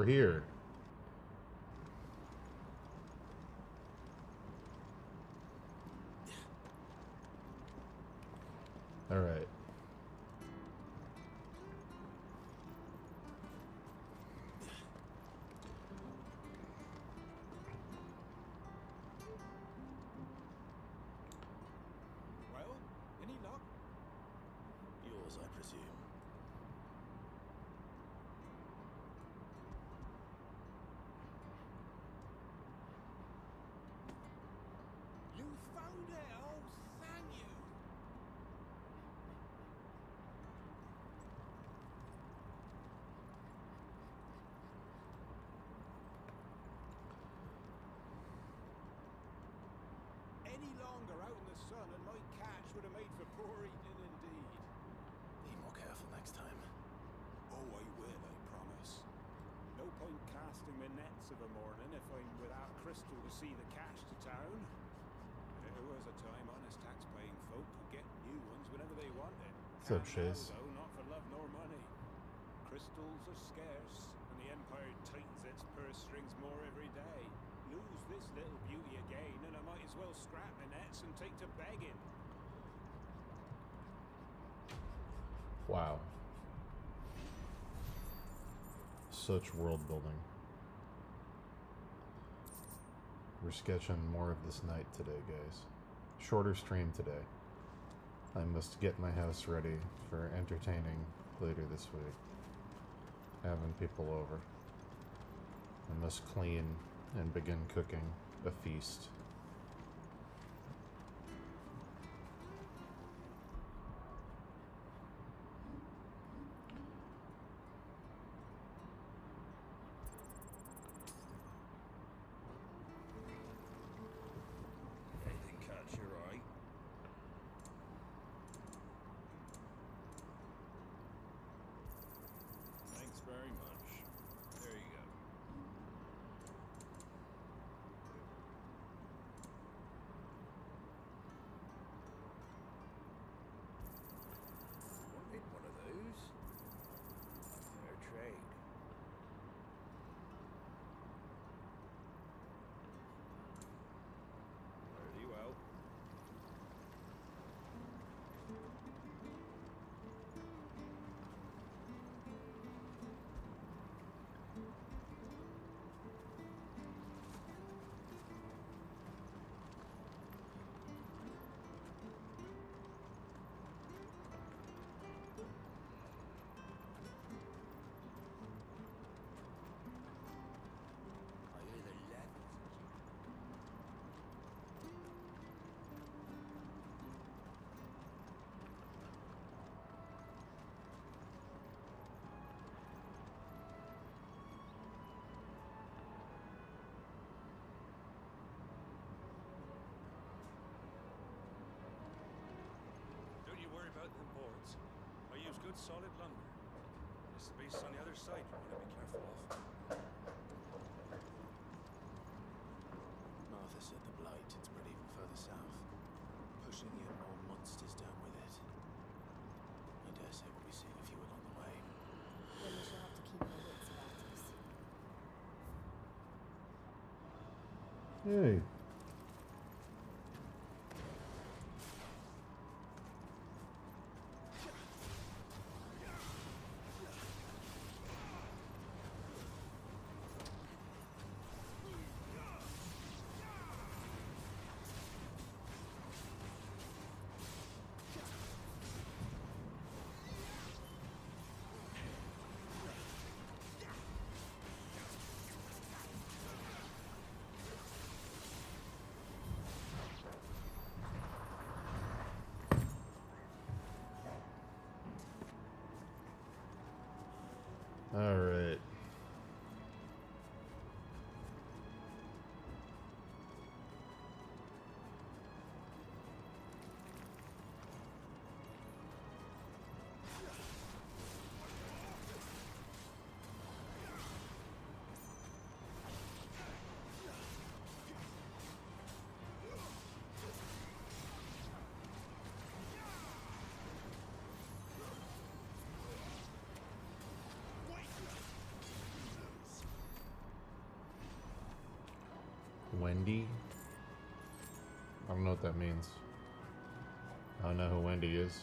over here. All right. Well, any luck? Yours, I presume. You found it! Oh, thank you! Any longer out in the sun and my catch would have made for poor eating indeed. Be more careful next time. Oh, I will, I promise. No point casting my nets of a morning if I'm without crystal to see the cash to town. There was a time honest tax-paying folk could get new ones whenever they wanted. What's up, Can't now, Chase? though, not for love nor money. Crystals are scarce, and the Empire tightens its purse strings more every day. Lose this little beauty again, and I might as well scrap my nets and take to begging. Wow. Such world building. We're sketching more of this night today, guys. Shorter stream today. I must get my house ready for entertaining later this week. Having people over. I must clean and begin cooking a feast. Anything catch your eye? Thanks very much. There you go. Wanted one of those. Fair trade. Very well. I hear the left. Don't you worry about the boards. I use good solid lumber. There's the base on the other side you want to be careful of. Martha said the blight had spread even further south, pushing yet more monsters down with it. I dare say we'll be seeing a few along the way. Then we shall have to keep our wits about us. Hey. Wendy? I don't know what that means. I don't know who Wendy is.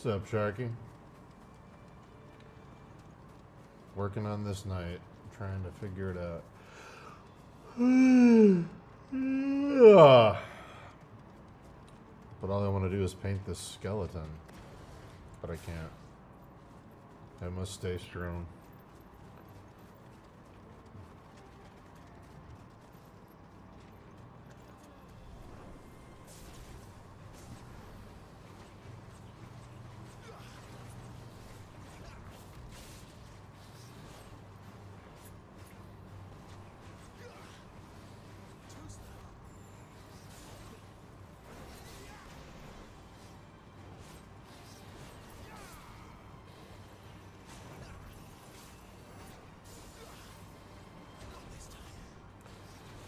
What's up, Sharky? Working on this night, trying to figure it out. But all I want to do is paint this skeleton. But I can't. I must stay strong.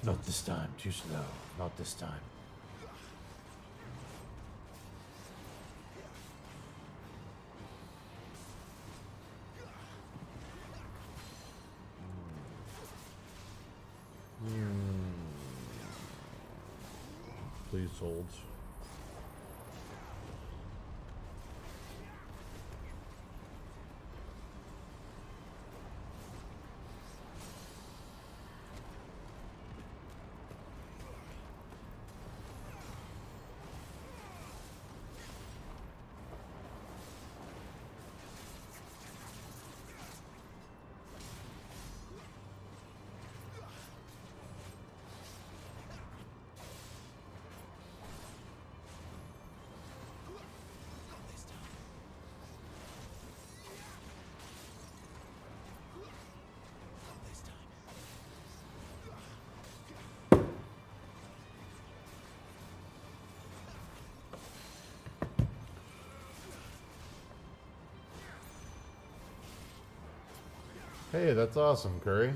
Not this time, too slow. Not this time. Please hold. Hey, that's awesome, Curry.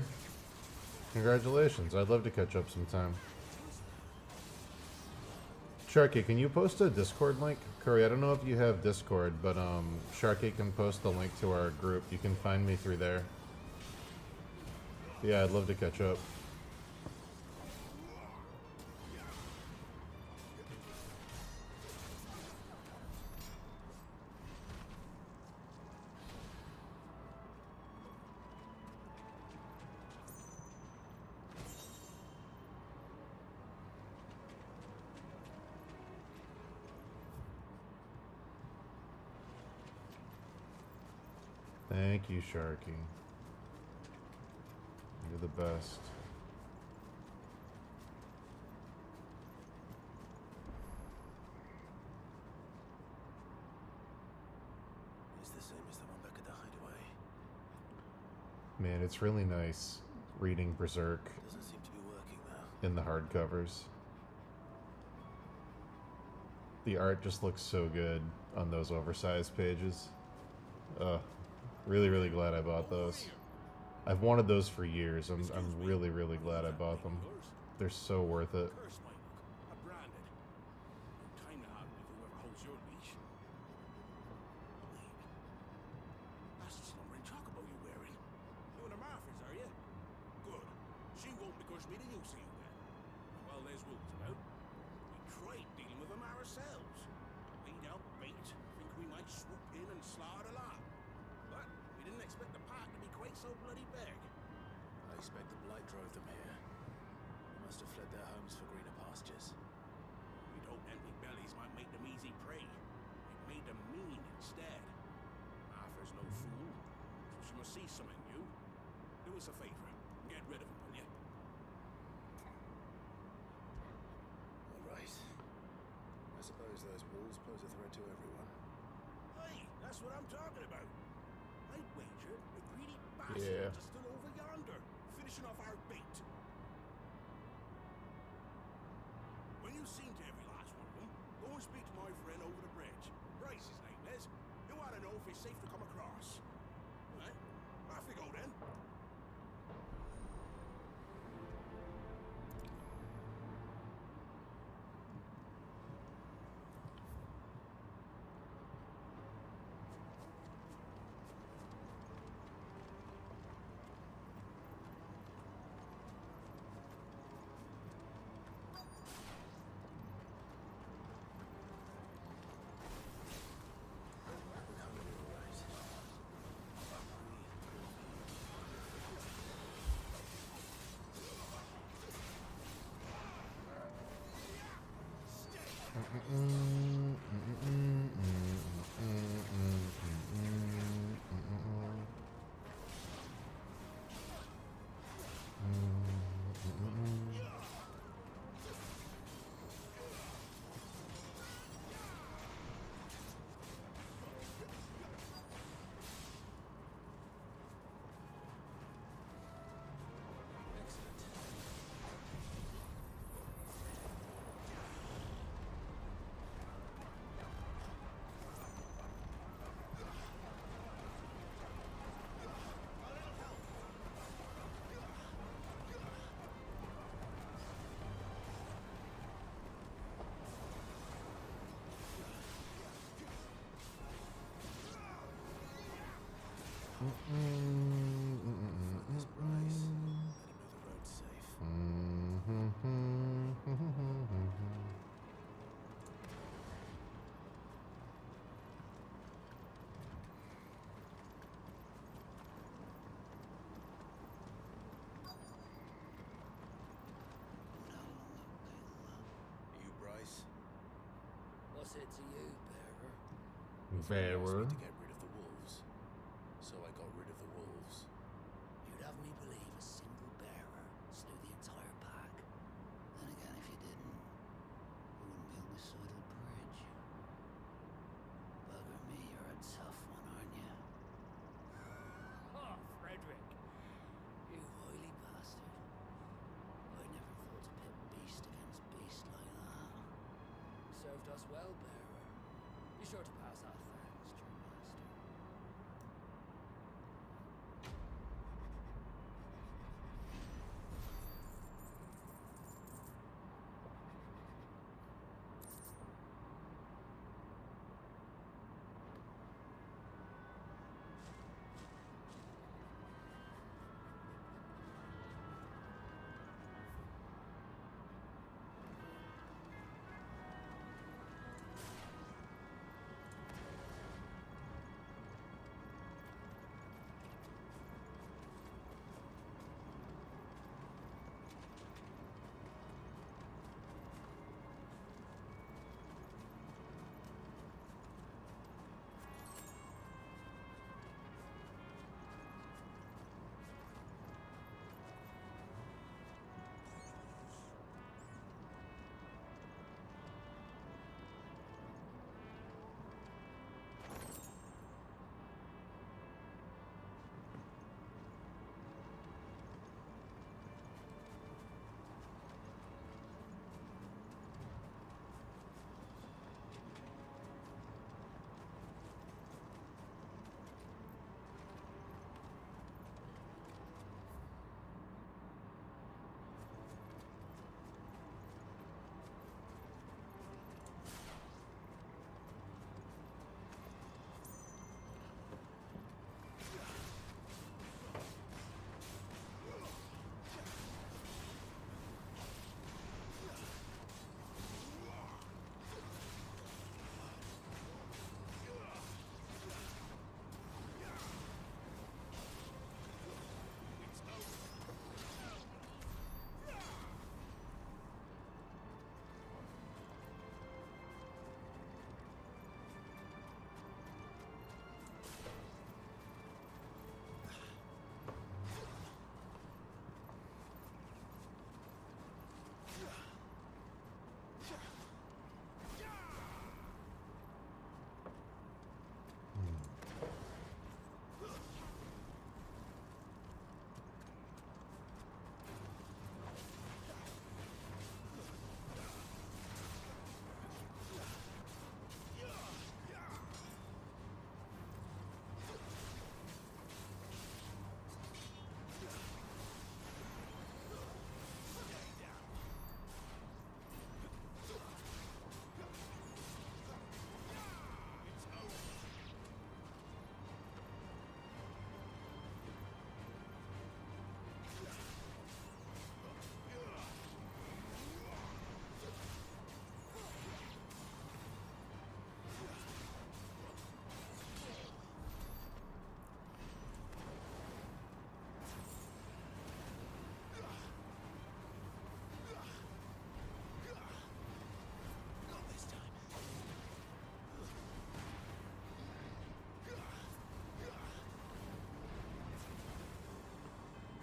Congratulations. I'd love to catch up sometime. Sharky, can you post a Discord link? Curry, I don't know if you have Discord, but Sharky can post the link to our group. You can find me through there. Yeah, I'd love to catch up. Thank you, Sharky. You're the best. It's the same as the one back at the hideaway. Man, it's really nice reading Berserk Doesn't seem to be working though. in the hardcovers. The art just looks so good on those oversized pages. Really, really glad I bought those. I've wanted those for years. I'm really, really glad I bought them. They're so worth it. Curse my luck. I'm branded. No time to argue with whoever holds your leash. Wait. That's the slumbering chocobo you're wearing. You and the Marthas, are you? Good. She won't begrudge me the use of you then. Well, there's rules about. We tried dealing with them ourselves. Laid out bait. Think we might swoop in and slaughter the lot. But we didn't expect the part to be quite so bloody big. I expect the blight drove them here. They must have fled their homes for greener pastures. We'd hoped empty bellies might make them easy prey. It made them mean instead. Arthur's no fool, so she must see something new. Do us a favor and get rid of them, will you? All right. I suppose those wolves pose a threat to everyone. Hey, that's what I'm talking about. I wager the greedy bastards Yeah. are still over yonder, finishing off our bait. When you've seen to every last one of them, go and speak to my friend over the bridge. Bryce, his name is. You want to know if he's safe to come across. Right? Off you go then. Focus, Bryce. Let him know the road's safe. You, Bryce? What's it to you, bearer? Asked Bearer. me to get rid of the wolves. So I got rid of the wolves. You'd have me believe a single bearer slew the entire pack. Then again, if you didn't, you wouldn't be on this side of the bridge. Bugger me, you're a tough one, aren't you? Oh, Frederick! You wily bastard. I never thought to pit beast against beast like that. Served us well, bearer. Be sure to pass our thanks to your master.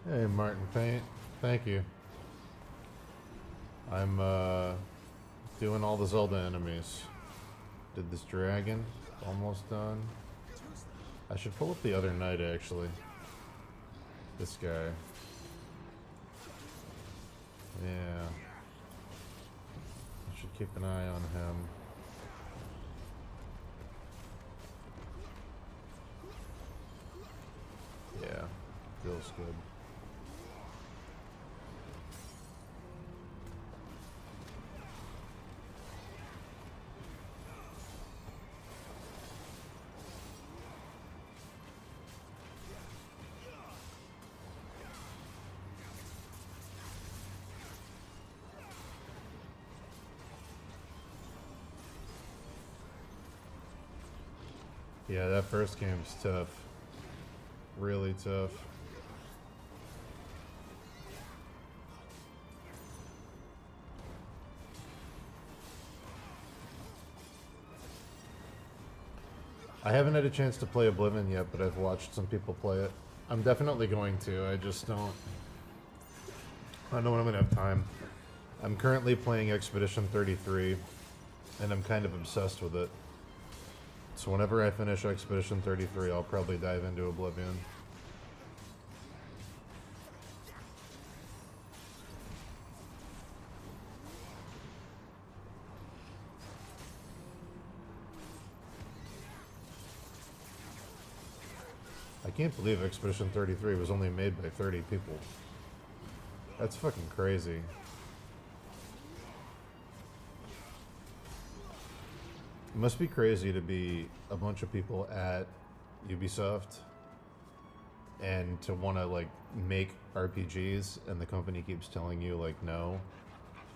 Hey, Martin Paint. Thank you. I'm doing all the Zelda enemies. Did this dragon. Almost done. I should pull up the other knight actually. This guy. Yeah. I should keep an eye on him. Yeah. Feels good. Yeah, that first game's tough. Really tough. I haven't had a chance to play Oblivion yet, but I've watched some people play it. I'm definitely going to. I just don't. I don't know when I'm gonna have time. I'm currently playing Expedition 33, and I'm kind of obsessed with it. So whenever I finish Expedition 33, I'll probably dive into Oblivion. I can't believe Expedition 33 was only made by 30 people. That's fucking crazy. It must be crazy to be a bunch of people at Ubisoft and to want to like make RPGs and the company keeps telling you like no,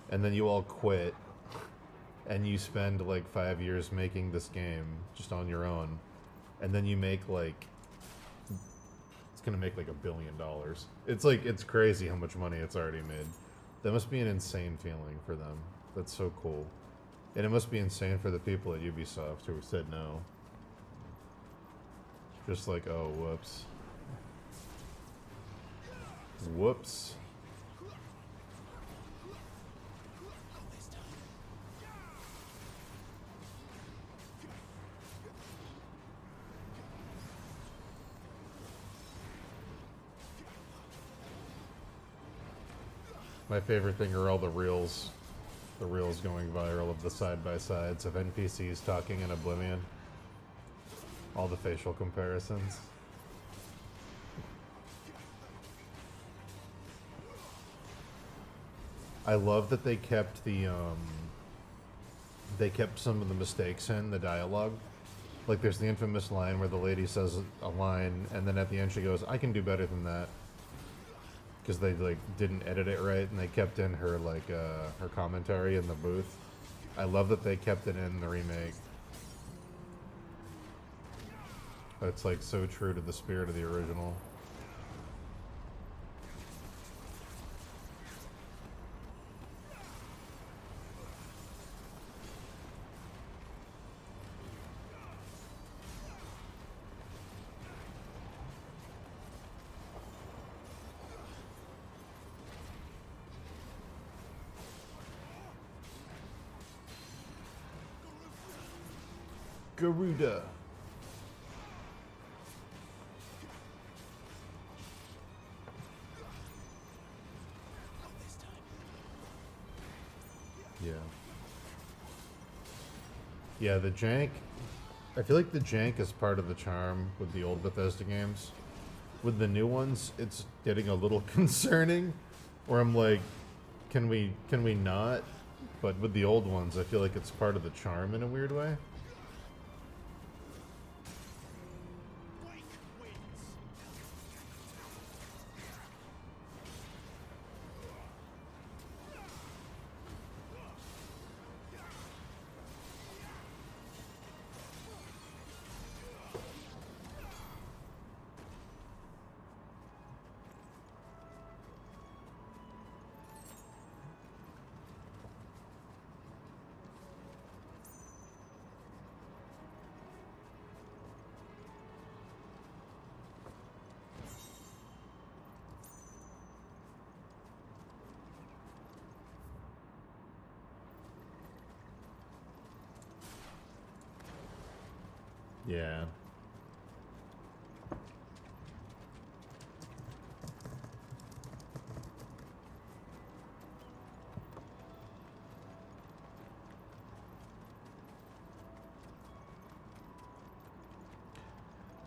and then you all quit and you spend like 5 years making this game just on your own, and then you make like, it's gonna make like $1 billion. It's like, it's crazy how much money it's already made. That must be an insane feeling for them. That's so cool. And it must be insane for the people at Ubisoft who said no. Just like, oh, whoops. Whoops. My favorite thing are all the reels going viral of the side-by-sides of NPCs talking in Oblivion. All the facial comparisons. I love that they kept they kept some of the mistakes in the dialogue. Like there's the infamous line where the lady says a line and then at the end she goes, I can do better than that. Because they like didn't edit it right and they kept in her like her commentary in the booth. I love that they kept it in the remake. It's like so true to the spirit of the original. Garuda. Yeah. Yeah, the jank. I feel like the jank is part of the charm with the old Bethesda games. With the new ones, it's getting a little concerning. Where I'm like, can we not? But with the old ones, I feel like it's part of the charm in a weird way. Yeah.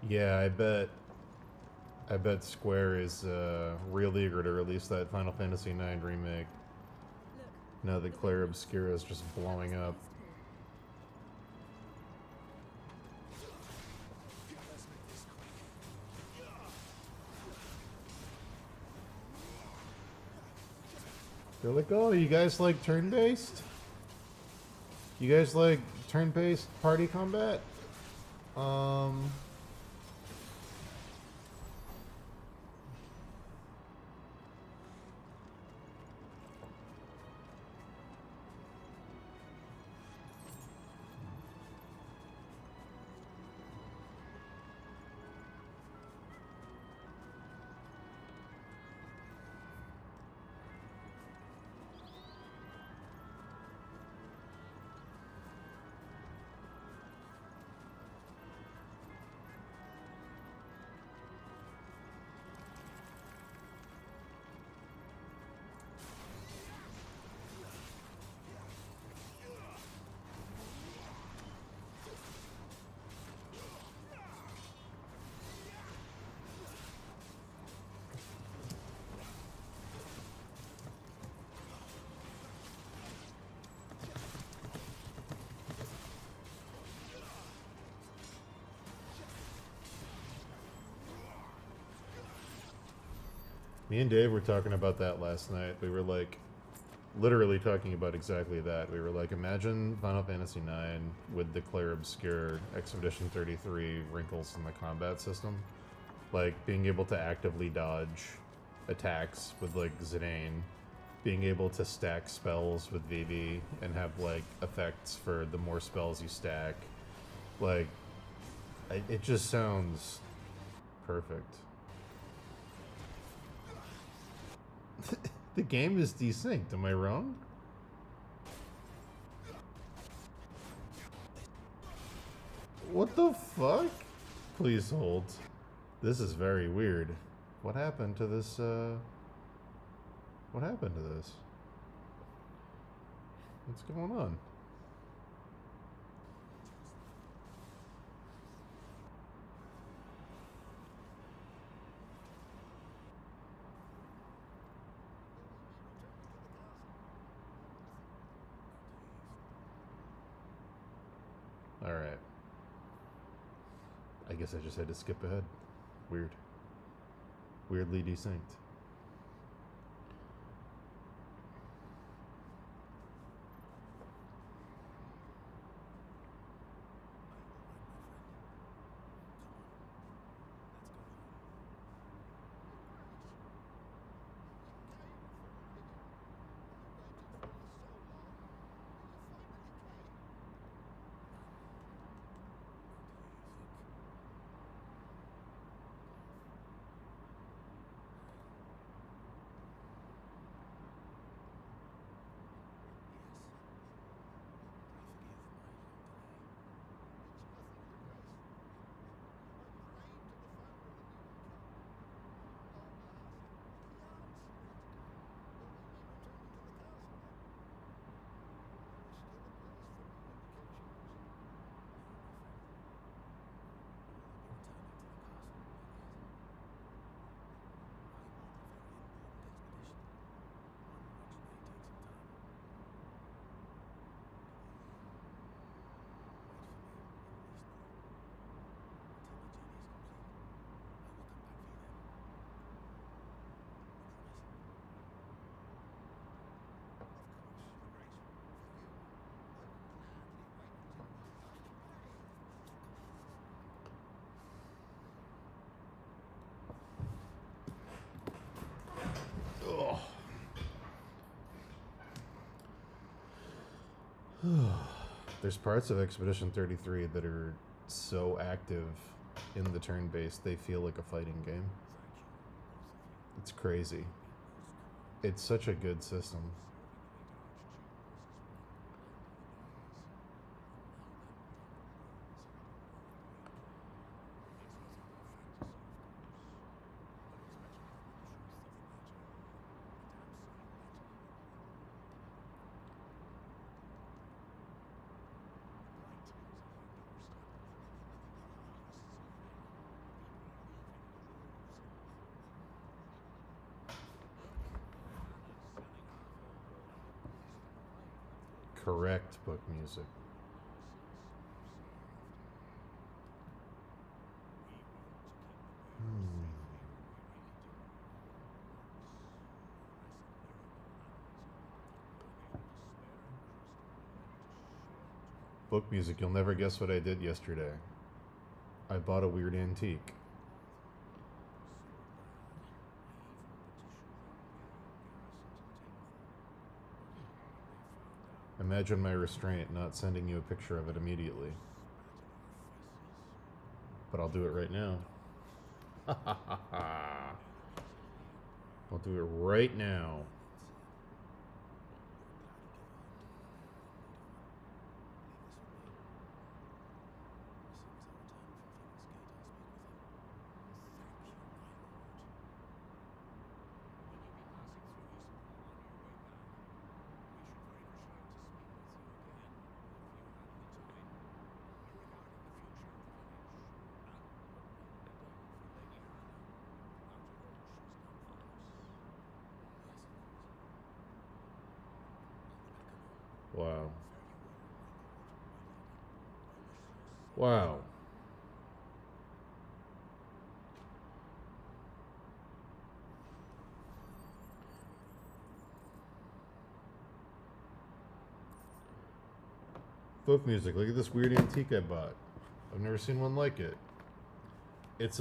Yeah, I bet Square is real eager to release that Final Fantasy IX remake. Look, Now that Claire Obscura is just blowing up. They're like, oh, you guys like turn-based? You guys like turn-based party combat? Me and Dave were talking about that last night. We were like, literally talking about exactly that. We were like, imagine Final Fantasy IX with the Claire Obscure Expedition 33 wrinkles in the combat system. Like, being able to actively dodge attacks with, like, Zidane. Being able to stack spells with Vivi and have, like, effects for the more spells you stack. Like, it just sounds perfect. The game is desynced, am I wrong? What the fuck? Please hold. This is very weird. What happened to this, What happened to this? What's going on? Alright. I guess I just had to skip ahead. Weird. Weirdly desynced. There's parts of Expedition 33 that are so active in the turn-based, they feel like a fighting game. It's crazy. It's such a good system. correct book music. Book music, you'll never guess what I did yesterday. I bought a weird antique. Imagine my restraint not sending you a picture of it immediately. But I'll do it right now. I'll do it right now. Wow. Wow. Book music. Look at this weird antique I bought. I've never seen one like it. It's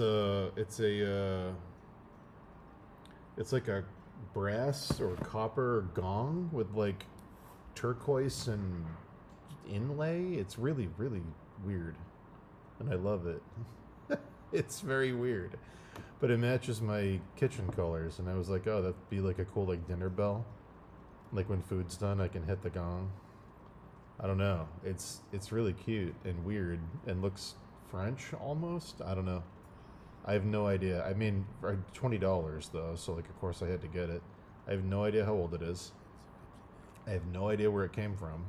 like a brass or copper gong with like turquoise and inlay. It's really, really weird. And I love it. It's very weird. But it matches my kitchen colors, and I was like, oh, that'd be like a cool like dinner bell. Like when food's done, I can hit the gong. I don't know. It's really cute and weird and looks French almost. I don't know. I have no idea. I mean, for $20 though, so like of course I had to get it. I have no idea how old it is. I have no idea where it came from.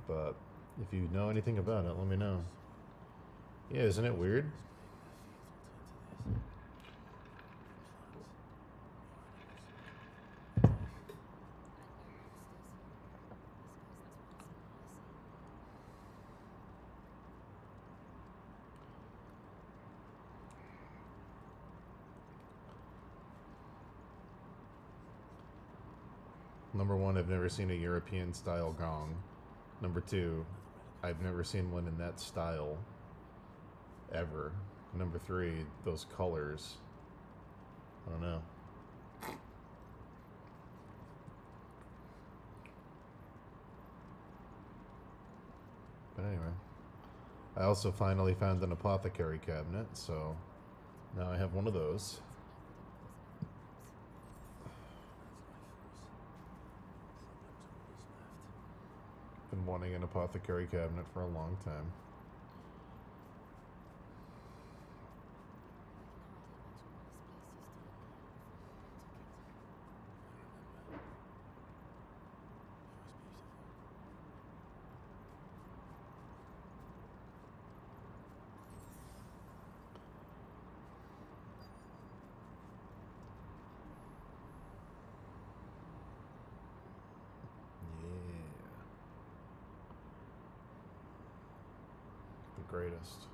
But if you know anything about it, let me know. Yeah, isn't it weird? Number one, I've never seen a European style gong. Number two, I've never seen one in that style ever. Number three, those colors. I don't know. But anyway, I also finally found an apothecary cabinet, so now I have one of those. Been wanting an apothecary cabinet for a long time. Greatest.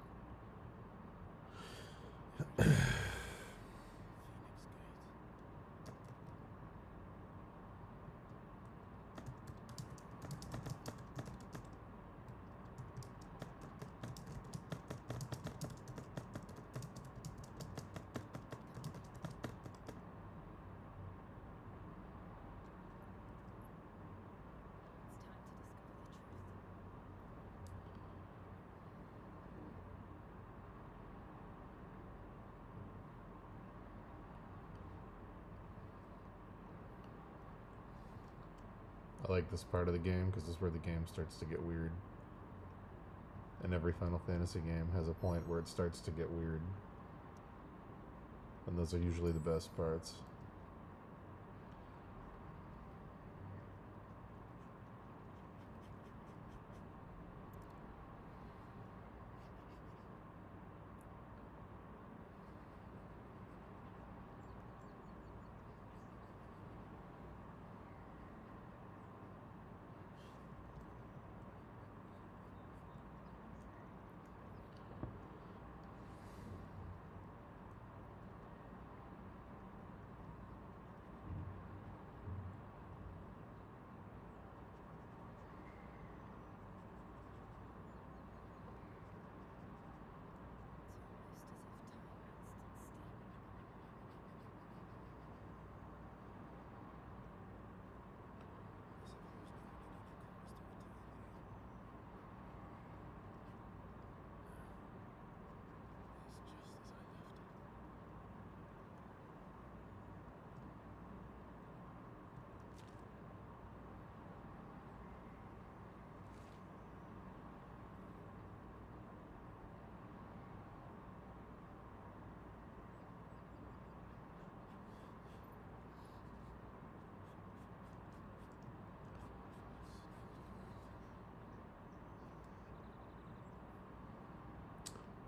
I like this part of the game because this is where the game starts to get weird. And every Final Fantasy game has a point where it starts to get weird. And those are usually the best parts.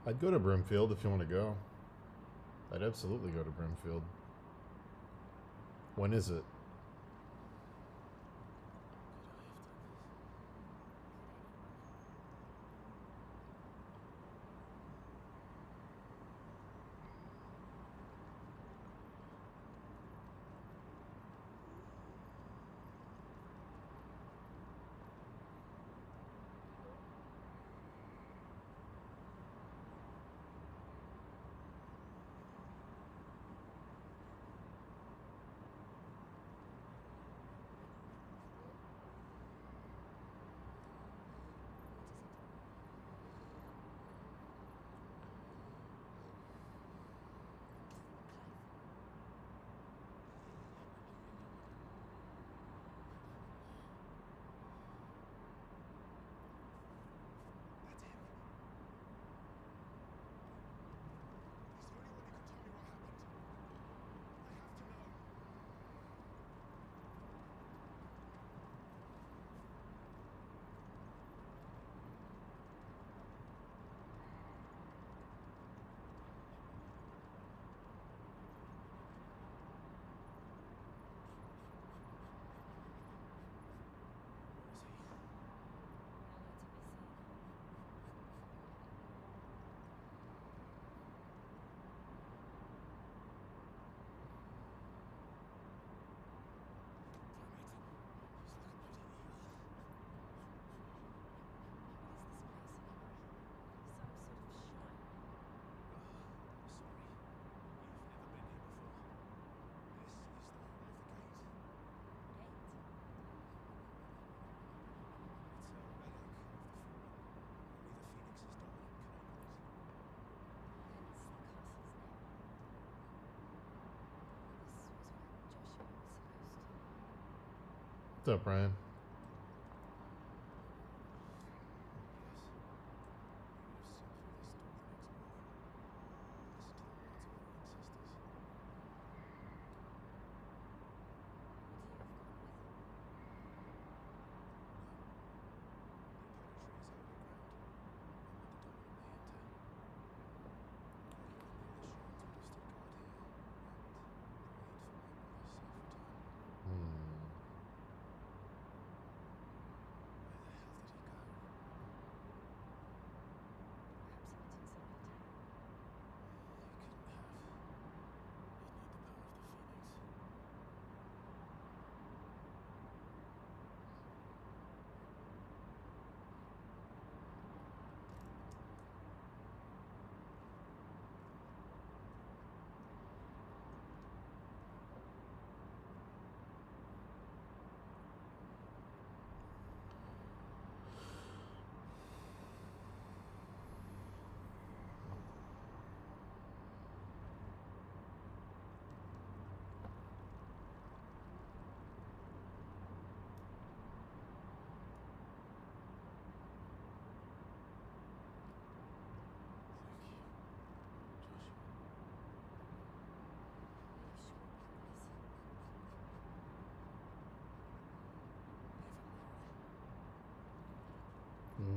I'd go to Brimfield if you want to go. I'd absolutely go to Brimfield. When is it? What's up, Brian?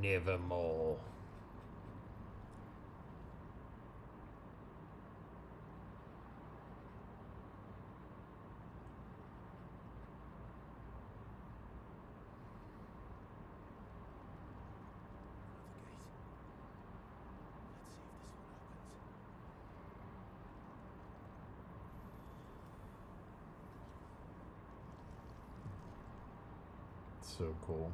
Nevermore. So cool.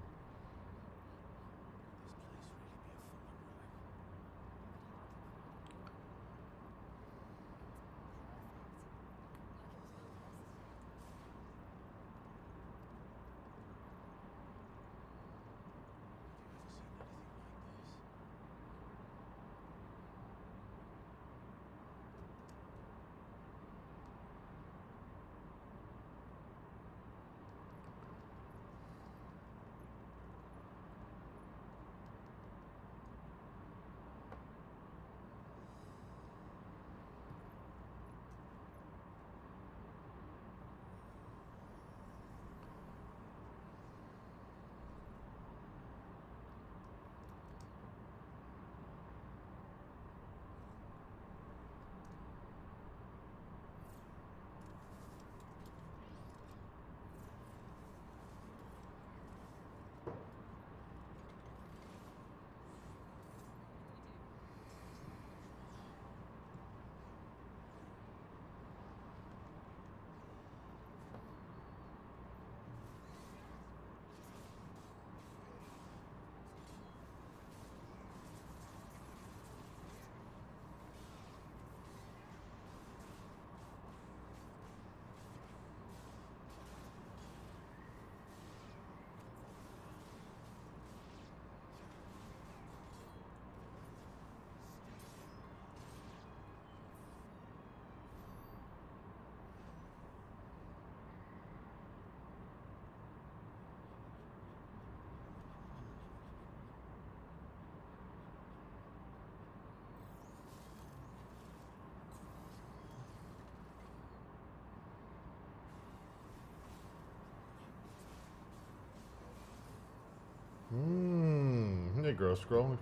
Hey, Gross Scroll.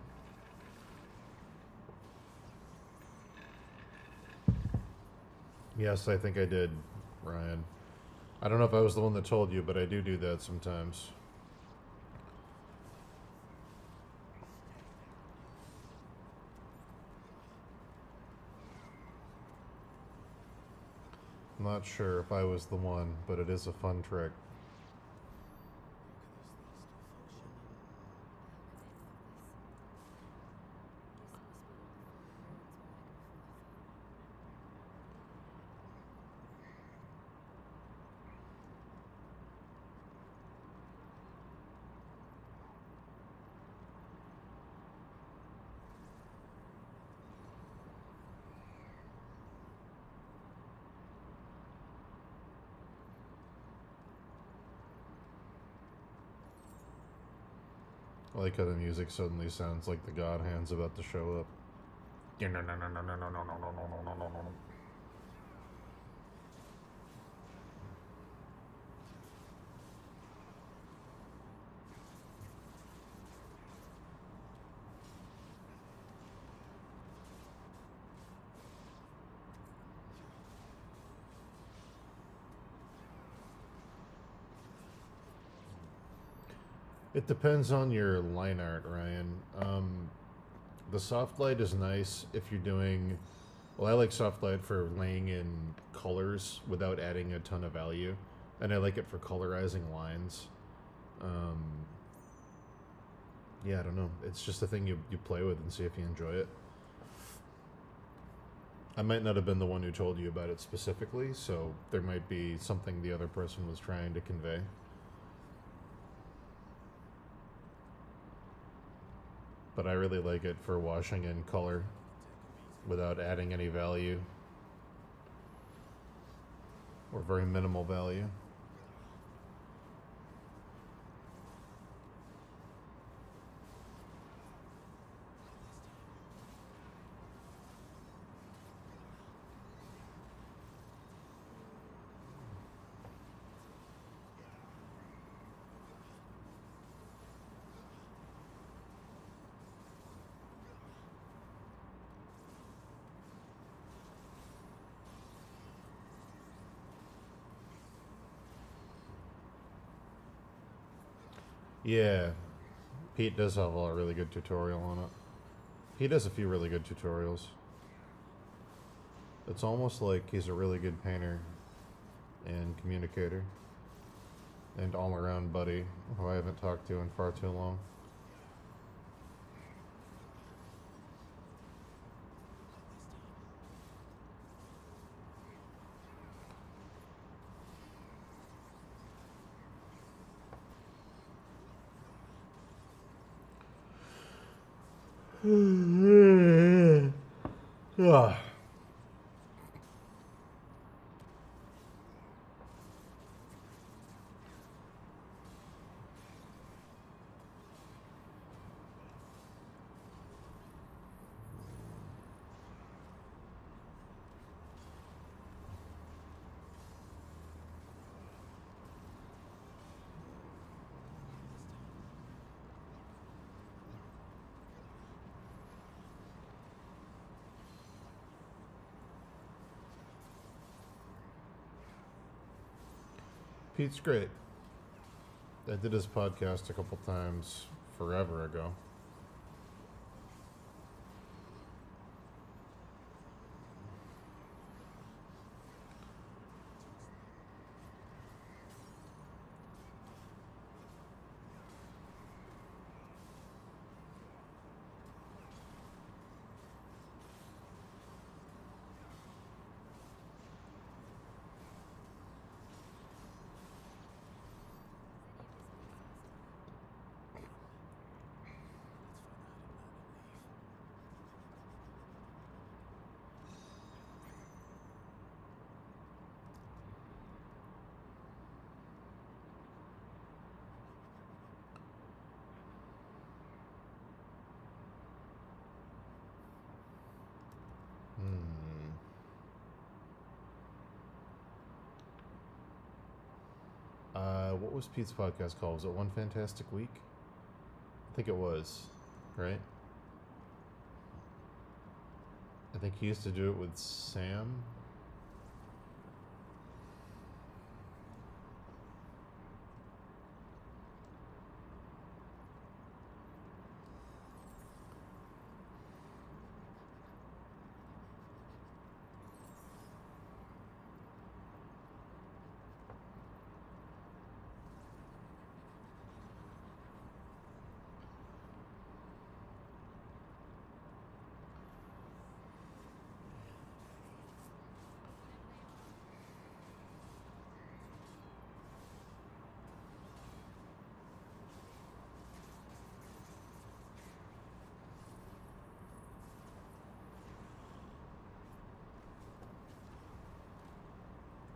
Yes, I think I did, Ryan. I don't know if I was the one that told you, but I do that sometimes. I'm not sure if I was the one, but it is a fun trick. I like how the music suddenly sounds like the God Hand's about to show up. It depends on your line art, Ryan. The soft light is nice if you're doing. Well, I like soft light for laying in colors without adding a ton of value, and I like it for colorizing lines. Um, yeah, I don't know. It's just a thing you play with and see if you enjoy it. I might not have been the one who told you about it specifically, so there might be something the other person was trying to convey. But I really like it for washing in color without adding any value or very minimal value. Yeah, Pete does have a really good tutorial on it. He does a few really good tutorials. It's almost like he's a really good painter and communicator and all-around buddy who I haven't talked to in far too long. Ah. Pete's great. I did his podcast a couple times forever ago. Hmm. What was Pete's podcast called? Was it One Fantastic Week? I think it was. right? I think he used to do it with Sam.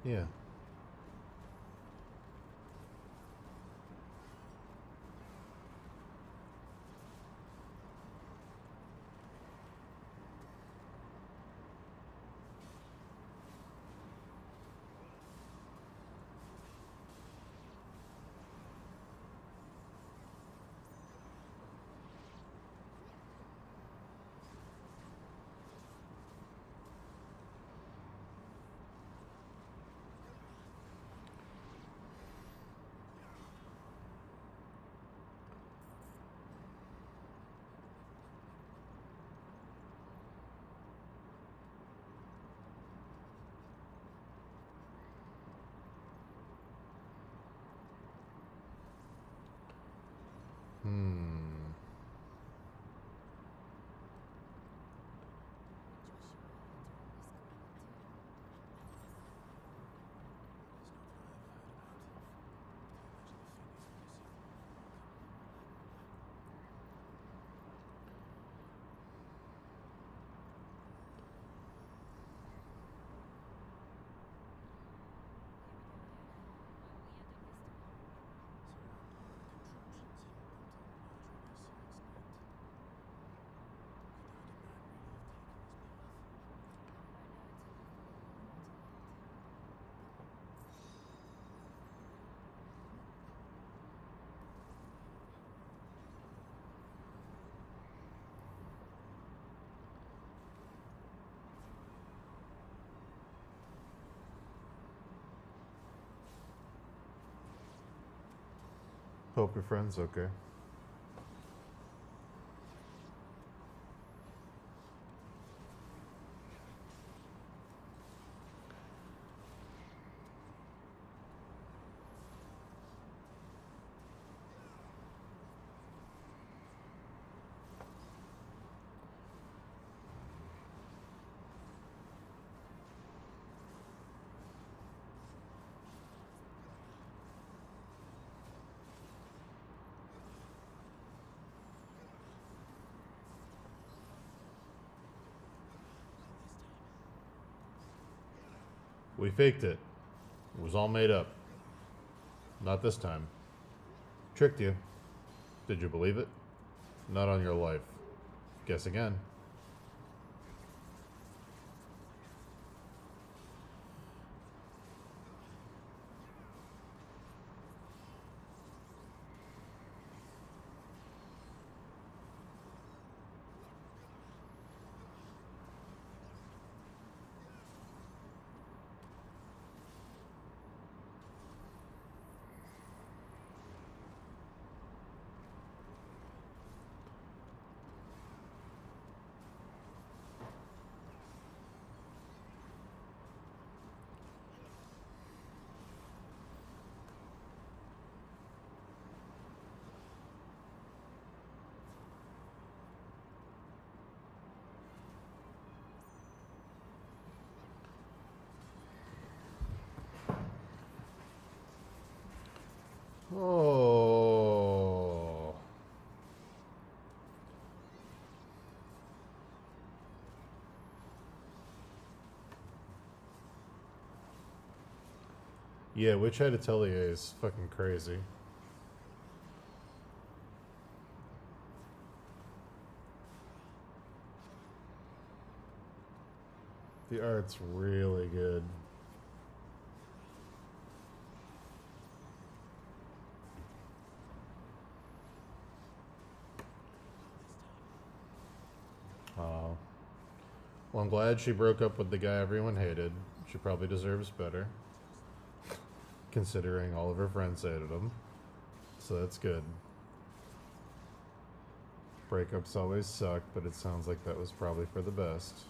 Yeah. Hmm. Poker friends, okay. We faked it. It was all made up. Not this time. Tricked you. Did you believe it? Not on your life. Guess again. Oh. Yeah, Witch Head Atelier is fucking crazy. The art's really good. Oh. Well, I'm glad she broke up with the guy everyone hated. She probably deserves better, considering all of her friends hated him. So that's good. Breakups always suck, but it sounds like that was probably for the best.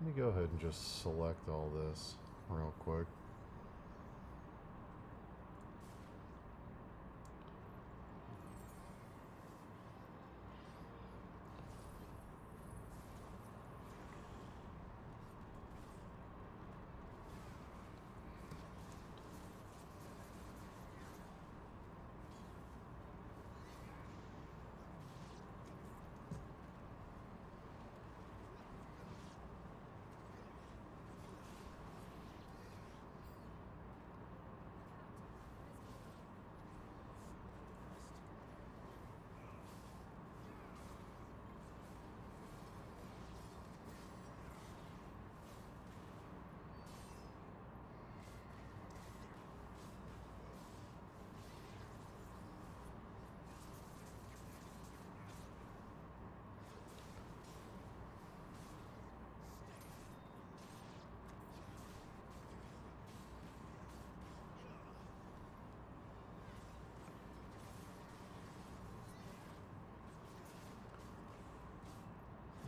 Let me go ahead and just select all this real quick.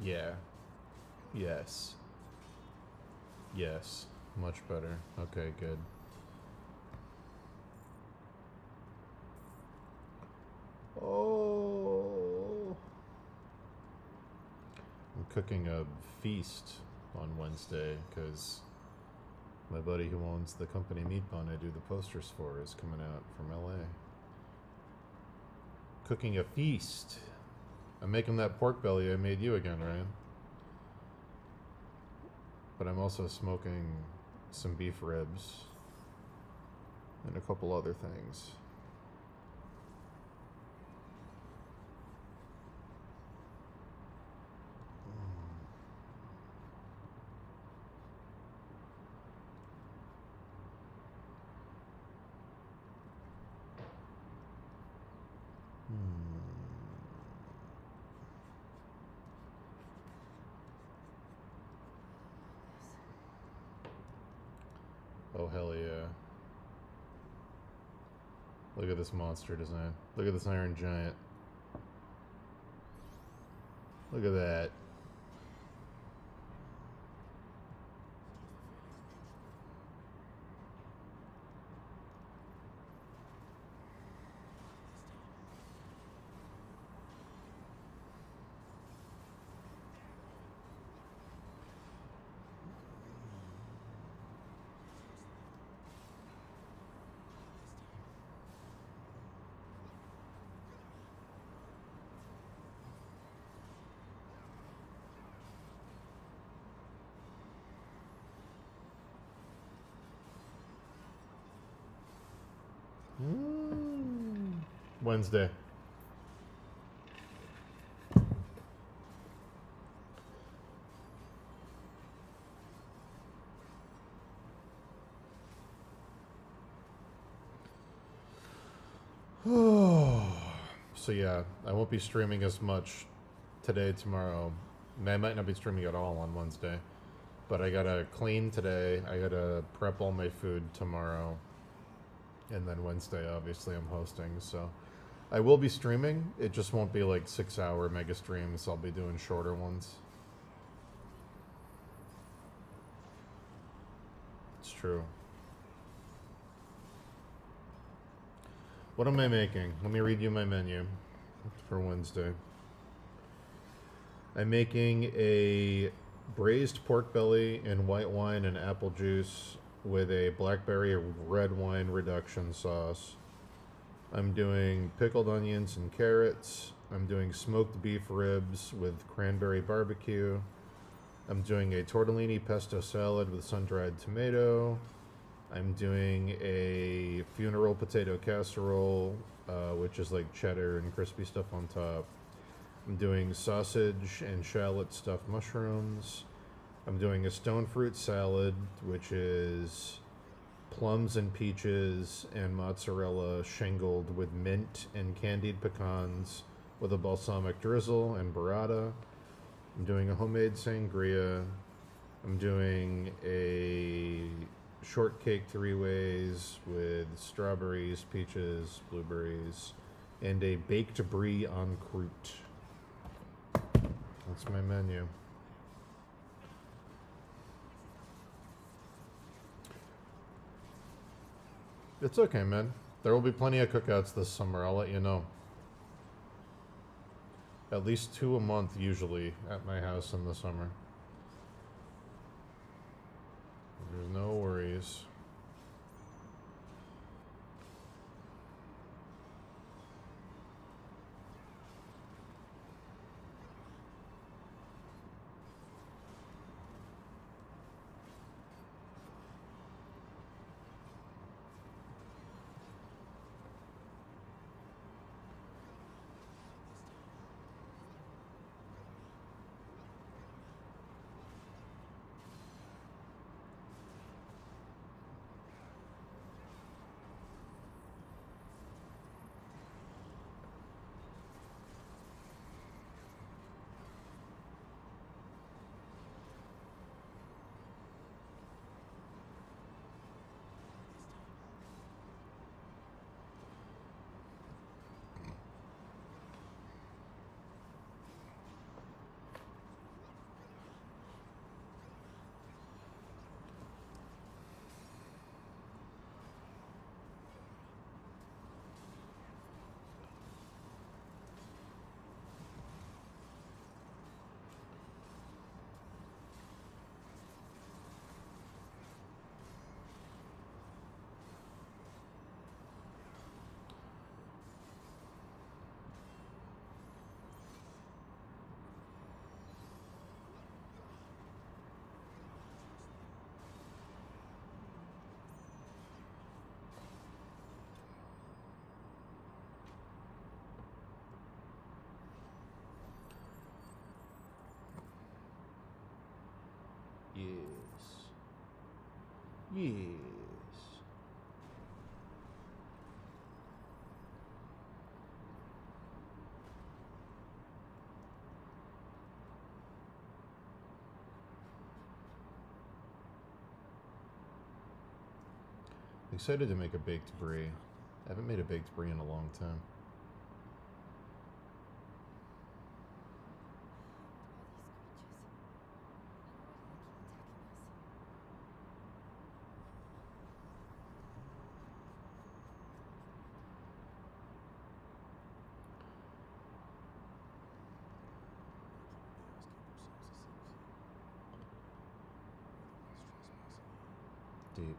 Yeah. Yes. Yes. Much better. Okay, good. Oh. I'm cooking a feast on Wednesday because my buddy who owns the company Meat Bun I do the posters for is coming out from LA. Cooking a feast. I'm making that pork belly I made you again, Ryan. But I'm also smoking some beef ribs and a couple other things. Oh, hell yeah. Look at this monster design. Look at this Iron Giant. Look at that. Wednesday. So yeah, I won't be streaming as much today, tomorrow. I might not be streaming at all on Wednesday. But I gotta clean today. I gotta prep all my food tomorrow. And then Wednesday, obviously, I'm hosting. So I will be streaming. It just won't be like 6-hour mega streams. I'll be doing shorter ones. It's true. What am I making? Let me read you my menu for Wednesday. I'm making a braised pork belly in white wine and apple juice with a blackberry red wine reduction sauce. I'm doing pickled onions and carrots. I'm doing smoked beef ribs with cranberry barbecue. I'm doing a tortellini pesto salad with sun-dried tomato. I'm doing a funeral potato casserole, which is like cheddar and crispy stuff on top. I'm doing sausage and shallot stuffed mushrooms. I'm doing a stone fruit salad, which is plums and peaches and mozzarella shingled with mint and candied pecans with a balsamic drizzle and burrata. I'm doing a homemade sangria. I'm doing a shortcake 3 ways with strawberries, peaches, blueberries, and a baked brie en croûte. That's my menu. It's okay, man. There will be plenty of cookouts this summer. I'll let you know. At least 2 a month, usually, at my house in the summer. There's no worries. Yes. Yes. Excited to make a baked brie. I haven't made a baked brie in a long time. Deep.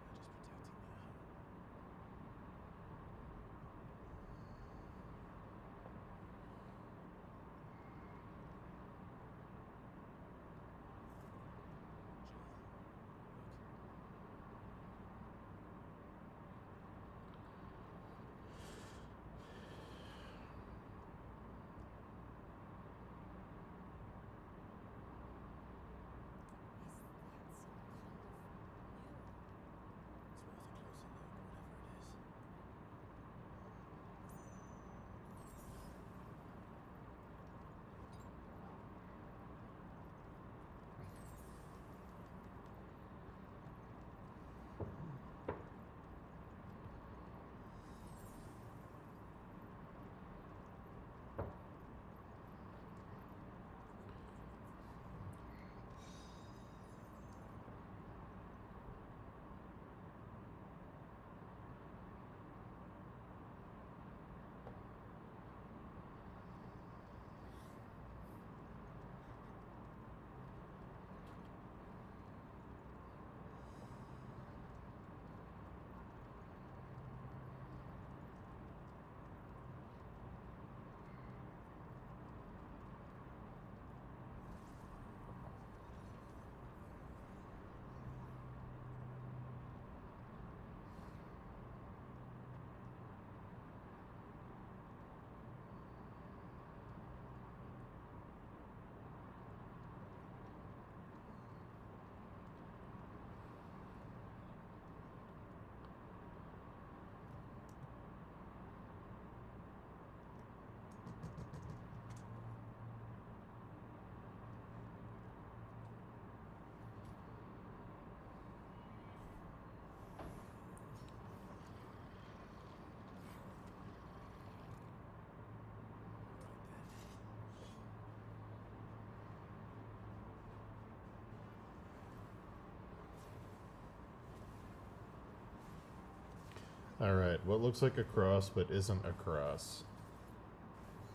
Alright, what looks like a cross but isn't a cross.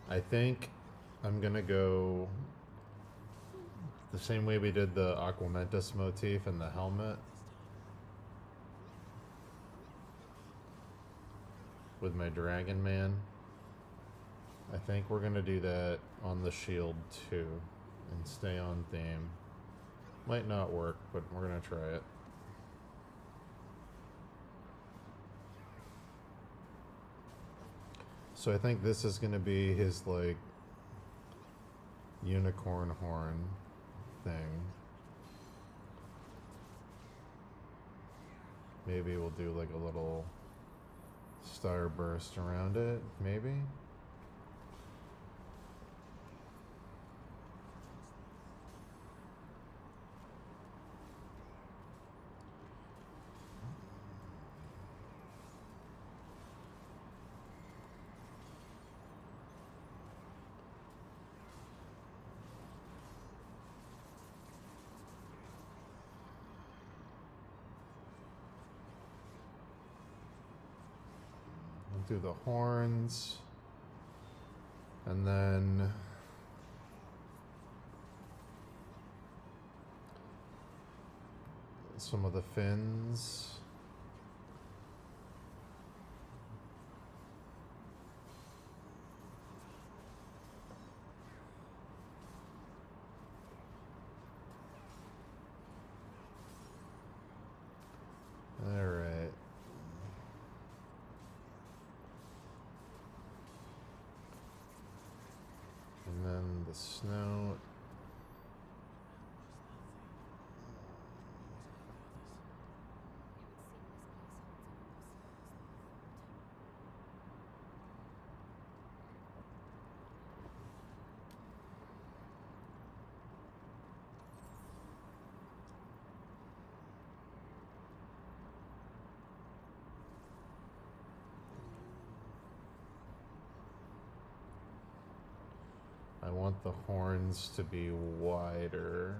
I think I'm gonna go the same way we did the Aquamentus motif and the helmet. With my Dragon Man. I think we're gonna do that on the shield too. And stay on theme. Might not work, but we're gonna try it. So I think this is gonna be his, like, unicorn horn thing. Maybe we'll do like a little starburst around it, maybe? Do the horns, and then some of the fins. All right. And then the snout. I want the horns to be wider.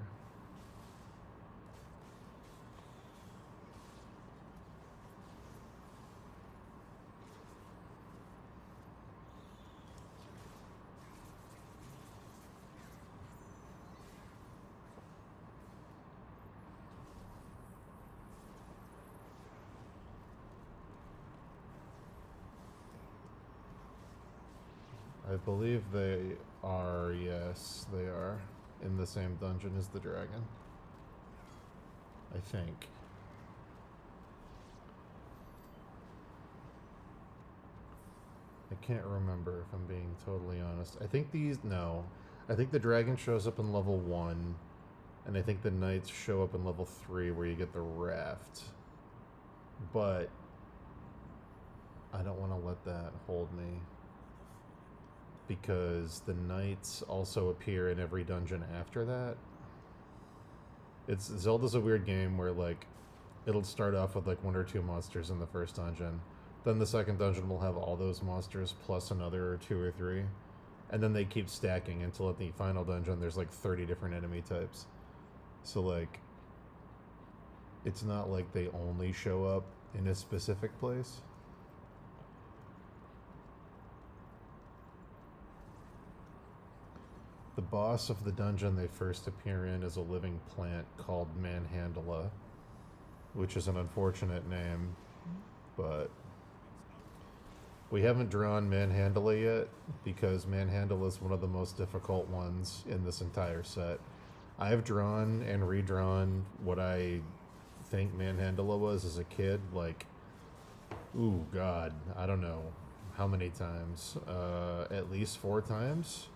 I believe they are, yes, they are in the same dungeon as the dragon. I think. I can't remember if I'm being totally honest. I think these, no. I think the dragon shows up in level 1, and I think the knights show up in level 3 where you get the raft. But I don't want to let that hold me, because the knights also appear in every dungeon after that. Zelda's a weird game where, like, it'll start off with like 1 or 2 monsters in the first dungeon. Then the second dungeon will have all those monsters plus another 2 or 3. And then they keep stacking until at the final dungeon there's like 30 different enemy types. So, like, it's not like they only show up in a specific place. The boss of the dungeon they first appear in is a living plant called Manhandla, which is an unfortunate name, but we haven't drawn Manhandla yet because Manhandla is one of the most difficult ones in this entire set. I've drawn and redrawn what I think Manhandla was as a kid, like, ooh, God, I don't know how many times, at least 4 times.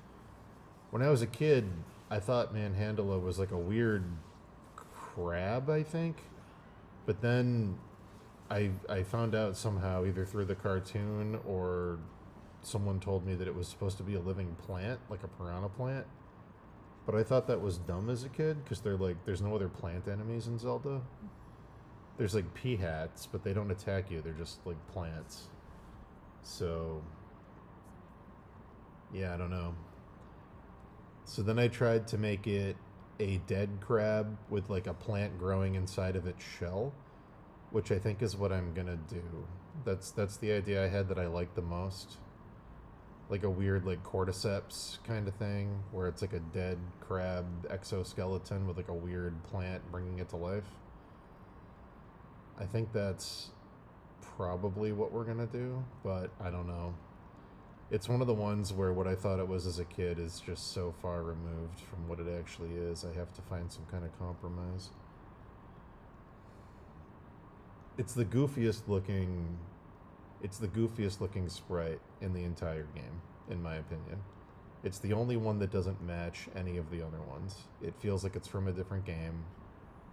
When I was a kid, I thought Manhandla was like a weird crab, I think. But then I found out somehow, either through the cartoon or someone told me that it was supposed to be a living plant, like a piranha plant. But I thought that was dumb as a kid, because they're like, there's no other plant enemies in Zelda. There's like peahats, but they don't attack you, they're just like plants. So, yeah, I don't know. So then I tried to make it a dead crab with like a plant growing inside of its shell. which I think is what I'm gonna do. That's the idea I had that I like the most. Like a weird like cordyceps kind of thing, where it's like a dead crab exoskeleton with like a weird plant bringing it to life. I think that's probably what we're gonna do, but I don't know. It's one of the ones where what I thought it was as a kid is just so far removed from what it actually is. I have to find some kind of compromise. It's the goofiest looking sprite in the entire game, in my opinion. It's the only one that doesn't match any of the other ones. It feels like it's from a different game.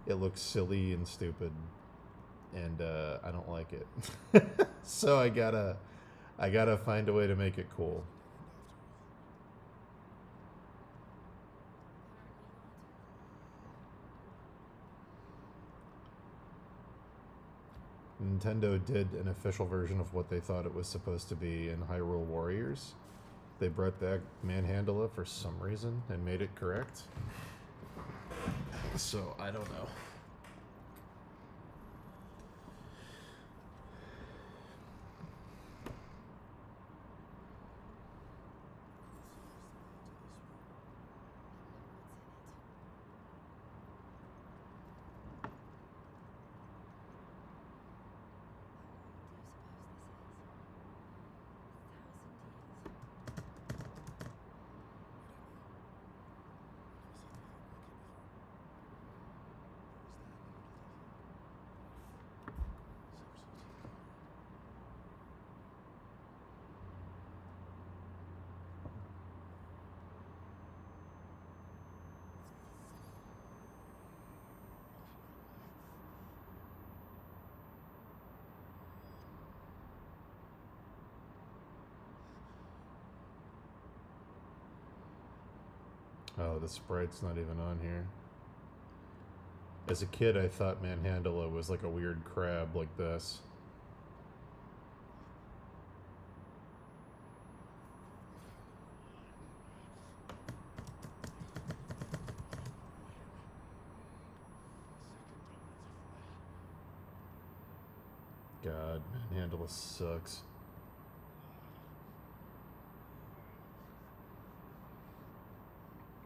It looks silly and stupid, and I don't like it. So I gotta find a way to make it cool. Nintendo did an official version of what they thought it was supposed to be in Hyrule Warriors. They brought back Manhandla for some reason and made it correct. So I don't know. Oh, the sprite's not even on here. As a kid, I thought Manhandla was like a weird crab like this. God, Manhandla sucks.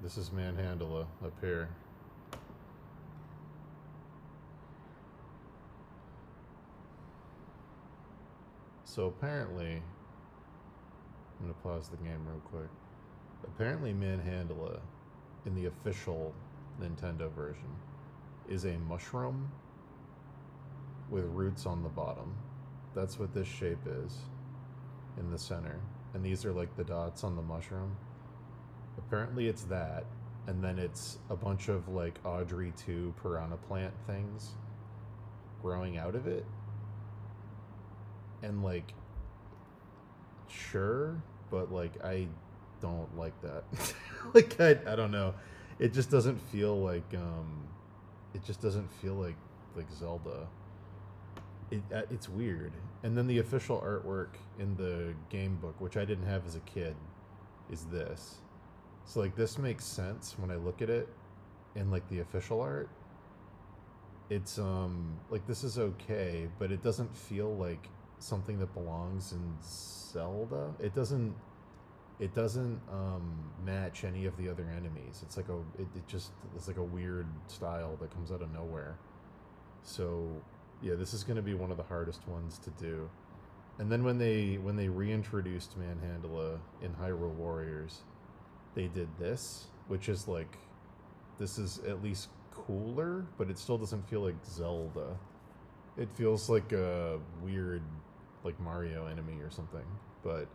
This is Manhandla up here. So apparently, I'm gonna pause the game real quick. Apparently Manhandla, in the official Nintendo version, is a mushroom with roots on the bottom. That's what this shape is in the center. And these are like the dots on the mushroom. Apparently it's that, and then it's a bunch of like Audrey 2 piranha plant things growing out of it. And like, sure, but like I don't like that. Like I don't know. It just doesn't feel like like Zelda. It's weird. And then the official artwork in the game book, which I didn't have as a kid, is this. So like this makes sense when I look at it in like the official art. It's like this is okay, but it doesn't feel like something that belongs in Zelda. It doesn't match any of the other enemies. It's like it's like a weird style that comes out of nowhere. So yeah, this is going to be one of the hardest ones to do. And then when they reintroduced Manhandla in Hyrule Warriors, they did this, which is like, this is at least cooler, but it still doesn't feel like Zelda. It feels like a weird, like Mario enemy or something. But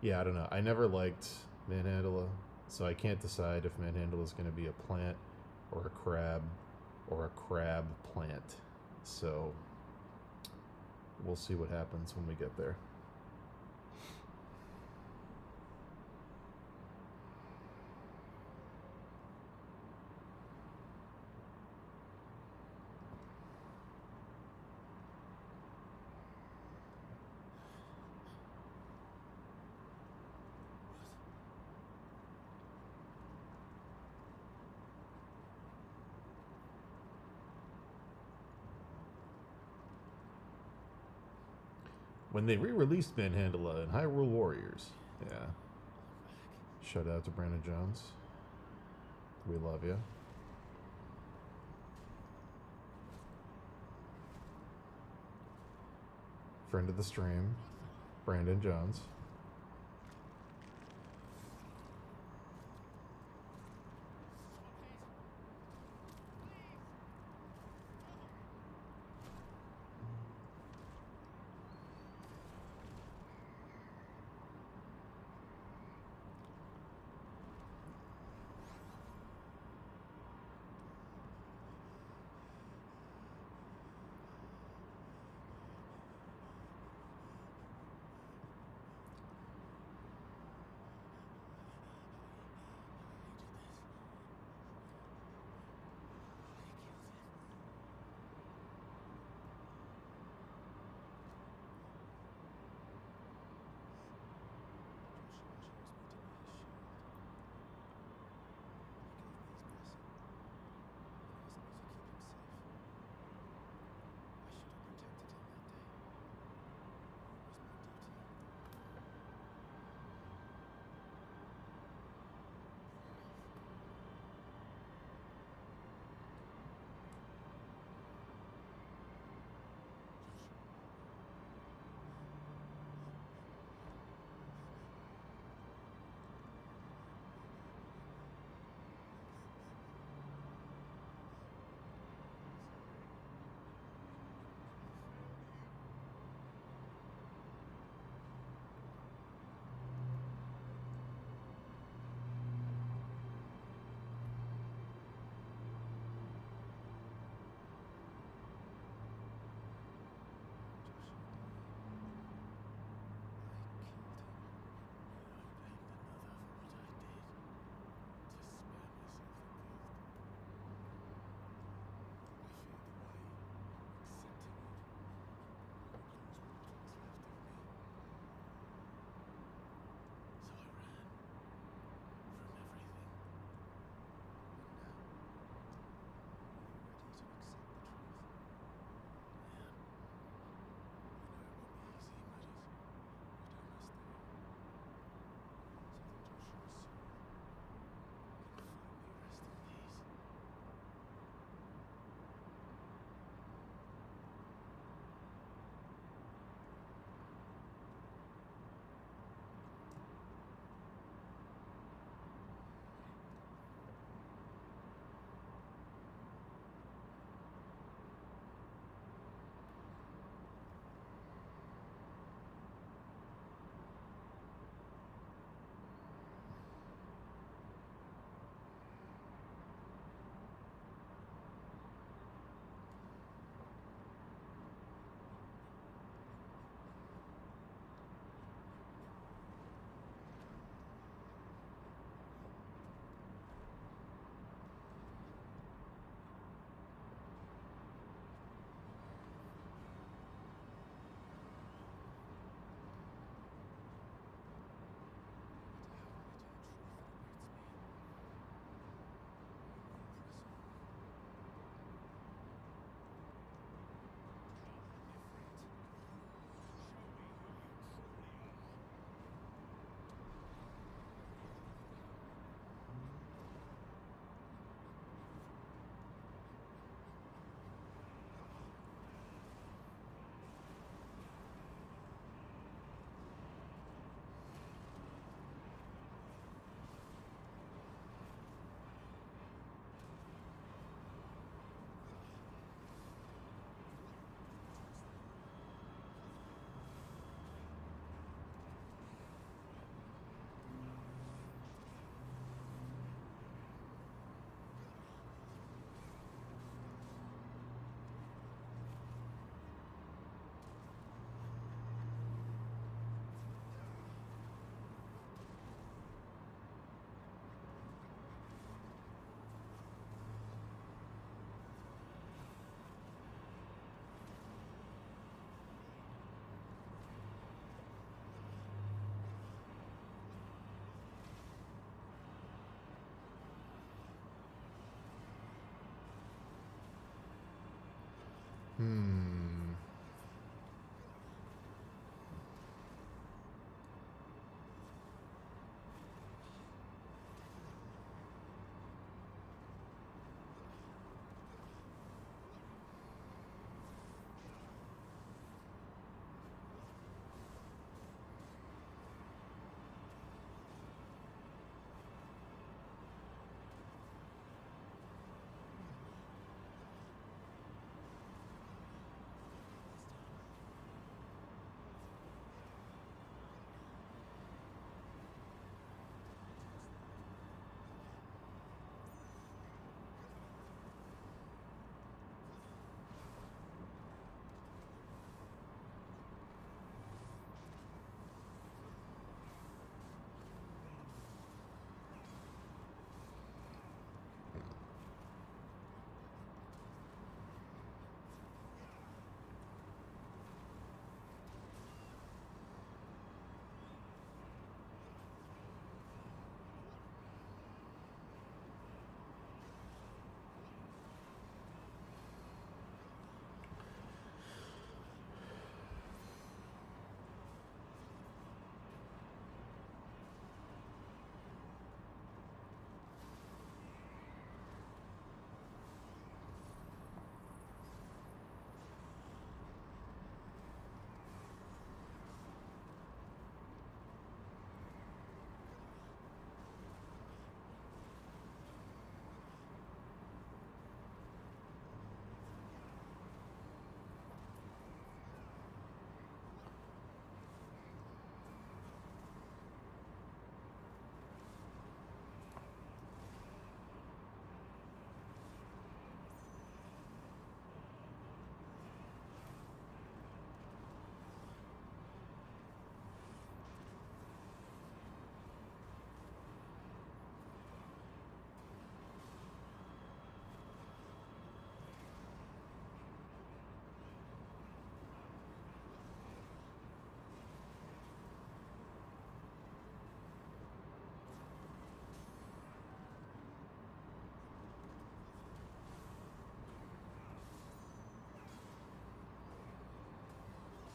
yeah, I don't know. I never liked Manhandla, so I can't decide if Manhandla is going to be a plant or a crab or a crab plant. So we'll see what happens when we get there. When they re-released Manhandla and Hyrule Warriors. Yeah. Shout out to Brandon Jones. We love you. Friend of the stream, Brandon Jones.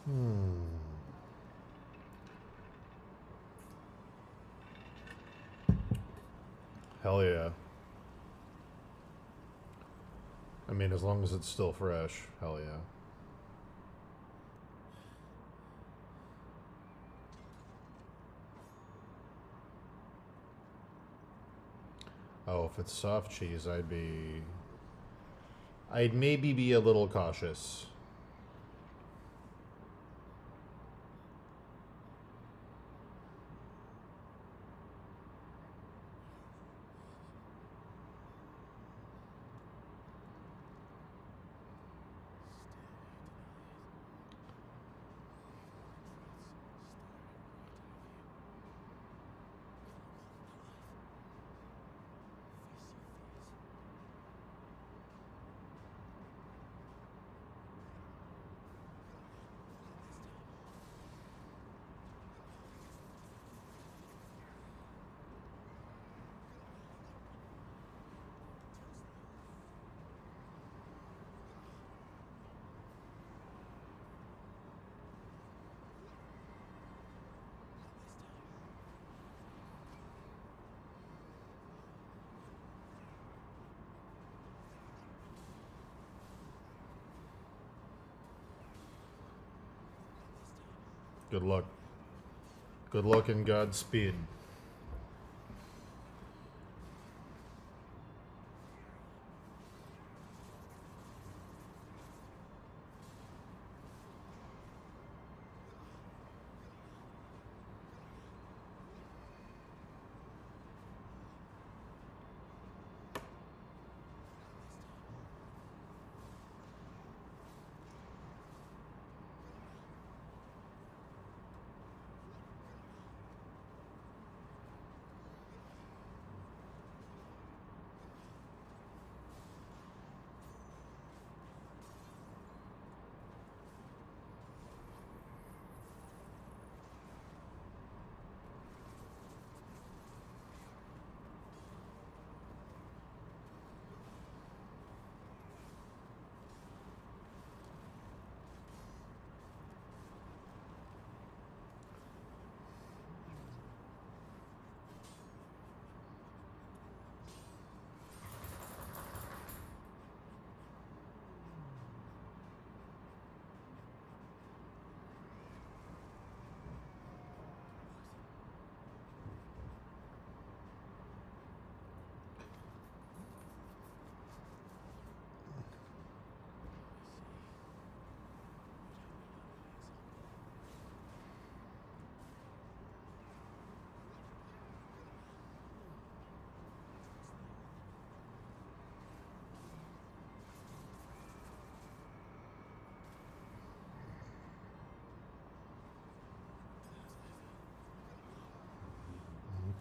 Hmm. Hell yeah. I mean, as long as it's still fresh, hell yeah. Oh, if it's soft cheese, I'd maybe be a little cautious. Good luck. Good luck and Godspeed.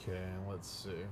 Okay, let's see.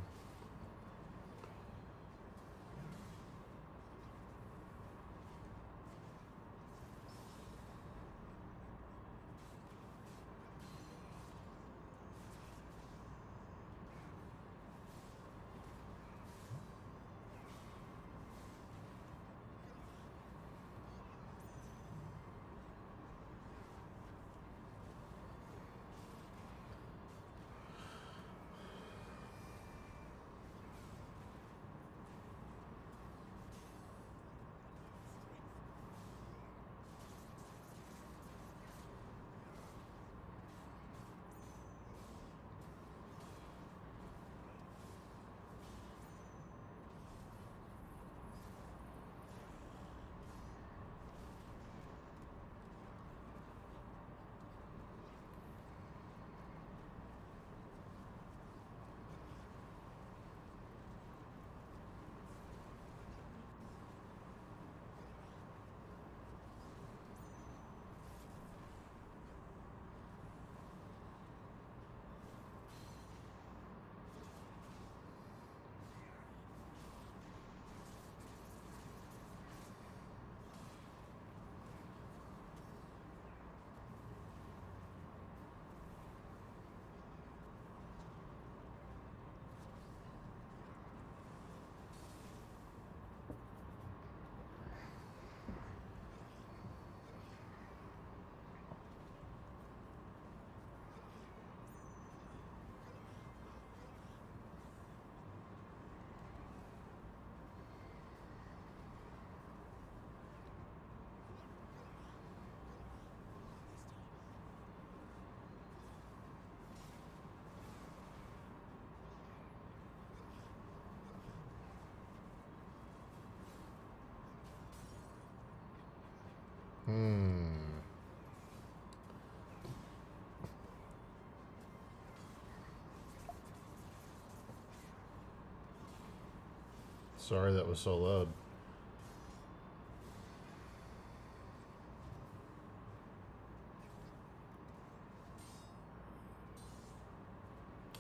Sorry that was so loud.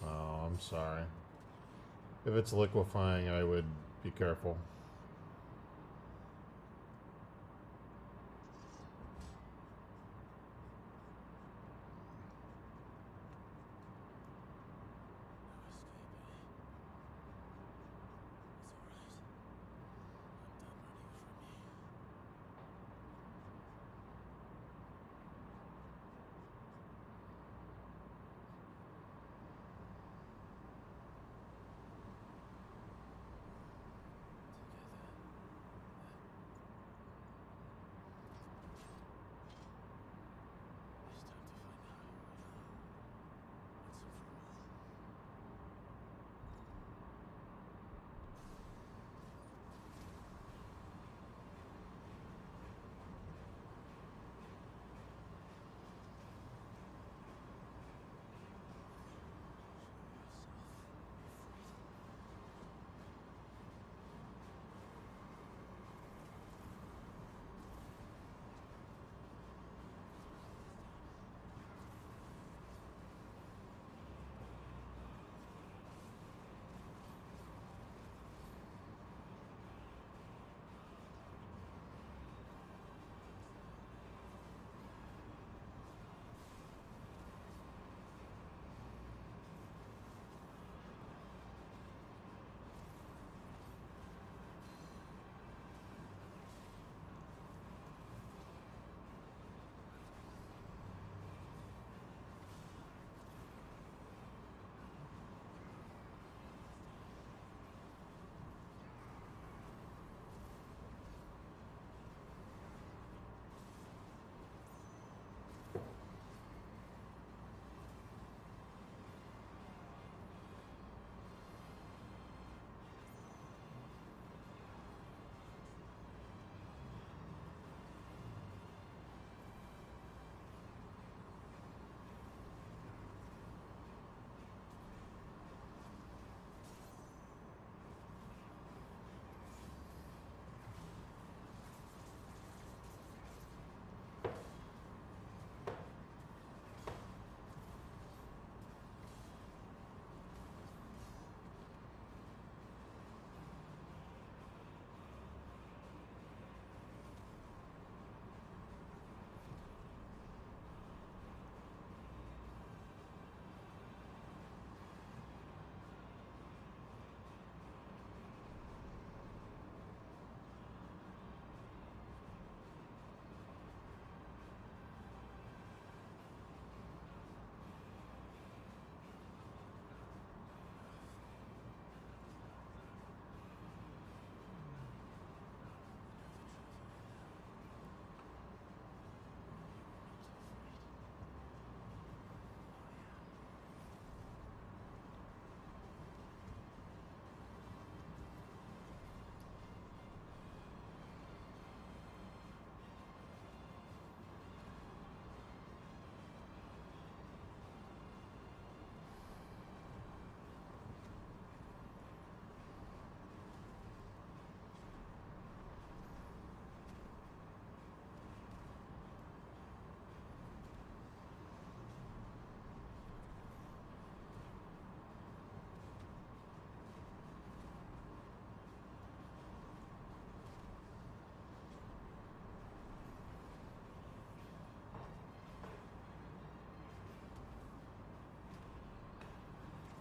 Oh, I'm sorry. If it's liquefying, I would be careful.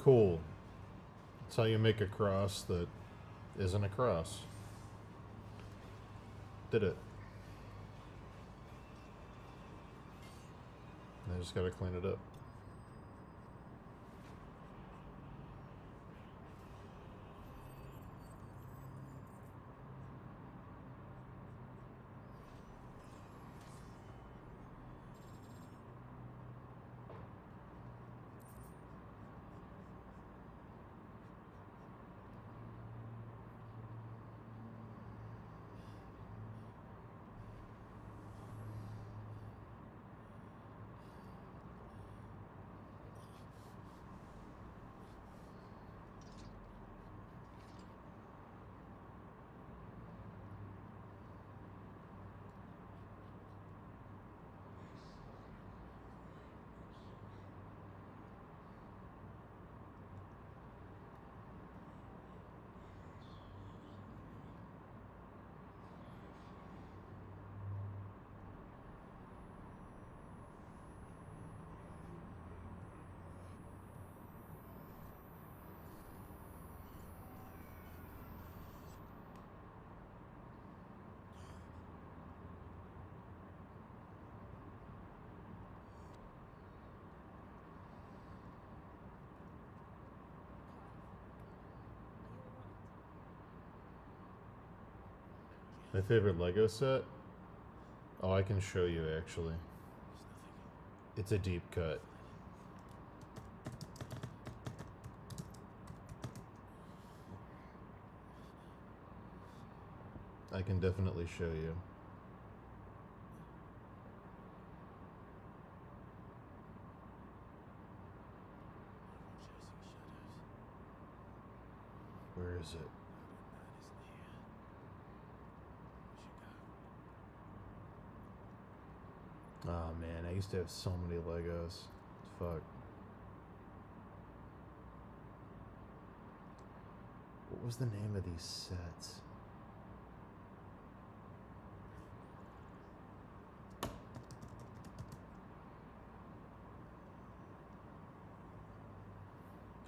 Cool. That's how you make a cross that isn't a cross. Did it. I just gotta clean it up. My favorite Lego set? Oh, I can show you actually. It's a deep cut. I can definitely show you. Where is it? Oh man, I used to have so many Legos. Fuck. What was the name of these sets?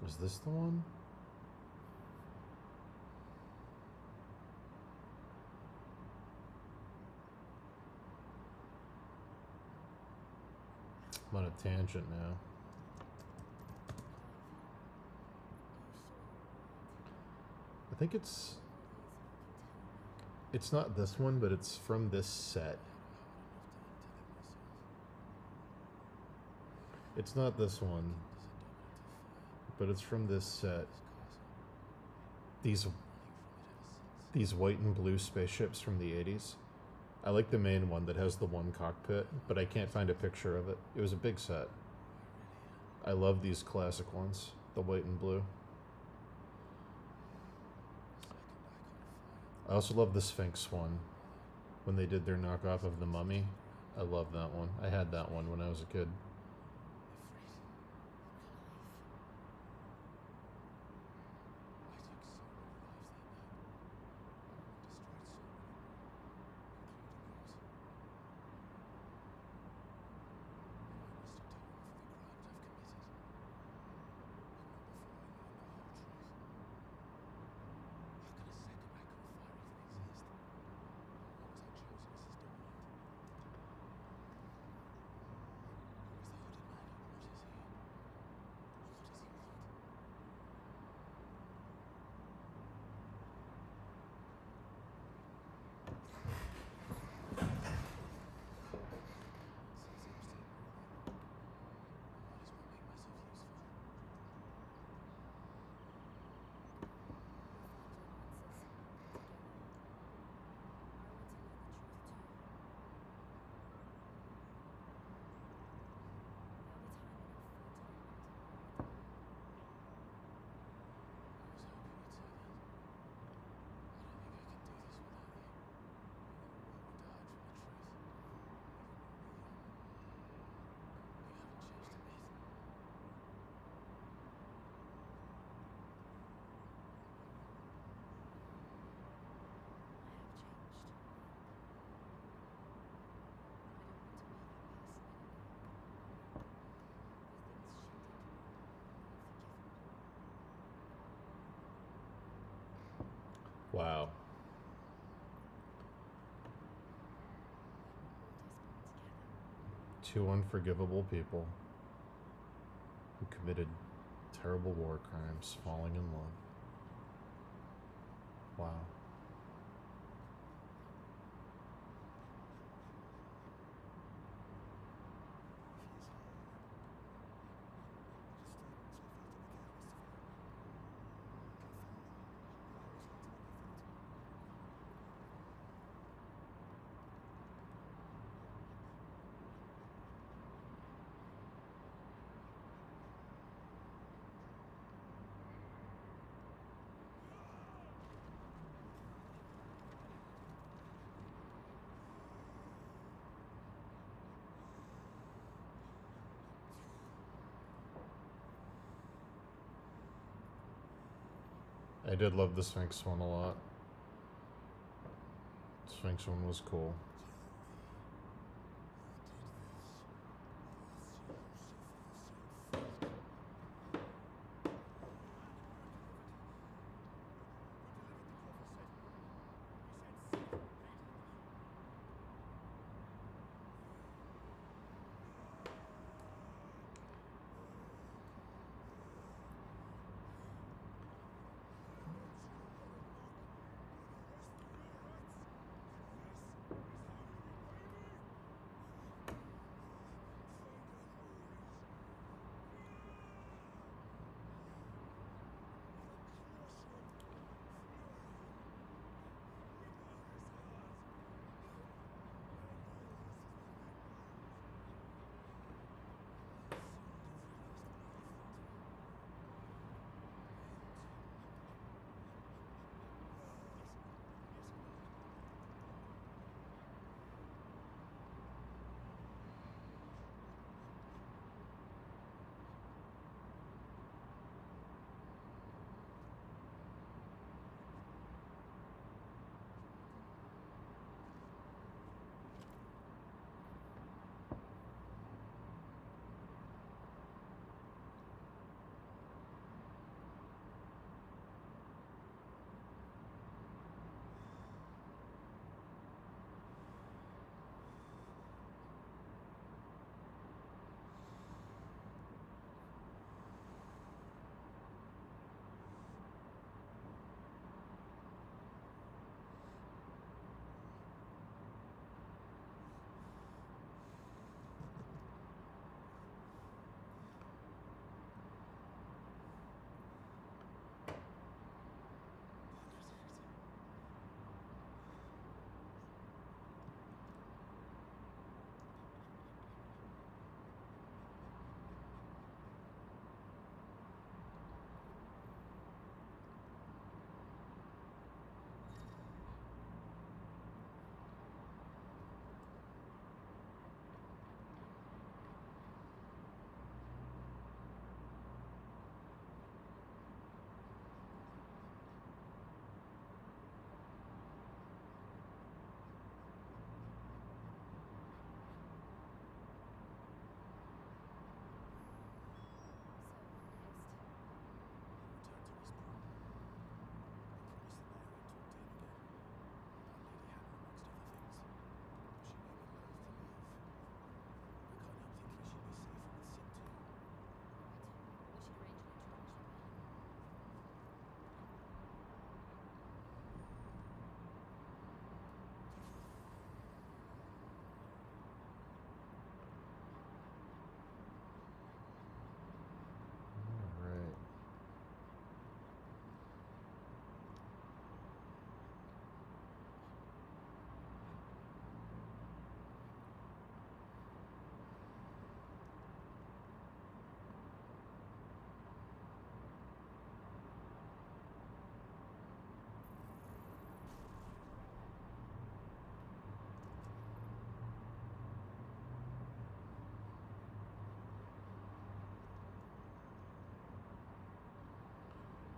Was this the one? I'm on a tangent now. I think it's not this one, but it's from this set. It's not this one, but it's from this set. These white and blue spaceships from the 80s. I like the main one that has the one cockpit, but I can't find a picture of it. It was a big set. I love these classic ones, the white and blue. I also love the Sphinx one, when they did their knockoff of the Mummy. I love that one. I had that one when I was a kid. Wow. Two unforgivable people who committed terrible war crimes falling in love. Wow. I did love the Sphinx one a lot. Sphinx one was cool.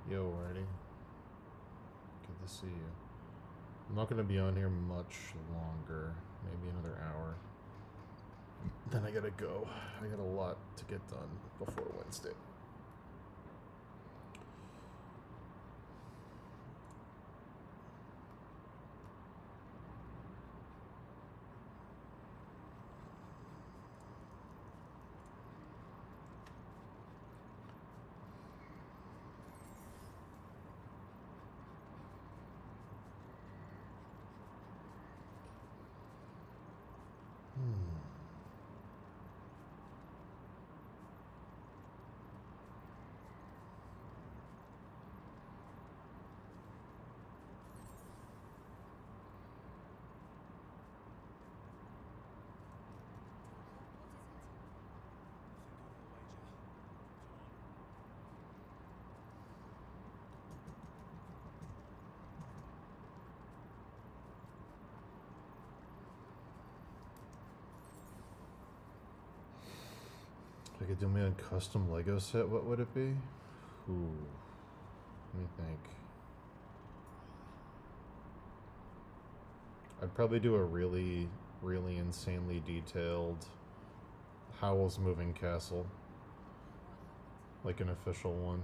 Yo, Artie. Good to see you. I'm not gonna be on here much longer. Maybe another hour. Then I gotta go. I got a lot to get done before Wednesday. If I could do my own custom Lego set, what would it be? Ooh. Let me think. I'd probably do a really, really insanely detailed Howl's Moving Castle. Like an official one.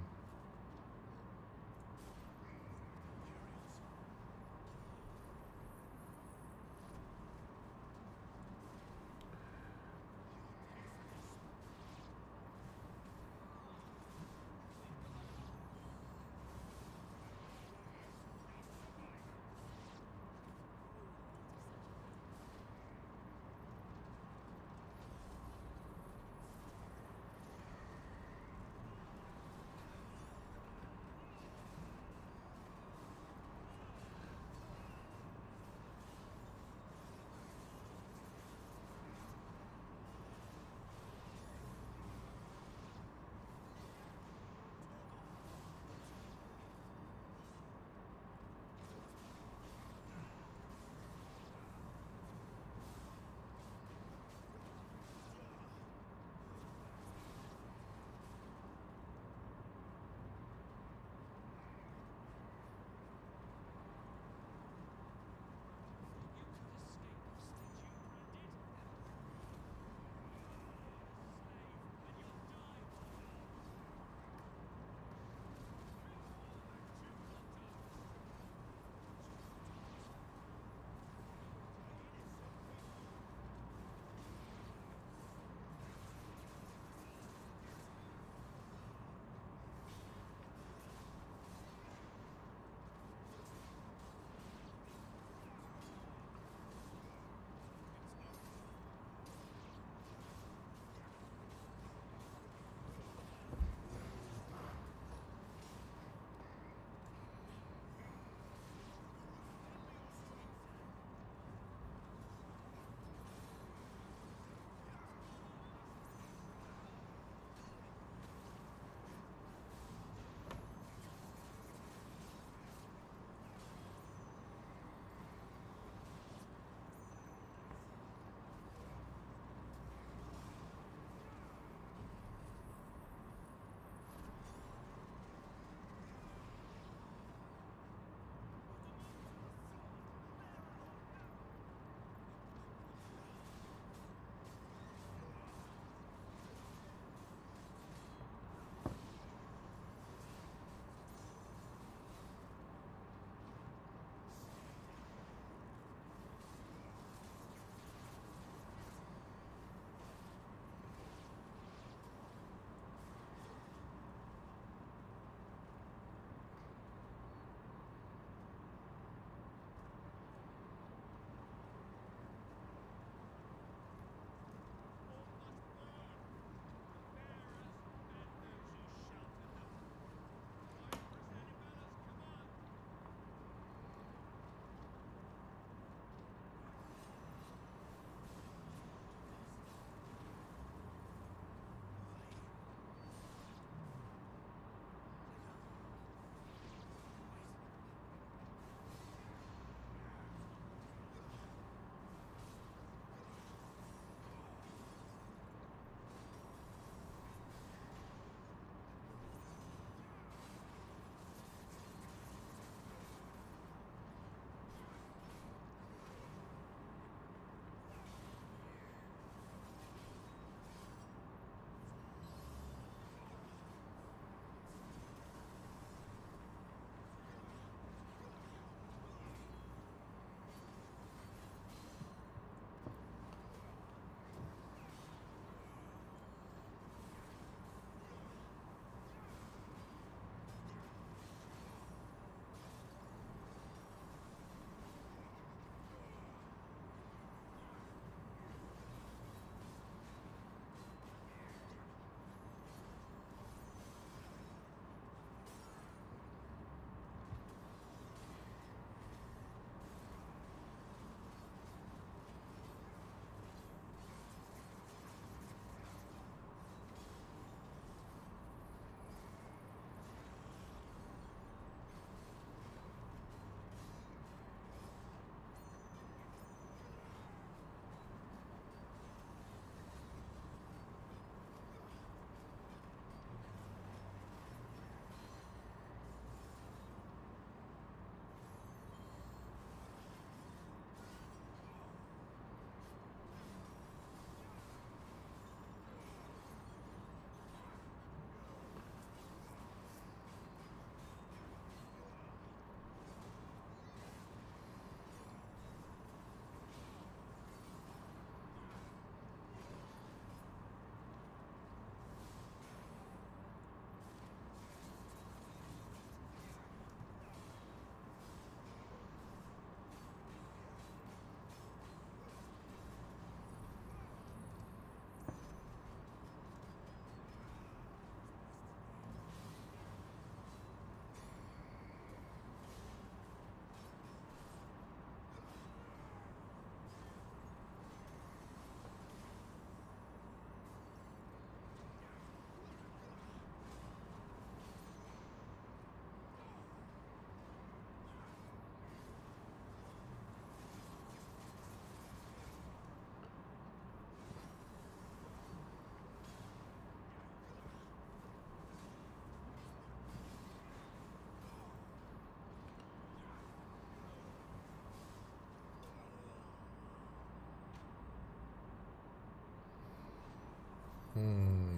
Hmm.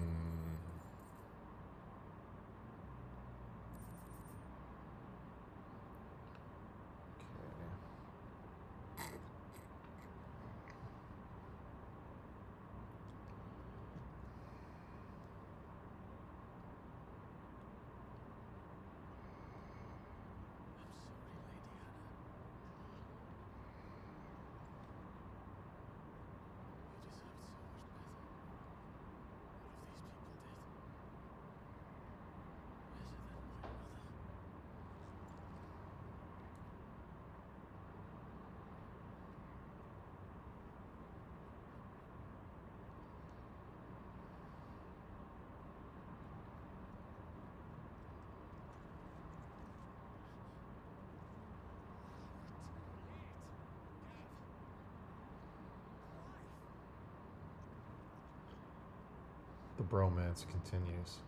The bromance continues.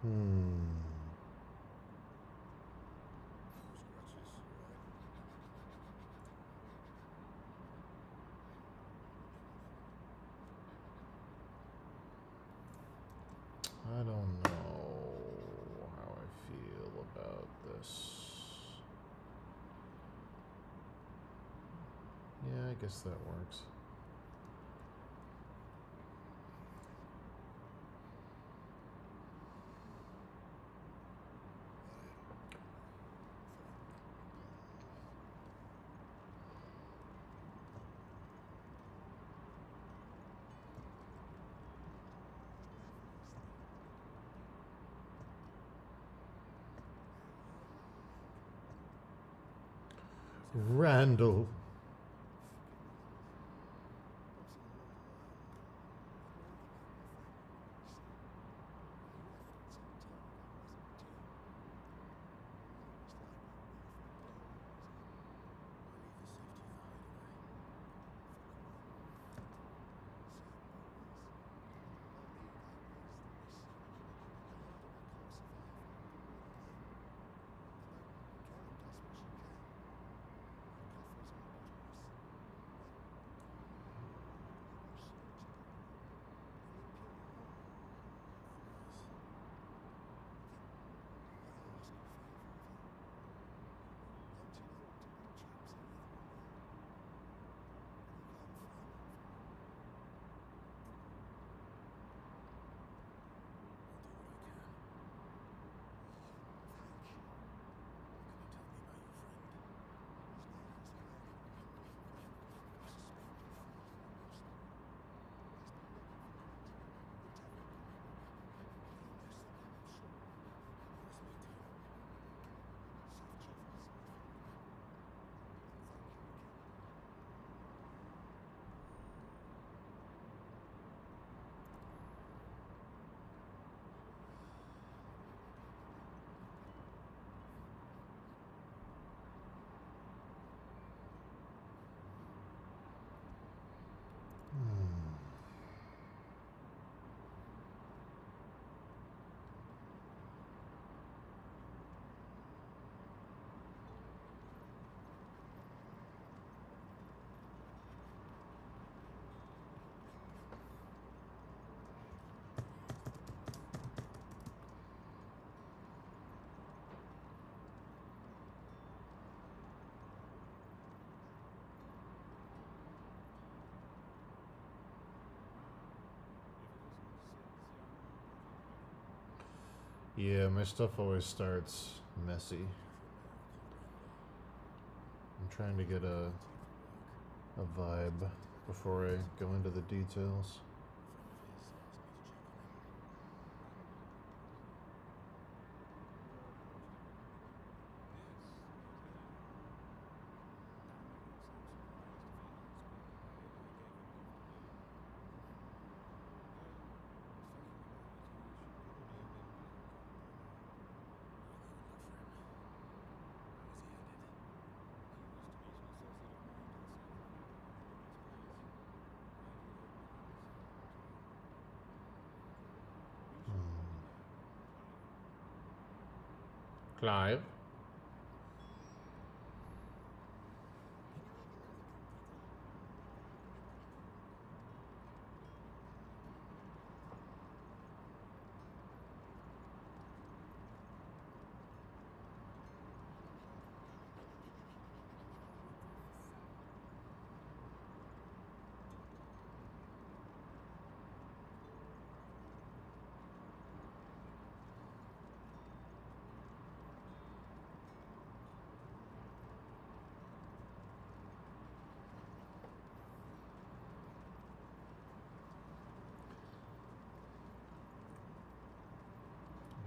Hmm. Scratches, right? I don't know how I feel about this. Yeah, I guess that works. Randall. Yeah, my stuff always starts messy. I'm trying to get a vibe before I go into the details. Clive?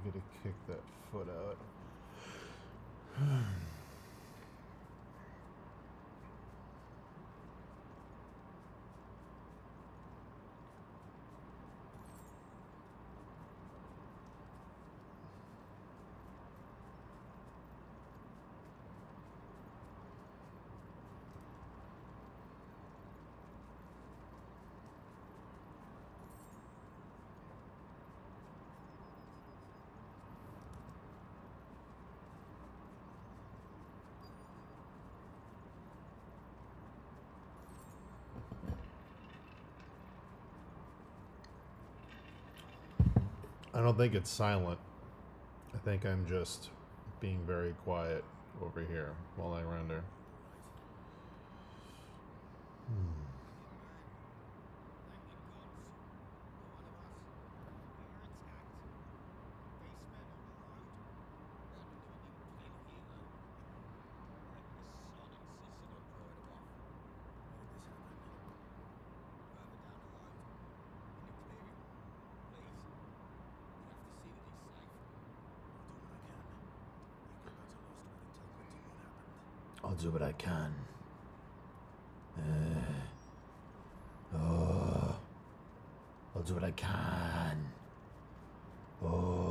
I gotta kick that foot out. I don't think it's silent. I think I'm just being very quiet over here while I render. I'll do what I can. I'll do what I can. Oh.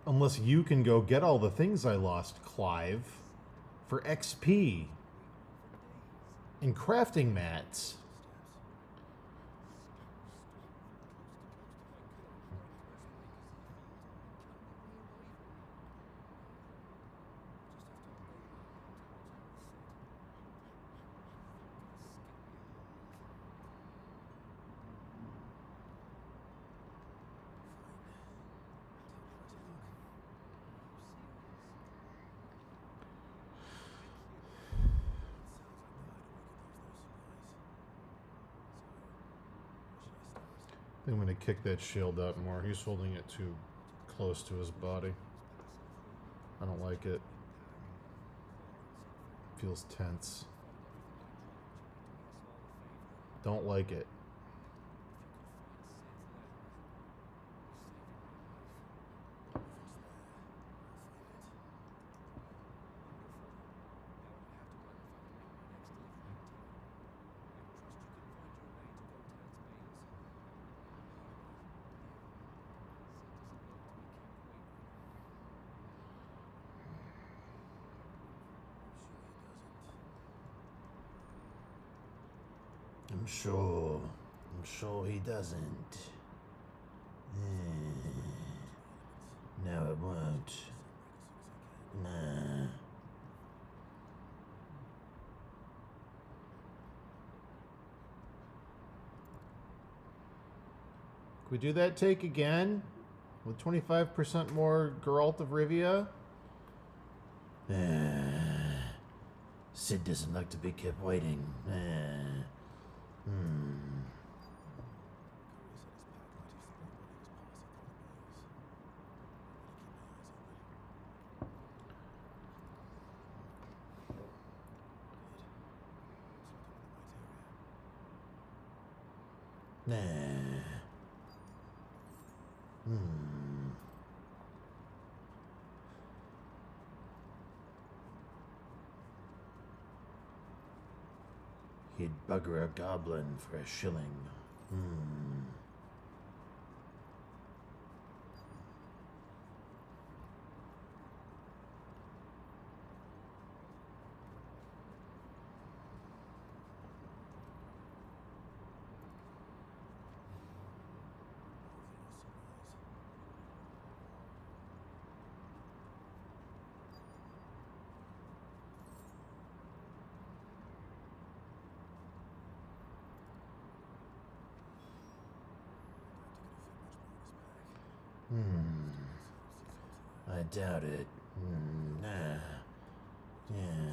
Unless you can go get all the things I lost, Clive, for XP and crafting mats. I'm going to kick that shield out more. He's holding it too close to his body. I don't like it. Feels tense. Don't like it. I'm sure he doesn't. No, it won't. Nah. Can we do that take again? With 25% more Geralt of Rivia? Sid doesn't like to be kept waiting. He'd bugger a goblin for a shilling. I doubt it. Nah. Yeah,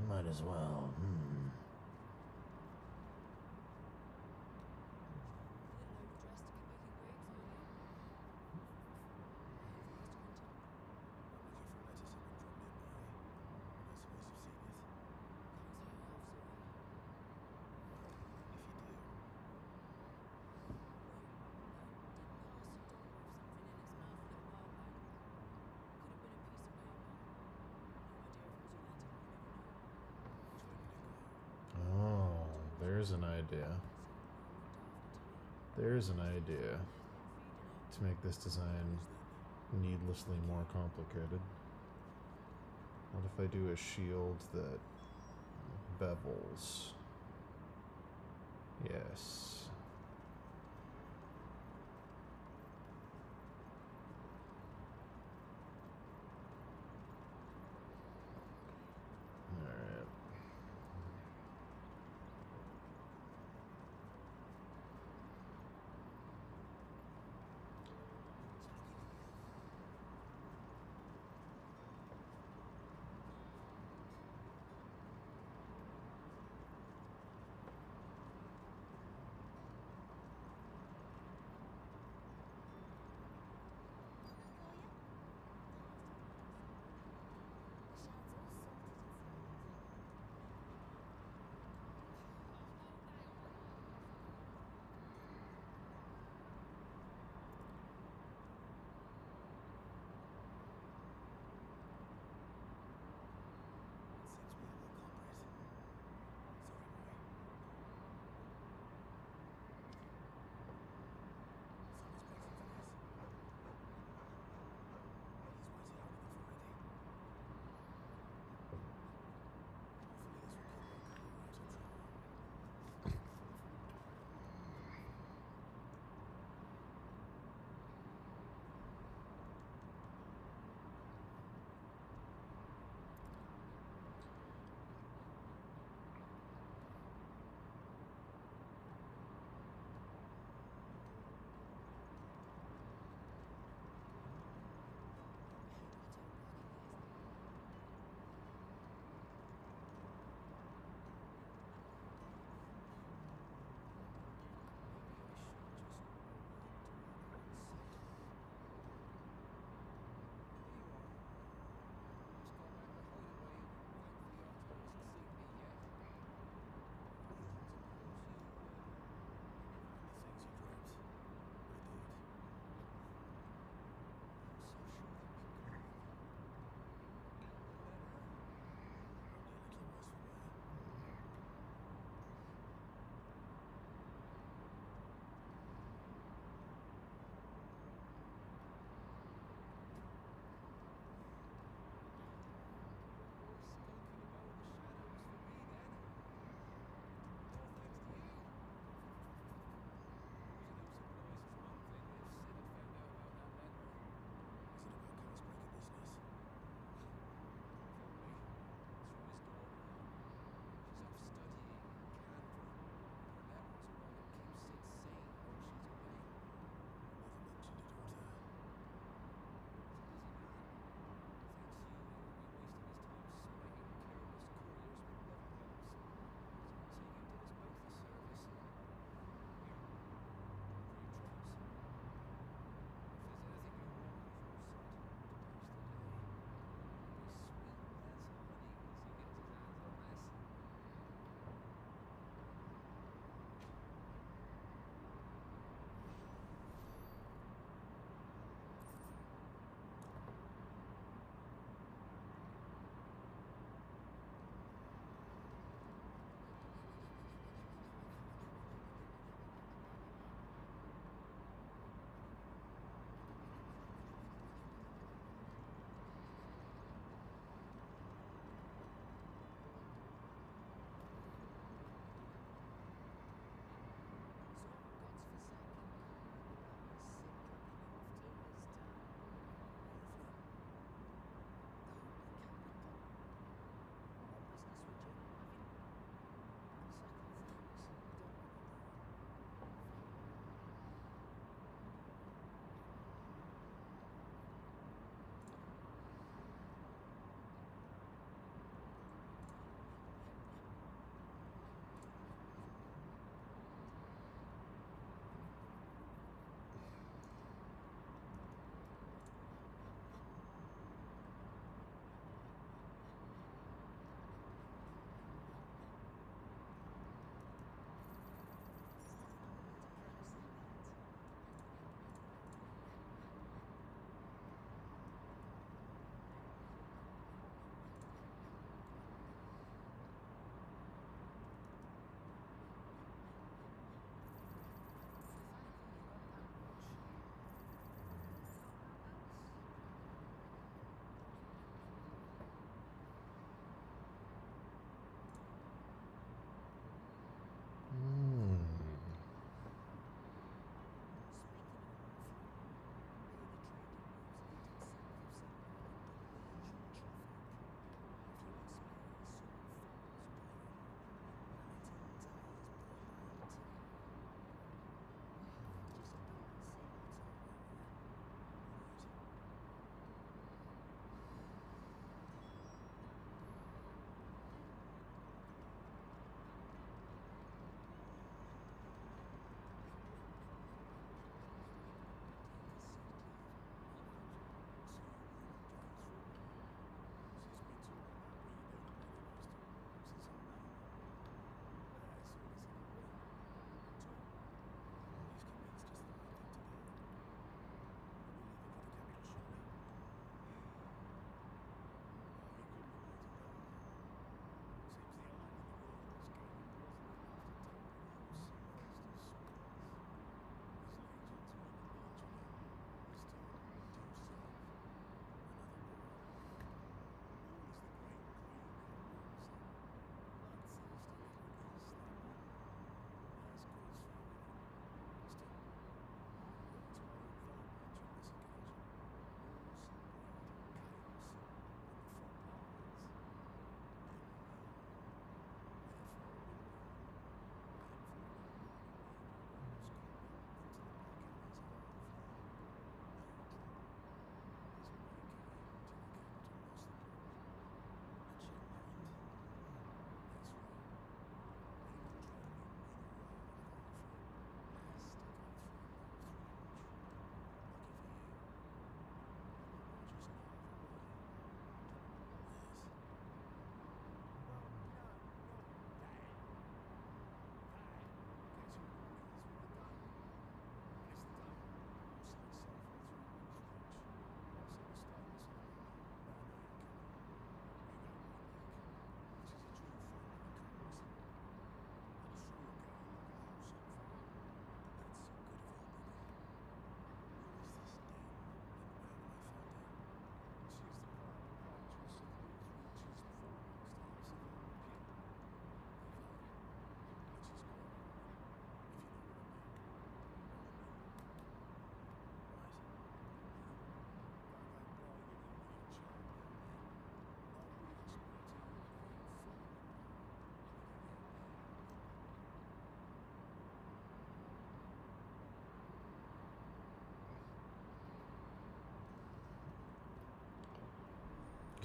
might as well. There's an idea. There's an idea to make this design needlessly more complicated. What if I do a shield that bevels? Yes.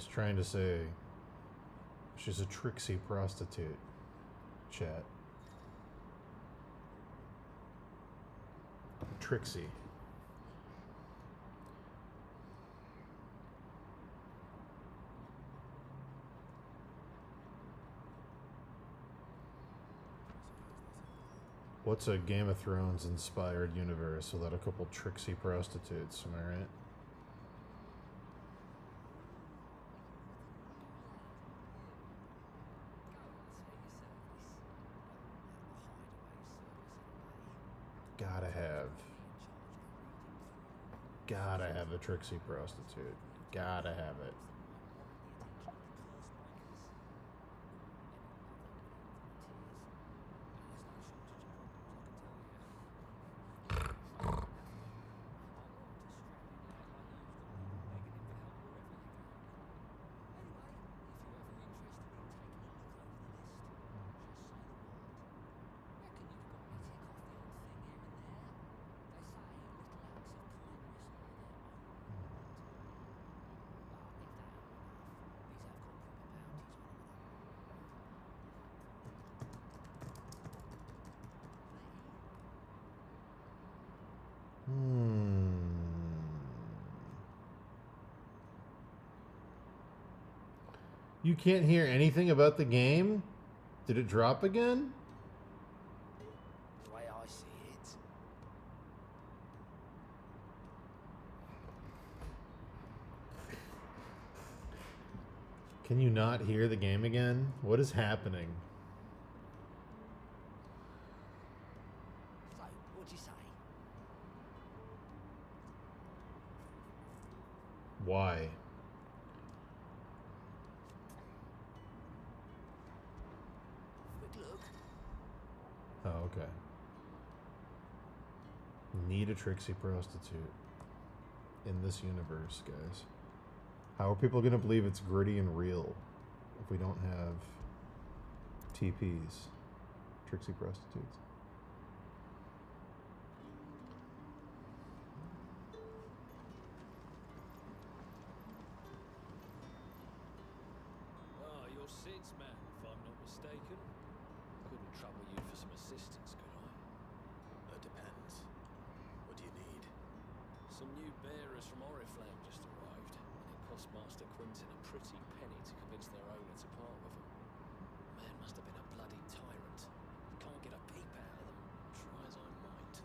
He's trying to say she's a tricksy prostitute. Chat. Trixie. What's a Game of Thrones inspired universe without a couple tricksy prostitutes, am I right? Gotta have a tricksy prostitute. Gotta have it. You can't hear anything about the game? Did it drop again? The way I see it. Can you not hear the game again? What is happening? So, what'd you say? Why? Quick look. Oh, okay. Need a tricksy prostitute in this universe, guys. How are people gonna believe it's gritty and real if we don't have TPs, tricksy prostitutes? Ah, you're Sid's man, if I'm not mistaken. Couldn't trouble you for some assistance, could I? That depends. What do you need? Some new bearers from Oriflamme just arrived, and it cost Master Quinton a pretty penny to convince their owner to part with them. Man must have been a bloody tyrant. Can't get a peep out of them, try as I might.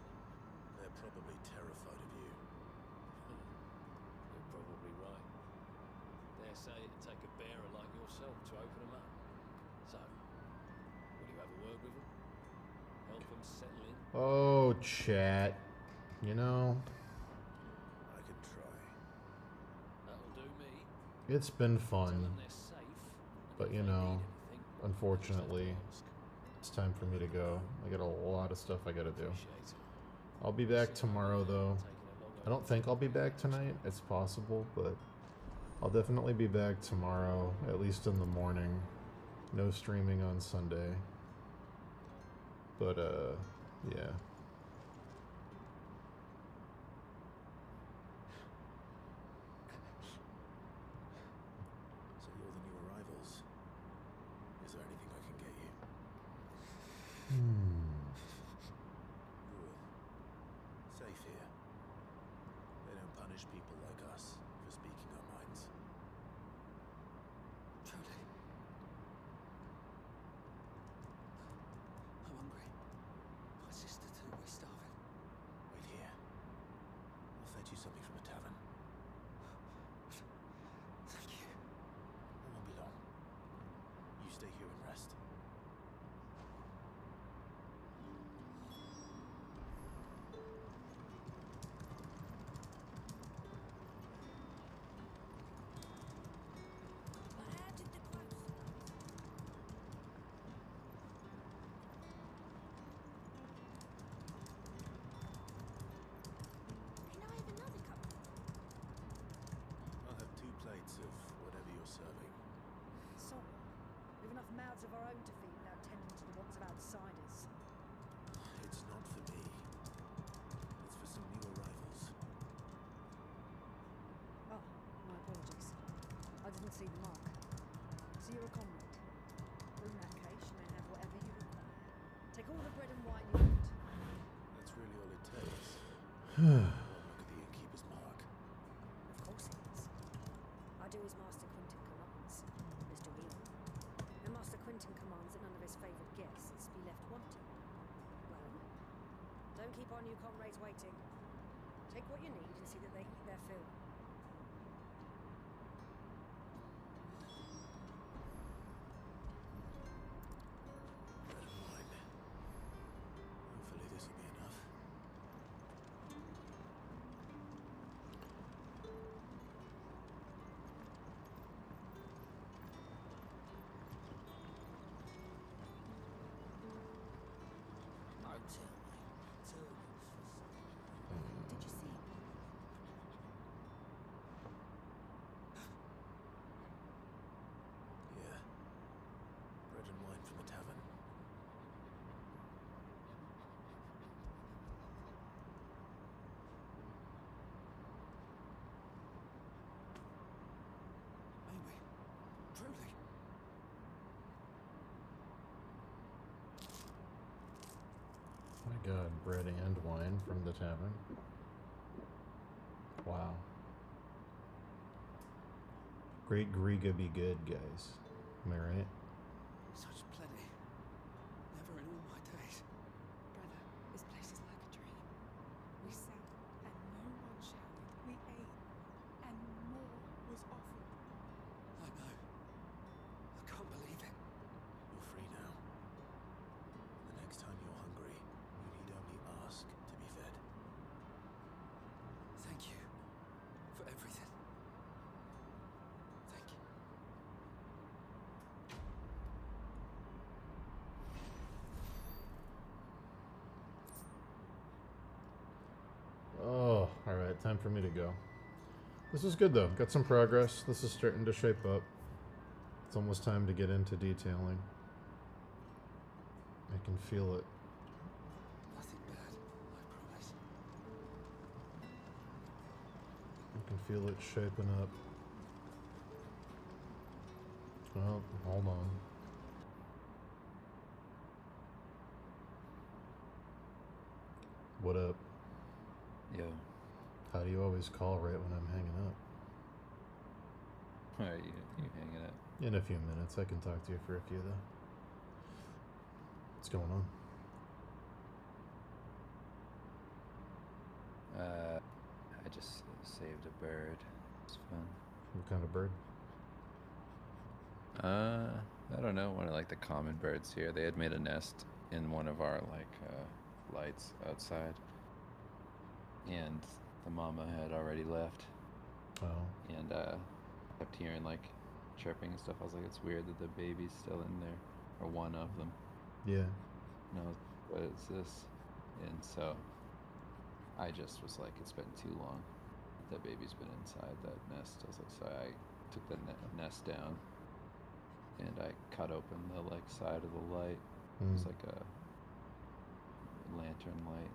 They're probably terrified of you. You're probably right. Dare say it'd take a bearer like yourself to open them up. So, will you have a word with them? Help them settle in? Oh, chat. You know, I can try. That'll do me. it's been Tell fun, them they're safe. and but if you they know, need anything, unfortunately, just have to ask. it's time for me to go. I got a lot of stuff I gotta do. Appreciate it. I'll be back tomorrow, though. Taking a long I don't think I'll be back tonight. It's possible, but I'll definitely be back tomorrow, at least in the morning. No streaming on Sunday. But, yeah. So you're the new arrivals. Is there anything I can get you? Good. Safe here. They don't punish people like us for speaking our minds. Truly. I'm hungry. My sister too. One look at the innkeeper's mark. Of course it is. I do as Master Quentin commands, Mr. Evil. And Master Quentin commands that none of his favourite guests be left wanting. Well, don't keep our new comrades waiting. Take what you need and see that they eat their fill. Bread and wine. Hopefully this will be enough. Oh, tell me. Turbans for Did you see? Yeah. Bread and wine from the tavern. Maybe. Truly. My god, bread and wine from the tavern. Wow. Great Griga be good, guys. Am I right? Such plenty. Never in all my days. Brother, this place is like a dream. We sat and no one shouted. We ate and more was offered. I know. I can't believe it. You're free now. The next time you're hungry, you need only ask to be fed. Thank you for everything. Thank you. Oh, alright, time for me to go. This is good though. Got some progress. This is starting to shape up. It's almost time to get into detailing. I can feel it. Nothing bad, I promise. I can feel it shaping up. Well, hold on. What up? Yo. How do you always call right when I'm hanging up? Why are you hanging up? In a few minutes, I can talk to you for a few though. What's going on? I just saved a bird. It's fun. What kind of bird? I don't know. One of like the common birds here. They had made a nest in one of our lights outside, and the mama had already left. Oh. And kept hearing like chirping and stuff. I was like, it's weird that the baby's still in there, or one of them. Yeah. No, what is this? And so I just was like, it's been too long. That baby's been inside that nest. I was like, so I took the nest down and I cut open the like side of the light. It was like a lantern light,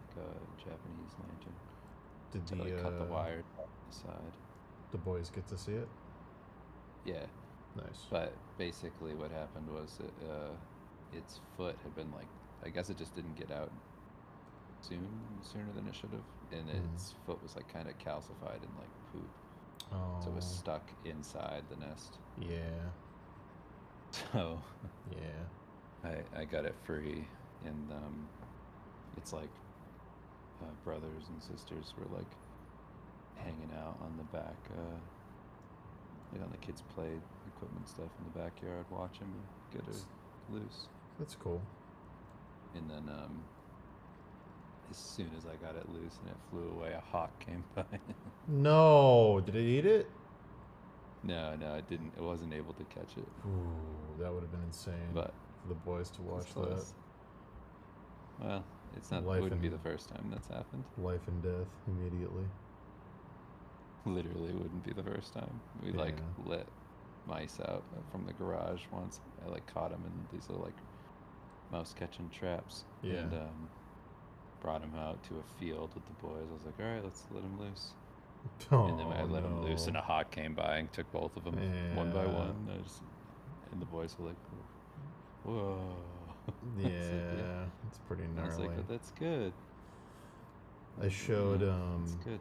like a Japanese lantern. Did So I cut the wire on the side. the boys get to see it? Yeah. Nice. But basically what happened was its foot had been like, I guess it just didn't get out sooner than it should have, and its foot was like kind of calcified and like poop, Oh. so it was stuck inside the nest. Yeah. So Yeah. I got it free, and it's like brothers and sisters were like hanging out on the back, like on the kids' play equipment stuff in the backyard, watching me get her loose. That's cool. And then as soon as I got it loose and it flew away, a hawk came by. No, did it eat it? No, it didn't. It wasn't able to catch it. Ooh, that would have been insane. But for the boys to watch it's that. close. Well, it's not. Life It wouldn't be and- the first time that's happened. Life and death immediately. Literally, wouldn't be the first time. We like let mice out from the garage once. I like caught them in these little like mouse catching traps. Yeah. And brought him out to a field with the boys. I was like, all right, let's let him loose. Oh, And then I let him loose, no. and a hawk came by and took both of them one by one. And the boys were like, "Whoa!" Yeah, I was like, it's pretty I was gnarly. like, "But that's good." I showed It's good.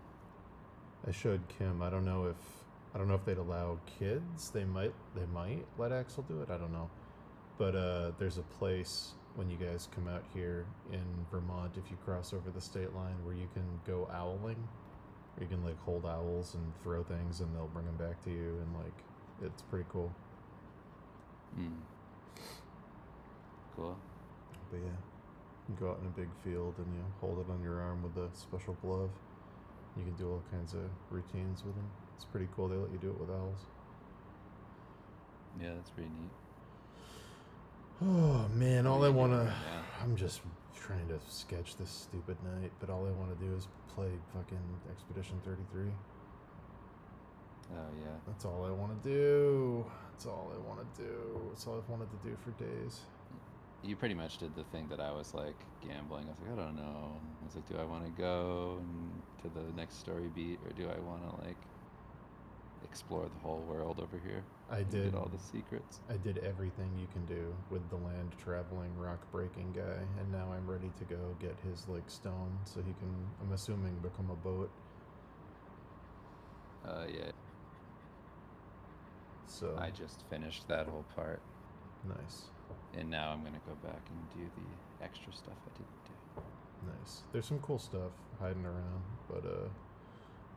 I showed Kim. I don't know if they'd allow kids. They might let Axel do it. I don't know. But there's a place when you guys come out here in Vermont, if you cross over the state line, where you can go owling. Where you can like hold owls and throw things, and they'll bring them back to you, and like it's pretty cool. Cool. But yeah, you go out in a big field and you hold it on your arm with a special glove. You can do all kinds of routines with them. It's pretty cool. They let you do it with owls. Yeah, that's pretty neat. Oh man, What all are I you doing wanna right now? I'm just trying to sketch this stupid night, but all I wanna do is play fucking Expedition 33. Oh yeah. That's all I wanna do. That's all I wanna do. That's all I've wanted to do for days. You pretty much did the thing that I was like gambling. I was like, I don't know. I was like, do I want to go to the next story beat, or do I want to like explore the whole world over here? I and did get all the secrets. I did everything you can do with the land traveling rock breaking guy, and now I'm ready to go get his like stone so he can, I'm assuming, become a boat. Yeah. So I just finished that whole part, nice. and now I'm gonna go back and do the extra stuff I didn't do. Nice. There's some cool stuff hiding around, but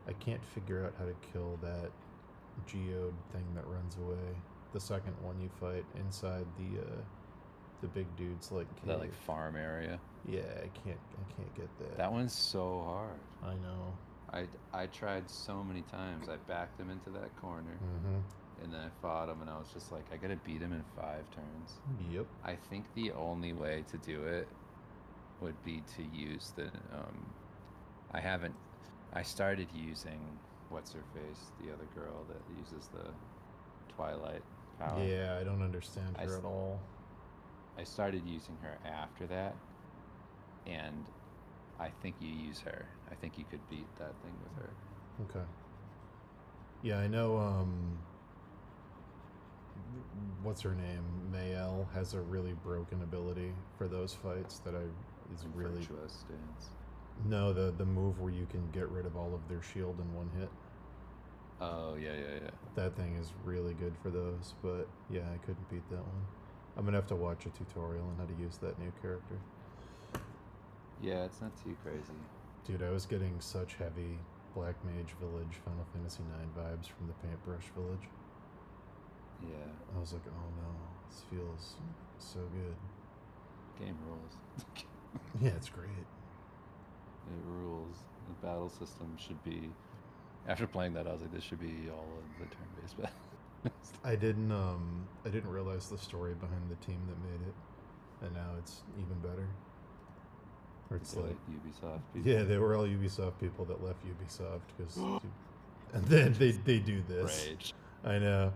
I can't figure out how to kill that geode thing that runs away. The second one you fight inside the big dude's like cave. That like farm area. Yeah, I can't get that. That one's so hard. I know. I tried so many times. I backed him into that corner, and then I fought him, and I was just like, I gotta beat him in 5 turns. Yep. I think the only way to do it would be to use the I started using what's her face, the other girl that uses the Twilight power. Yeah, I don't understand her s- at all. I started using her after that, and I think you use her. I think you could beat that thing with her. Okay. Yeah, I know, what's her name? Mayel has a really broken ability for those fights that is really... Virtuous stance. No, the move where you can get rid of all of their shield in one hit. Oh, yeah. That thing is really good for those, but yeah, I couldn't beat that one. I'm gonna have to watch a tutorial on how to use that new character. Yeah, it's not too crazy. Dude, I was getting such heavy Black Mage Village Final Fantasy IX vibes from the Paintbrush Village. Yeah. I was like, oh no, this feels so good. Game rules. Yeah, it's great. It rules. The battle system should be... After playing that, I was like, this should be all of the turn-based battle. I didn't realize the story behind the team that made it, and now it's even better. Or it's They're like Ubisoft people. yeah, they were all Ubisoft people that left Ubisoft because, and then they do this. Rage. I know.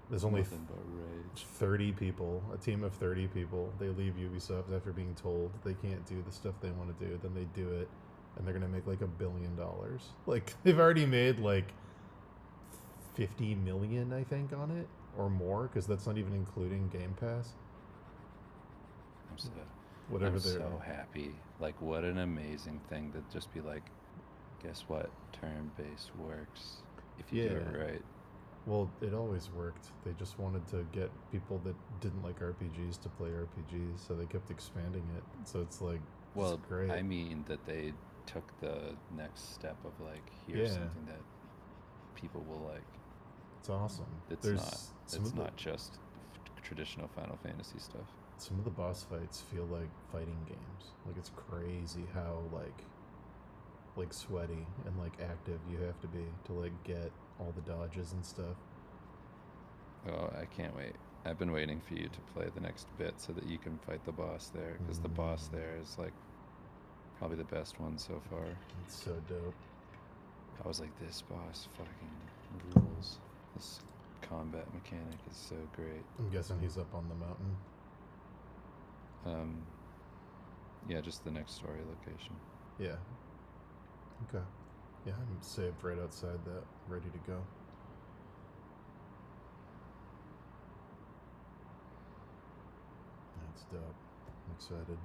There's only Nothing but rage. 30 people, a team of 30 people. They leave Ubisoft after being told they can't do the stuff they want to do. Then they do it, and they're gonna make like $1 billion. Like they've already made like 50 million, I think, on it or more, because that's not even including Game Pass. I'm so happy. Like, what an amazing thing to just be like, guess what? Turn-based works if you do it right. Well, it always worked. They just wanted to get people that didn't like RPGs to play RPGs, so they kept expanding it. So it's like, Well, it's great. I mean that they took the next step of like, here's something that people will like. It's awesome. It's not just traditional Final Fantasy stuff. Some of the boss fights feel like fighting games. Like, it's crazy how like sweaty and like active you have to be to like get all the dodges and stuff. Oh, I can't wait. I've been waiting for you to play the next bit so that you can fight the boss there, because the boss there is like probably the best one so far. It's so dope. I was like, this boss fucking rules. This combat mechanic is so great. I'm guessing he's up on the mountain. Yeah, just the next story location. Yeah. Okay. Yeah, I'm saved right outside that, ready to go. That's dope. I'm excited.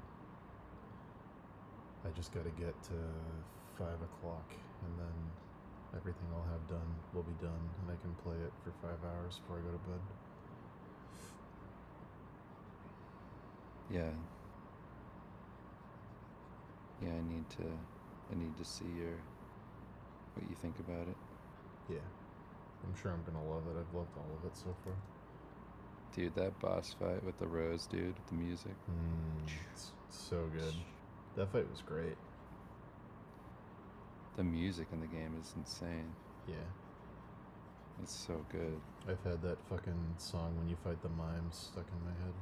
I just got to get to 5 o'clock, and then everything I'll have done will be done, and I can play it for 5 hours before I go to bed. Yeah. Yeah, I need to see what you think about it. Yeah. I'm sure I'm gonna love it. I've loved all of it so far. Dude, that boss fight with the rose dude with the music. It's so good. That fight was great. The music in the game is insane. Yeah. It's so good. I've had that fucking song when you fight the mimes stuck in my head.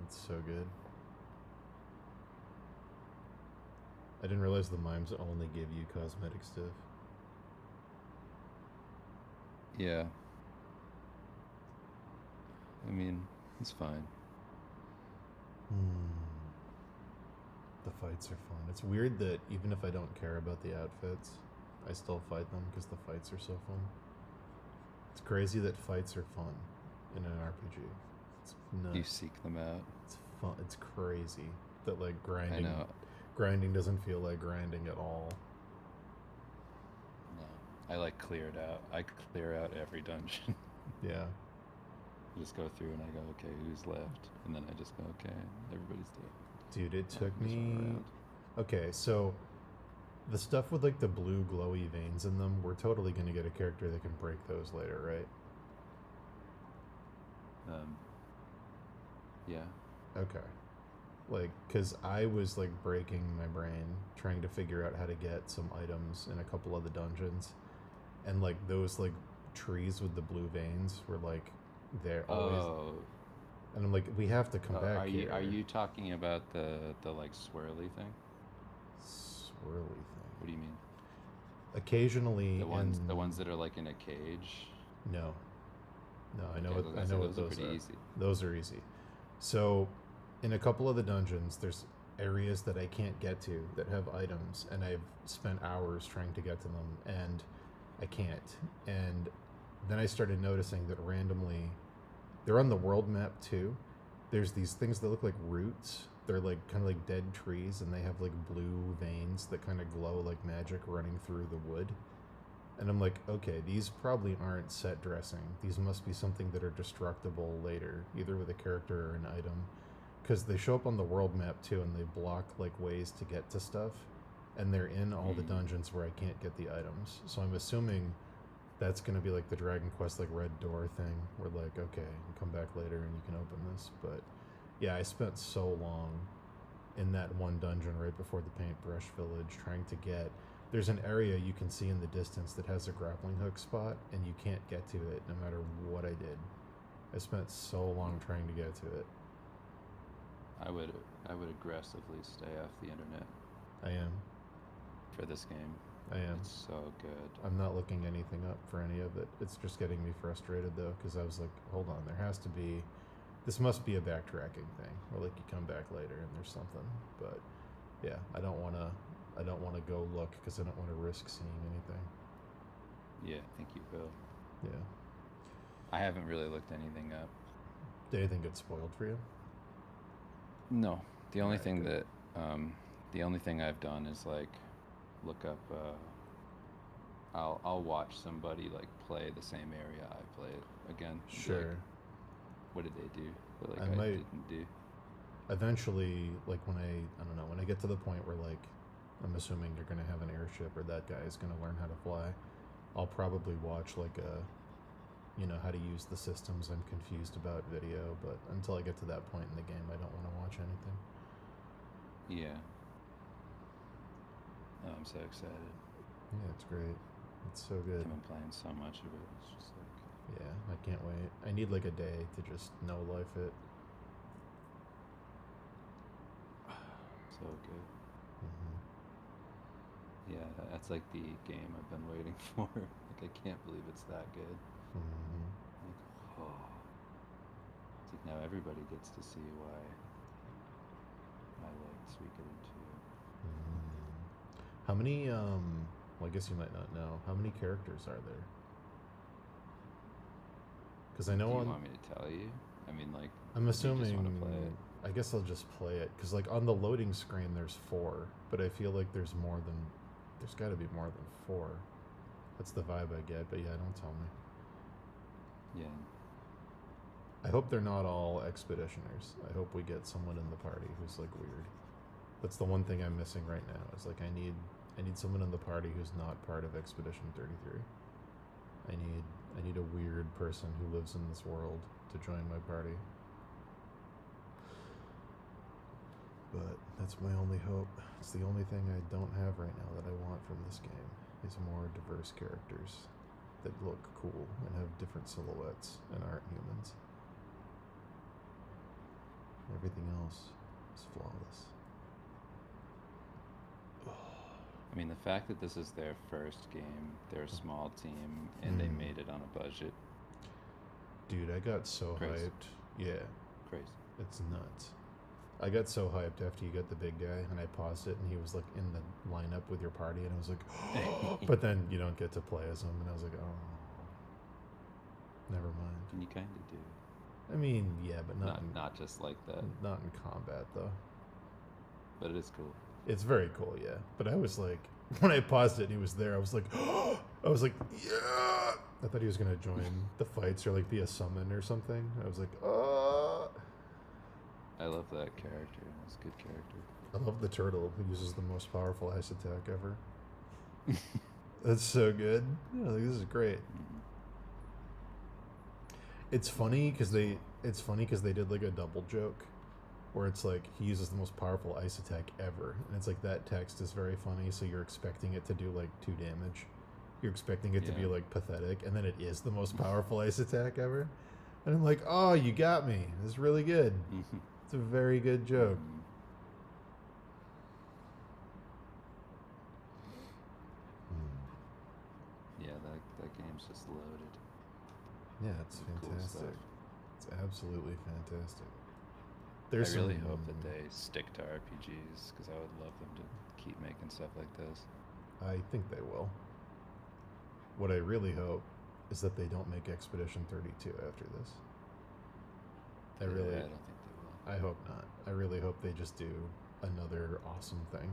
It's so good. I didn't realize the mimes only give you cosmetic stuff. Yeah. I mean, it's fine. The fights are fun. It's weird that even if I don't care about the outfits, I still fight them because the fights are so fun. It's crazy that fights are fun in an RPG. It's nuts. You seek them out. It's fun. It's crazy that like I know. grinding doesn't feel like grinding at all. No. I like clear it out. I clear out every dungeon. Yeah. I just go through and I go, okay, who's left? And then I just go, okay, everybody's dead. Dude, it Yeah, took just run me... around. Okay, so the stuff with like the blue glowy veins in them, we're totally going to get a character that can break those later, right? Yeah. Okay. Like, because I was like breaking my brain trying to figure out how to get some items in a couple of the dungeons. And like those like trees with the blue veins were like, they're always... Oh. And I'm like, we have to come back here. Are you talking about the like swirly thing? Swirly thing. What do you mean? Occasionally, The ones that are like in a cage. No, I know Okay, what I know what those pretty are. easy. Those are easy. So, in a couple of the dungeons, there's areas that I can't get to that have items, and I've spent hours trying to get to them, and I can't. And then I started noticing that randomly, they're on the world map too. There's these things that look like roots. They're like kind of like dead trees, and they have like blue veins that kind of glow like magic running through the wood. And I'm like, okay, these probably aren't set dressing. These must be something that are destructible later, either with a character or an item. Because they show up on the world map too, and they block like ways to get to stuff. And they're in all the dungeons where I can't get the items. So I'm assuming that's going to be like the Dragon Quest like red door thing, where like, okay, you come back later and you can open this. But yeah, I spent so long in that one dungeon right before the paintbrush village trying to get... There's an area you can see in the distance that has a grappling hook spot, and you can't get to it no matter what I did. I spent so long trying to get to it. I would aggressively stay off the internet I am. for this game. I am. It's so good. I'm not looking anything up for any of it. It's just getting me frustrated though, because I was like, hold on, there has to be... This must be a backtracking thing, or like you come back later and there's something. But yeah, I don't want to go look because I don't want to risk seeing anything. Yeah, I think you will. Yeah. I haven't really looked anything up. Did anything get spoiled for you? No. The only Alright, thing good. that the only thing I've done is like look up I'll watch somebody like play the same area I played again. and be Sure. Like, what did they do? But like I I might- didn't do. Eventually, like when I don't know, when I get to the point where like I'm assuming you're gonna have an airship or that guy is gonna learn how to fly, I'll probably watch like a, how to use the systems I'm confused about video. But until I get to that point in the game, I don't want to watch anything. Yeah. Oh, I'm so excited. Yeah, it's great. It's so good. I've been playing so much of it. It's just like Yeah, I can't wait. I need like a day to just no life it. so good. Hmm. Yeah, that's like the game I've been waiting for. Like I can't believe it's that good. Hmm. Like, oh. It's like now everybody gets to see why I like Suikoden 2. How many? Well, I guess you might not know. How many characters are there? Because I know Do you on. want me to tell you? I mean, like, I'm do you just assuming. wanna play it? I guess I'll just play it because like on the loading screen there's 4, but I feel like there's got to be more than 4. That's the vibe I get. But yeah, don't tell me. Yeah. I hope they're not all expeditioners. I hope we get someone in the party who's like weird. That's the one thing I'm missing right now. Is like I need someone in the party who's not part of Expedition 33. I need a weird person who lives in this world to join my party. But that's my only hope. It's the only thing I don't have right now that I want from this game is more diverse characters that look cool and have different silhouettes and aren't humans. Everything else is flawless. I mean, the fact that this is their first game, they're a small team, and they made it on a budget. Dude, I got so Crazy. hyped. Yeah, Crazy. it's nuts. I got so hyped after you got the big guy, and I paused it, and he was like in the lineup with your party, and I was like, but then you don't get to play as him, and I was like, oh, never mind. And you kind of do. I mean, yeah, but not Not just like that, not in combat though. but it is cool. It's very cool, yeah. But I was like, when I paused it and he was there, I was like, yeah. I thought he was gonna join the fights or like be a summon or something. I was like, I love that character. It's a good character. I love the turtle who uses the most powerful ice attack ever. That's so good. Yeah, like, this is great. It's funny because they did like a double joke where it's like he uses the most powerful ice attack ever, and it's like that text is very funny, so you're expecting it to do like 2 damage. You're expecting it to be like pathetic, and then it is the most powerful ice attack ever. And I'm like, oh, you got me. This is really good. It's a very good joke. Yeah, that game's just loaded. Yeah, it's Cool fantastic. stuff. It's absolutely fantastic. I really some- hope that they stick to RPGs, because I would love them to keep making stuff like this. I think they will. What I really hope is that they don't make Expedition 32 after this. I Yeah, really, I don't think they will. I hope not. I really hope they just do another awesome thing.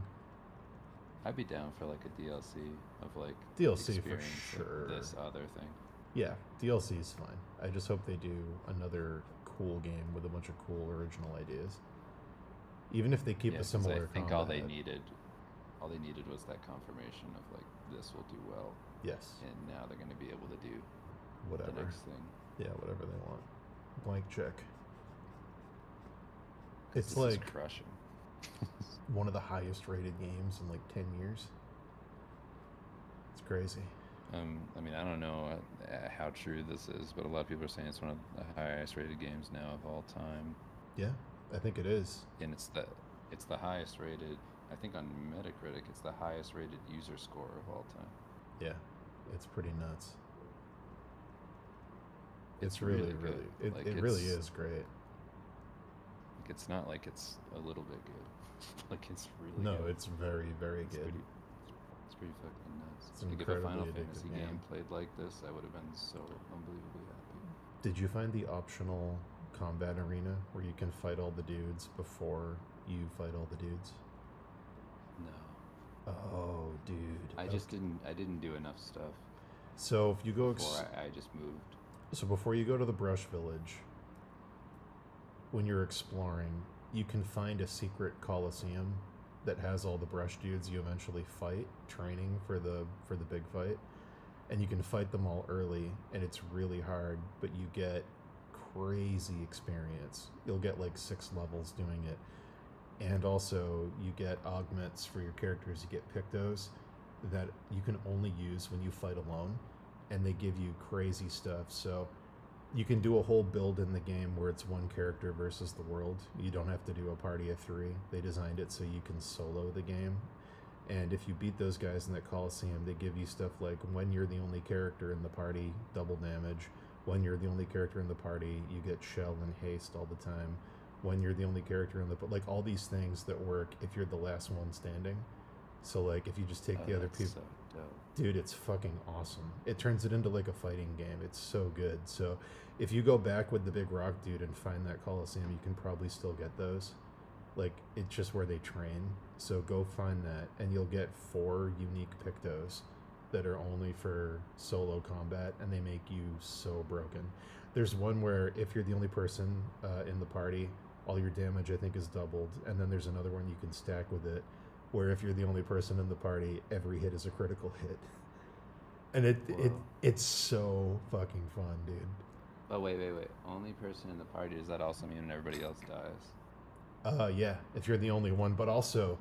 I'd be down for like a DLC of like DLC for experience sure. This other thing. Yeah, DLC is fine. I just hope they do another cool game with a bunch of cool original ideas. Even if they keep Yeah, a 'cause similar I think all they combat. needed was that confirmation of like this will do well, Yes, and now they're going to be able to do whatever. the next thing. Yeah, whatever they want. Blank check. 'Cause It's this is like crushing. one of the highest rated games in like 10 years. It's crazy. I mean, I don't know how true this is, but a lot of people are saying it's one of the highest rated games now of all time, Yeah, I think it is. and it's the highest rated. I think on Metacritic, it's the highest rated user score of all time. Yeah, it's pretty nuts. It's really, really really, good. it, Like, it really it's- is great. Like, it's not like it's a little bit good. Like, it's really No, good. it's very, very It's good. It's pretty fucking nuts. It's Like, if a Final incredibly Fantasy addictive game. game played like this, I would have been so unbelievably happy. Did you find the optional combat arena where you can fight all the dudes before you fight all the dudes? No, Oh, dude. I just didn't. I didn't do enough stuff So if you go, before I just moved. so before you go to the Brush Village, when you're exploring, you can find a secret coliseum that has all the brush dudes you eventually fight, training for the big fight, and you can fight them all early, and it's really hard, but you get crazy experience. You'll get like 6 levels doing it, and also you get augments for your characters. You get pictos that you can only use when you fight alone, and they give you crazy stuff. So you can do a whole build in the game where it's one character versus the world. You don't have to do a party of 3. They designed it so you can solo the game. And if you beat those guys in that Coliseum, they give you stuff like when you're the only character in the party, double damage. When you're the only character in the party, you get shell and haste all the time. When you're the only character in the like all these things that work if you're the last one standing. So like if you just take the other That's people, so dope. Dude, it's fucking awesome. It turns it into like a fighting game. It's so good. So if you go back with the big rock dude and find that Coliseum, you can probably still get those. Like, it's just where they train. So go find that, and you'll get 4 unique Pictos that are only for solo combat, and they make you so broken. There's one where if you're the only person in the party, all your damage, I think, is doubled. And then there's another one you can stack with it, where if you're the only person in the party, every hit is a critical hit. And it's so fucking fun, dude. Oh, wait. Only person in the party, does that also mean everybody else dies? Yeah, if you're the only one. But also,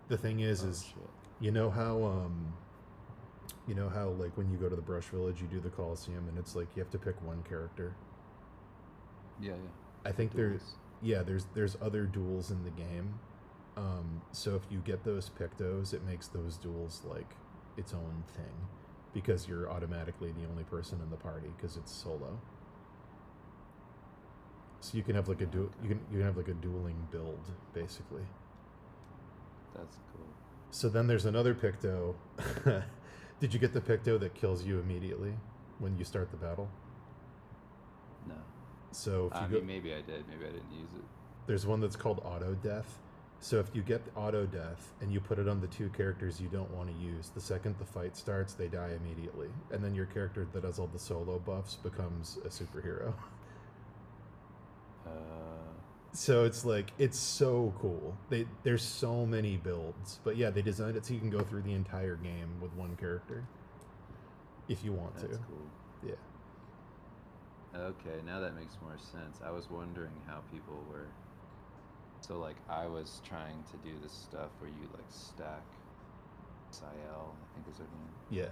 the thing is Shit. you know how like when you go to the Brush Village, you do the Coliseum, and it's like you have to pick one character. Yeah. I think Duels. there's other duels in the game. So if you get those Pictos, it makes those duels like its own thing, because you're automatically the only person in the party because it's solo. So you can have like a you can have like a dueling build basically. That's cool. So then there's another Picto. Did you get the Picto that kills you immediately when you start the battle? No. So if I you mean, go, maybe I did. Maybe I didn't use it. there's one that's called Auto Death. So if you get Auto Death and you put it on the 2 characters you don't want to use, the second the fight starts, they die immediately. And then your character that has all the solo buffs becomes a superhero. So it's like, it's so cool. There's so many builds. But yeah, they designed it so you can go through the entire game with one character. If you want That's to. cool. Yeah. Okay, now that makes more sense. I was wondering how people were. So, like, I was trying to do this stuff where you, like, stack Sayel, I think is her name. Yeah.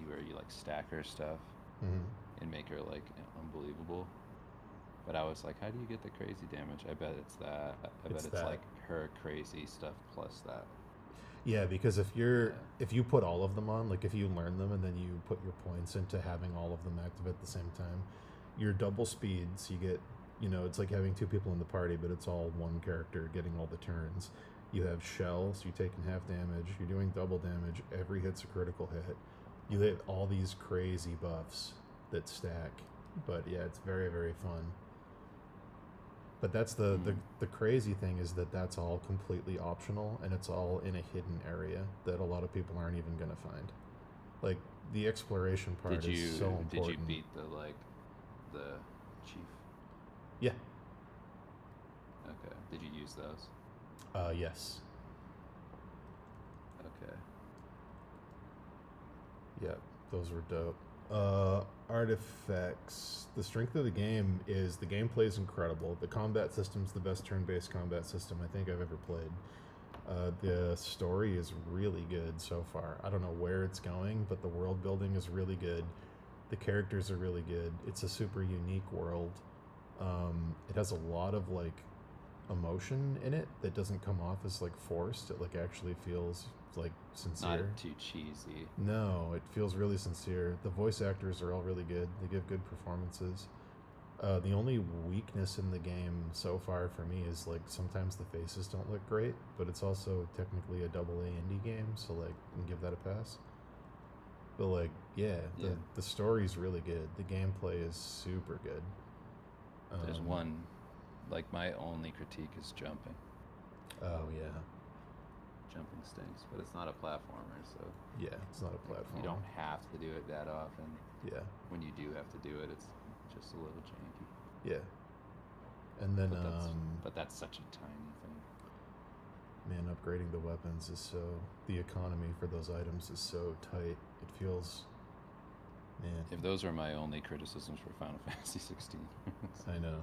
Where you, like, stack her stuff Mm-hmm. and make her, like, unbelievable. But I was like, how do you get the crazy damage? I bet it's that. I bet it's that. like her crazy stuff plus that. Yeah, because if you put all of them on, like if you learn them and then you put your points into having all of them active at the same time, you're double speeds. You get, it's like having 2 people in the party, but it's all one character getting all the turns. You have shells, you're taking half damage, you're doing double damage, every hit's a critical hit. You hit all these crazy buffs that stack. But yeah, it's very, very fun. But that's the crazy thing is that's all completely optional, and it's all in a hidden area that a lot of people aren't even going to find. Like, the exploration part is so important. Did you beat the chief? Yeah. Okay. Did you use those? Yes. Okay. Yep, those were dope. Artifacts. The strength of the game is the gameplay is incredible. The combat system's the best turn-based combat system I think I've ever played. The story is really good so far. I don't know where it's going, but the world building is really good. The characters are really good. It's a super unique world. It has a lot of like emotion in it that doesn't come off as like forced. It like actually feels like sincere. Not too cheesy. No, it feels really sincere. The voice actors are all really good. They give good performances. The only weakness in the game so far for me is like sometimes the faces don't look great, but it's also technically a AA indie game, so like you can give that a pass. But like, yeah. The story's really good. The gameplay is super good. There's one, like my only critique is jumping. Oh yeah. Jumping stinks, but it's not a platformer, so Yeah, it's not a platform. you don't have to do it that often. Yeah. When you do have to do it, it's just a little janky. Yeah. And then But that's such a tiny thing. man, upgrading the weapons is so, the economy for those items is so tight. It feels, man. If those were my only criticisms for Final Fantasy 16, I know.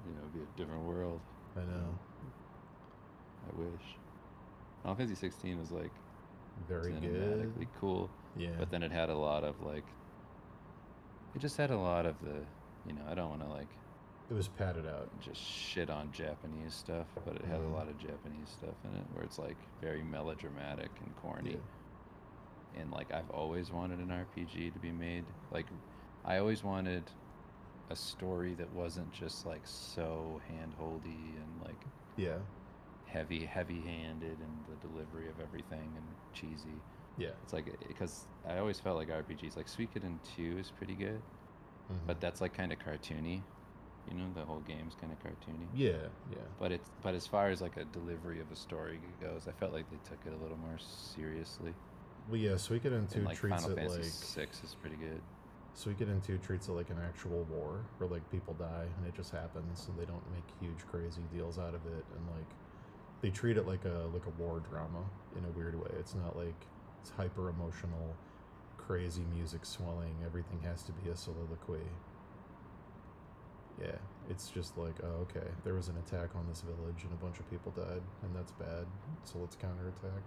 it'd be a different world. I know. I wish. Final Fantasy 16 was like Very good. cinematically cool, Yeah. but then it had a lot of like, it just had a lot of the, I don't want to like It was padded out. just shit on Japanese stuff, but it had a lot of Japanese stuff in it where it's like very melodramatic and corny. And like I've always wanted an RPG to be made. Like I always wanted a story that wasn't just like so hand-holdy and like Yeah. heavy-handed in the delivery of everything and cheesy. Yeah. It's like, because I always felt like RPGs, like Suikoden 2 is pretty good, but that's like kind of cartoony. You know, the whole game's kind of cartoony. yeah, yeah. But as far as like a delivery of a story goes, I felt like they took it a little more seriously. Well, yeah, Suikoden 2 And like treats Final it Fantasy like 6 is pretty good. Suikoden 2 treats it like an actual war where like people die and it just happens and they don't make huge crazy deals out of it, and like they treat it like a war drama in a weird way. It's not like it's hyper emotional, crazy music swelling, everything has to be a soliloquy. Yeah, it's just like, oh, okay, there was an attack on this village and a bunch of people died, and that's bad, so let's counterattack.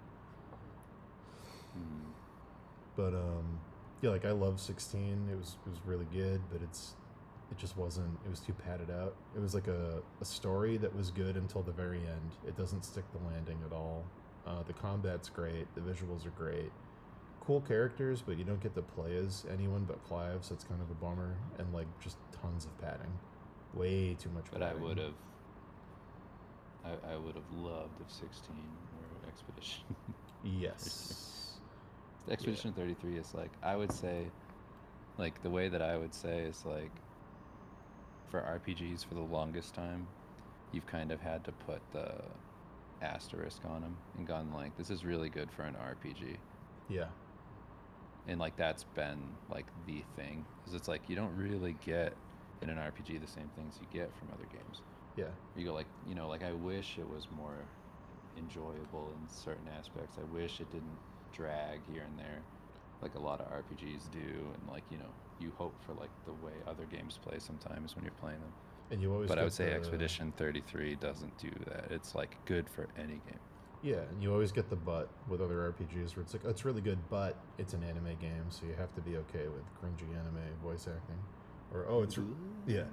But yeah, like I love 16. It was really good, but it just wasn't. It was too padded out. It was like a story that was good until the very end. It doesn't stick the landing at all. The combat's great. The visuals are great. Cool characters, but you don't get to play as anyone but Clive, so it's kind of a bummer. And like just tons of padding, way too much. But padding. I would have loved if 16 were Expedition. Yes. Expedition 33 is like, I would say, like the way that I would say is like, for RPGs for the longest time, you've kind of had to put the asterisk on them and gone like, this is really good for an RPG. Yeah. And like that's been like the thing, because it's like you don't really get in an RPG the same things you get from other games. Yeah. You go like, you know, like I wish it was more enjoyable in certain aspects. I wish it didn't drag here and there like a lot of RPGs do, and like, you know, you hope for like the way other games play sometimes when you're playing them. And you always. But I get would say the- Expedition 33 doesn't do that. It's like good for any game. Yeah, and you always get the but with other RPGs where it's like, oh, it's really good, but it's an anime game, so you have to be okay with cringy anime voice acting. Or, oh, yeah,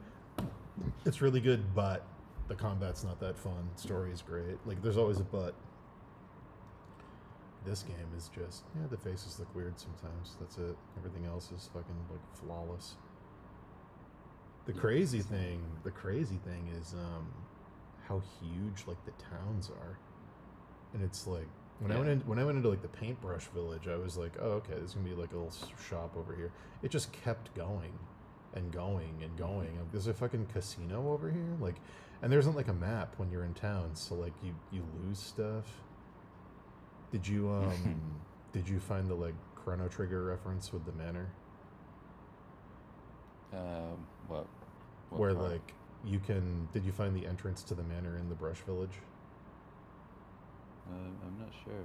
it's really good, but the combat's not that fun. Story is great. Like, there's always a but. This game is just, yeah, the faces look weird sometimes. That's it. Everything else is fucking, like, flawless. The crazy thing is how huge, like, the towns are. And it's like when I went into like the paintbrush village, I was like, oh, okay, there's gonna be like a little shop over here. It just kept going and going and going. There's a fucking casino over here, like, and there isn't like a map when you're in town, so like you lose stuff. Did you did you find the like Chrono Trigger reference with the manor? What Where part? like you can? Did you find the entrance to the manor in the Brush Village? I'm not sure.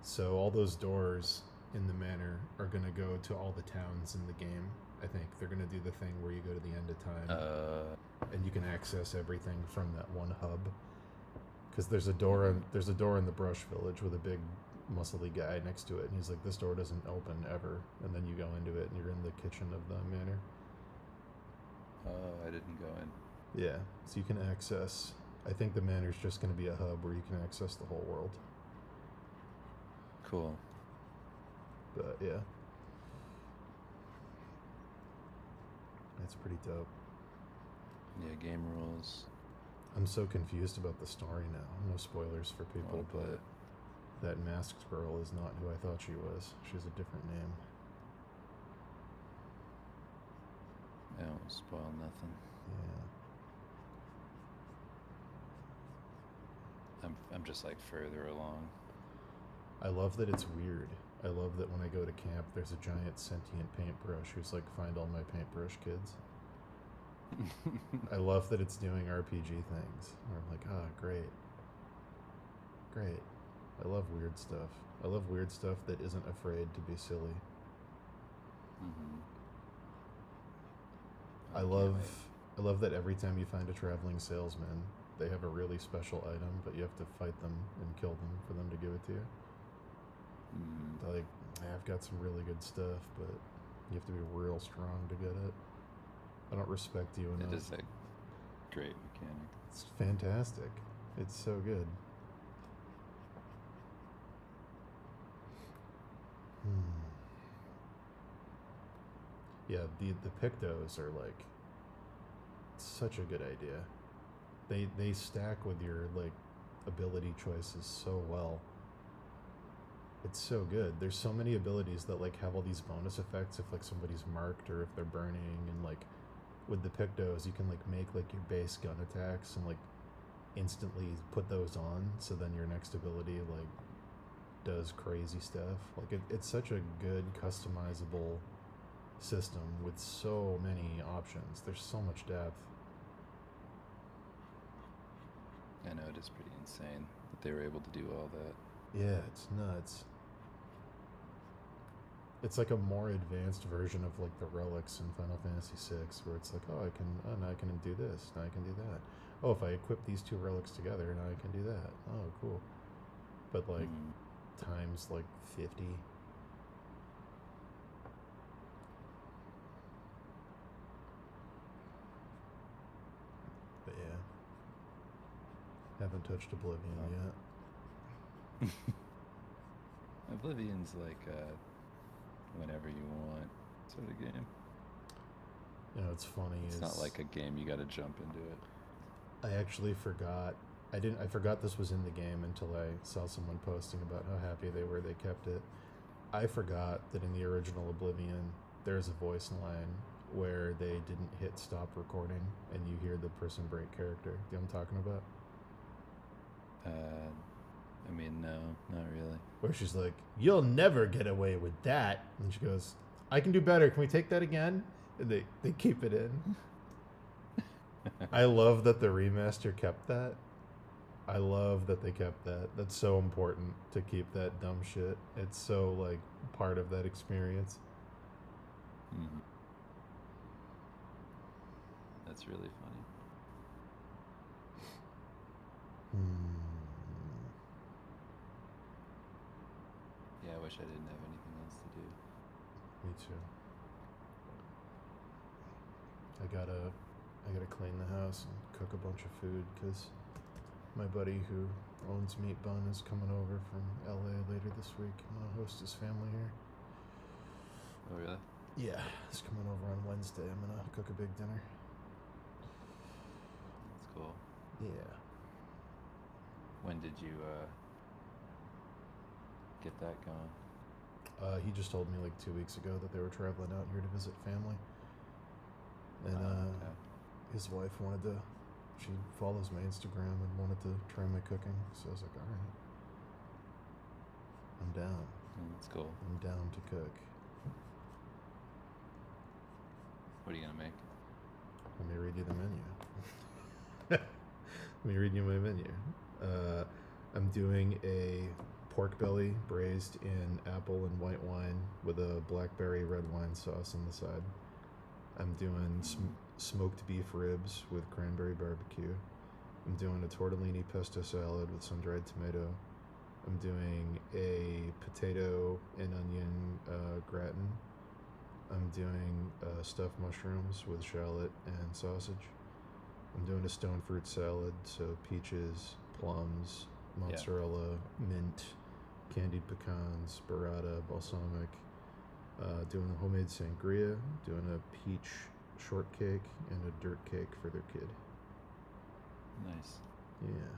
So all those doors in the manor are going to go to all the towns in the game. I think they're going to do the thing where you go to the end of time and you can access everything from that one hub. Because there's a door in the Brush Village with a big muscly guy next to it, and he's like, this door doesn't open ever. And then you go into it and you're in the kitchen of the manor. I didn't go in. Yeah, so you can access. I think the manor's just going to be a hub where you can access the whole world. Cool. But yeah, that's pretty dope. Yeah, game rules. I'm so confused about the story now. No spoilers for people, play but it. that masked girl is not who I thought she was. She has a different name. I won't spoil nothing. Yeah. I'm just like further along. I love that it's weird. I love that when I go to camp, there's a giant sentient paintbrush who's like, find all my paintbrush kids. I love that it's doing RPG things. Where I'm like, ah, great. Great. I love weird stuff. I love weird stuff that isn't afraid to be silly. I love that every time you find a traveling salesman, they have a really special item, but you have to fight them and kill them for them to give it to you. Like, I've got some really good stuff, but you have to be real strong to get it. I don't respect you enough. It is a great mechanic. It's fantastic. It's so good. Yeah, the Pictos are like such a good idea. They stack with your like ability choices so well. It's so good. There's so many abilities that like have all these bonus effects if like somebody's marked or if they're burning, and like with the Pictos you can like make like your base gun attacks and like instantly put those on, so then your next ability like does crazy stuff. Like it's such a good customizable system with so many options. There's so much depth. I know, it is pretty insane that they were able to do all that. Yeah, it's nuts. It's like a more advanced version of like the relics in Final Fantasy VI, where it's like, oh, now I can do this, now I can do that. Oh, if I equip these two relics together, now I can do that. Oh, cool. But like times like 50. But yeah, haven't touched Oblivion yet. Oblivion's like whenever you want sort of game. You know, it's funny. It's not like a game you got to jump into it. I actually forgot. I forgot this was in the game until I saw someone posting about how happy they were they kept it. I forgot that in the original Oblivion, there's a voice line where they didn't hit stop recording and you hear the person break character. Do you know what I'm talking about? I mean, no, not really. Where she's like, "You'll never get away with that," and she goes, "I can do better. Can we take that again?" And they keep it in. I love that the remaster kept that. I love that they kept that. That's so important to keep that dumb shit. It's so like part of that experience. Mm-hmm. That's really funny. Yeah, I wish I didn't have anything else to do. Me too. I gotta clean the house and cook a bunch of food because my buddy who owns Meat Bun is coming over from LA later this week. I'm gonna host his family here. Oh, really? Yeah, he's coming over on Wednesday. I'm gonna cook a big dinner. That's cool. Yeah. When did you get that going? He just told me like 2 weeks ago that they were traveling out here to visit family. And Okay. his wife she follows my Instagram and wanted to try my cooking. So I was like, all right, I'm down. That's cool. I'm down to cook. What are you gonna make? Let me read you the menu. Let me read you my menu. I'm doing a pork belly braised in apple and white wine with a blackberry red wine sauce on the side. I'm doing smoked beef ribs with cranberry barbecue. I'm doing a tortellini pesto salad with sun-dried tomato. I'm doing a potato and onion gratin. I'm doing stuffed mushrooms with shallot and sausage. I'm doing a stone fruit salad, so peaches, plums, mozzarella, mint, candied pecans, burrata, balsamic. Doing a homemade sangria, doing a peach shortcake, and a dirt cake for their kid. Nice. Yeah.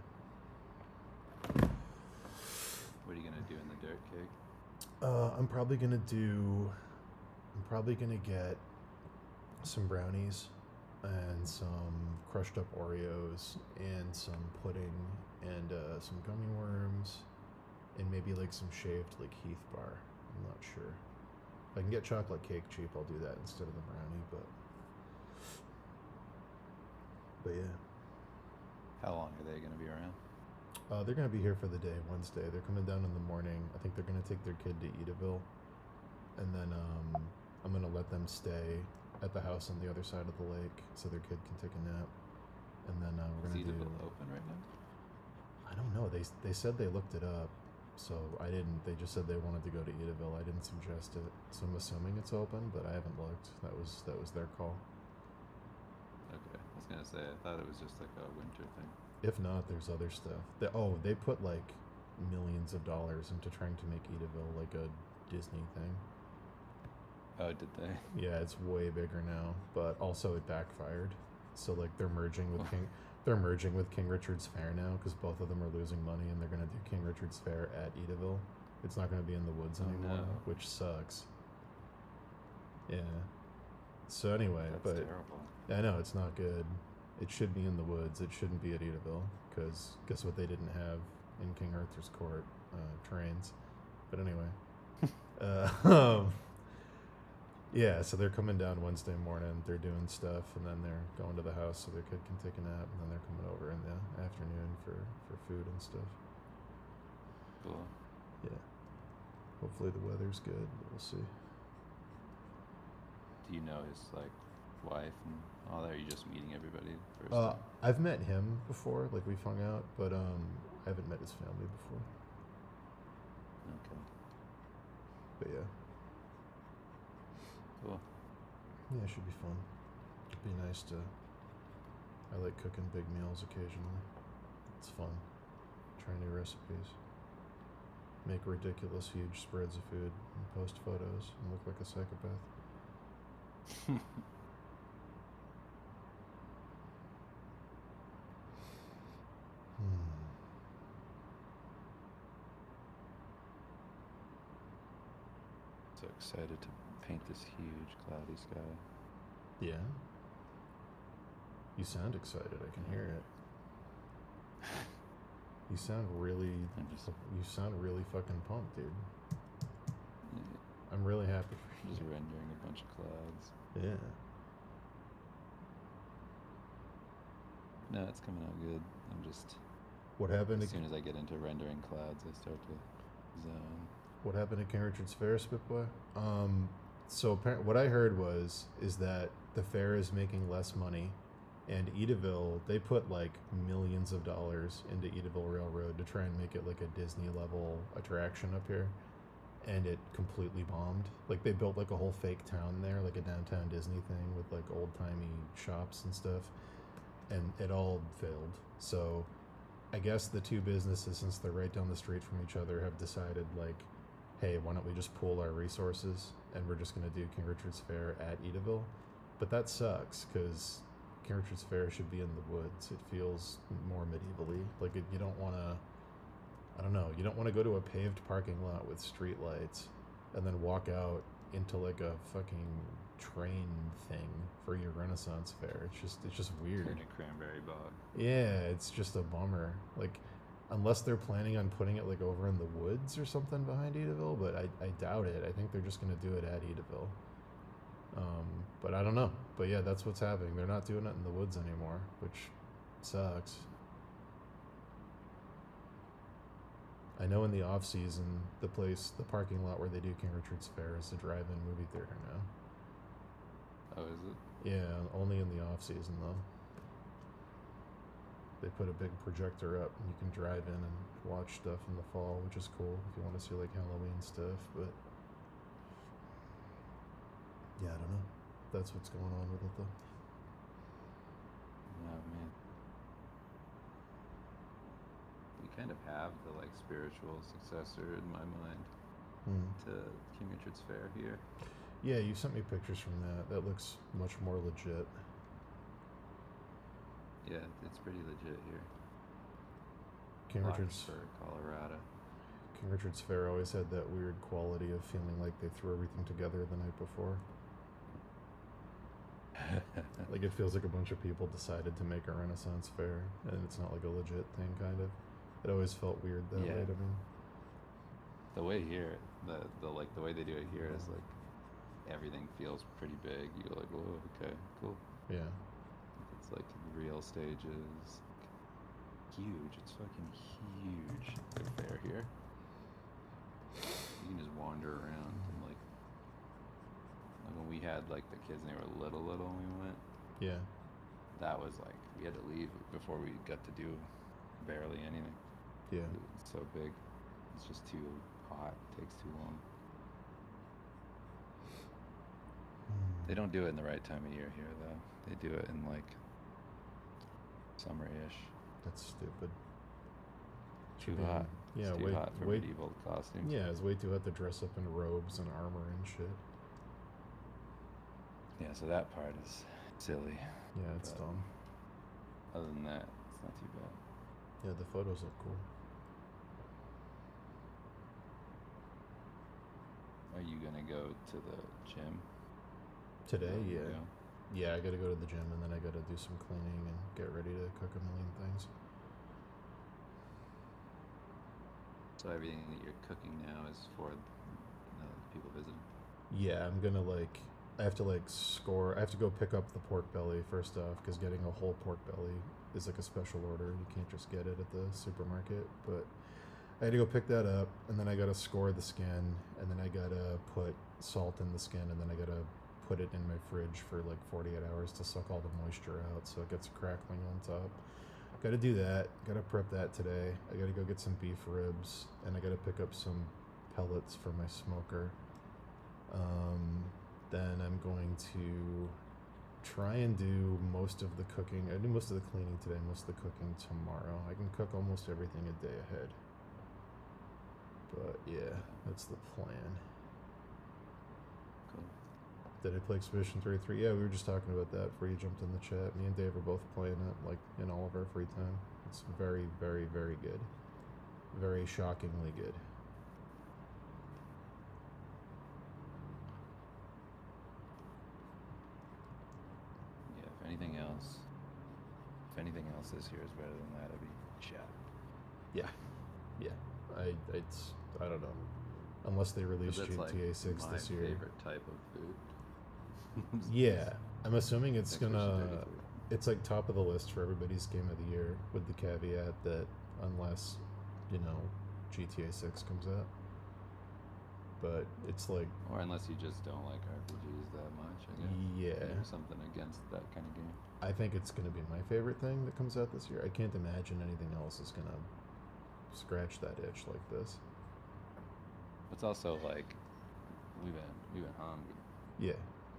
What are you gonna do in the dirt cake? I'm probably gonna get some brownies and some crushed up Oreos and some pudding and some gummy worms and maybe like some shaved like Heath bar. I'm not sure. If I can get chocolate cake cheap, I'll do that instead of the brownie, but yeah. How long are they gonna be around? They're gonna be here for the day, Wednesday. They're coming down in the morning. I think they're gonna take their kid to Edaville, and then I'm gonna let them stay at the house on the other side of the lake so their kid can take a nap, and then we're Is gonna do. Edaville open right now? I don't know. They said they looked it up, so I didn't. They just said they wanted to go to Edaville. I didn't suggest it, so I'm assuming it's open, but I haven't looked. That was their call. Okay, I was gonna say I thought it was just like a winter thing. If not, there's other stuff. They put like millions of dollars into trying to make Edaville like a Disney thing. Oh, did they? Yeah, it's way bigger now, but also it backfired. So like they're merging with King Richard's Fair now because both of them are losing money, and they're gonna do King Richard's Fair at Edaville It's not going to be in the woods Oh, anymore, no. which sucks. Yeah. So anyway, That's but terrible. I know it's not good. It should be in the woods. It shouldn't be at Edaville, because guess what they didn't have in King Arthur's court? Trains. But anyway. Yeah, so they're coming down Wednesday morning. They're doing stuff, and then they're going to the house so their kid can take a nap, and then they're coming over in the afternoon for food and stuff. Cool. Yeah. Hopefully the weather's good. But we'll see. Do you know his like wife and all that? Or are you just meeting everybody first? I've met him before, like we've hung out, but I haven't met his family before. Okay. But yeah. Cool. Yeah, it should be fun. It'd be nice to. I like cooking big meals occasionally. It's fun. Try new recipes. Make ridiculous huge spreads of food and post photos and look like a psychopath. So excited to paint this huge cloudy sky. Yeah. You sound excited. I can hear it. You sound really. You sound really fucking pumped, dude. I'm really happy for you. Just rendering a bunch of clouds. Yeah. No, it's coming out good. I'm just. What happened? As soon as I get into rendering clouds, I start to zone. What happened at King Richard's Fair, Spitboy? So what I heard is that the fair is making less money, and Edaville, they put like millions of dollars into Edaville Railroad to try and make it like a Disney level attraction up here, and it completely bombed. Like they built like a whole fake town there, like a downtown Disney thing with like old timey shops and stuff, and it all failed. So I guess the two businesses, since they're right down the street from each other, have decided like, hey, why don't we just pool our resources and we're just going to do King Richard's Fair at Edaville? But that sucks because King Richard's Fair should be in the woods. It feels more medievally. Like you don't want to, I don't know, you don't want to go to a paved parking lot with street lights and then walk out into like a fucking train thing for your Renaissance fair. It's just weird. In a cranberry bog. Yeah, it's just a bummer. Like, unless they're planning on putting it like over in the woods or something behind Edaville, but I doubt it. I think they're just gonna do it at Edaville. But I don't know. But yeah, that's what's happening. They're not doing it in the woods anymore, which sucks. I know in the off season, the parking lot where they do King Richard's Fair is a drive-in movie theater now. Oh, is it? Yeah, only in the off season though. They put a big projector up and you can drive in and watch stuff in the fall, which is cool if you want to see like Halloween stuff, but yeah, I don't know. That's what's going on with it though. Oh man. You kind of have the like spiritual successor in my mind to King Richard's Fair here. Yeah, you sent me pictures from that. That looks much more legit. Yeah, it's pretty legit here. King Richard's for Colorado. King Richard's Fair always had that weird quality of feeling like they threw everything together the night before. Like it feels like a bunch of people decided to make a Renaissance fair, and it's not like a legit thing, kind of. It always felt weird that way to me. The way here, the way they do it here is like everything feels pretty big. You go like, whoa, okay, cool. Yeah. It's like real stages, huge. It's fucking huge. The fair here. You can just wander around and like when we had like the kids and they were little when we went. Yeah. That was like we had to leave before we got to do barely anything. Yeah. It's so big. It's just too hot. It takes too long. They don't do it in the right time of year here though. They do it in like summer-ish. That's stupid. Too hot. Yeah, it's too hot for medieval costumes. Yeah, it's way too hot to dress up in robes and armor and shit. Yeah, so that part is silly. Yeah, it's dumb. Other than that, it's not too bad. Yeah, the photos look cool. Are you gonna go to the gym? Today, There you yeah. go. Yeah, I gotta go to the gym and then I gotta do some cleaning and get ready to cook a million things. So everything that you're cooking now is for people visiting. Yeah, I'm gonna like, I have to like score. I have to go pick up the pork belly first off, because getting a whole pork belly is like a special order. You can't just get it at the supermarket. But I had to go pick that up, and then I gotta score the skin, and then I gotta put salt in the skin, and then I gotta put it in my fridge for like 48 hours to suck all the moisture out, so it gets crackling on top. Gotta do that. Gotta prep that today. I gotta go get some beef ribs, and I gotta pick up some pellets for my smoker. Then I'm going to try and do most of the cooking. I do most of the cleaning today, most of the cooking tomorrow. I can cook almost everything a day ahead. But yeah, that's the plan. Cool. Did I play Expedition 33? Yeah, we were just talking about that before you jumped in the chat. Me and Dave are both playing it, like, in all of our free time. It's very, very, very good. Very shockingly good. Yeah, if anything else this year is better than that, I'd be shocked. Yeah. Yeah. I don't know. Unless they release That's GTA like 6 my this year. favorite type of food. Yeah. I'm assuming it's Expedition gonna... 33. It's like top of the list for everybody's game of the year, with the caveat that unless, you know, GTA 6 comes out. But it's like... Or unless you just don't like RPGs that much, I guess. Yeah. Maybe something against that kind of game. I think it's going to be my favorite thing that comes out this year. I can't imagine anything else is going to scratch that itch like this. It's also like we've been hungry. Yeah,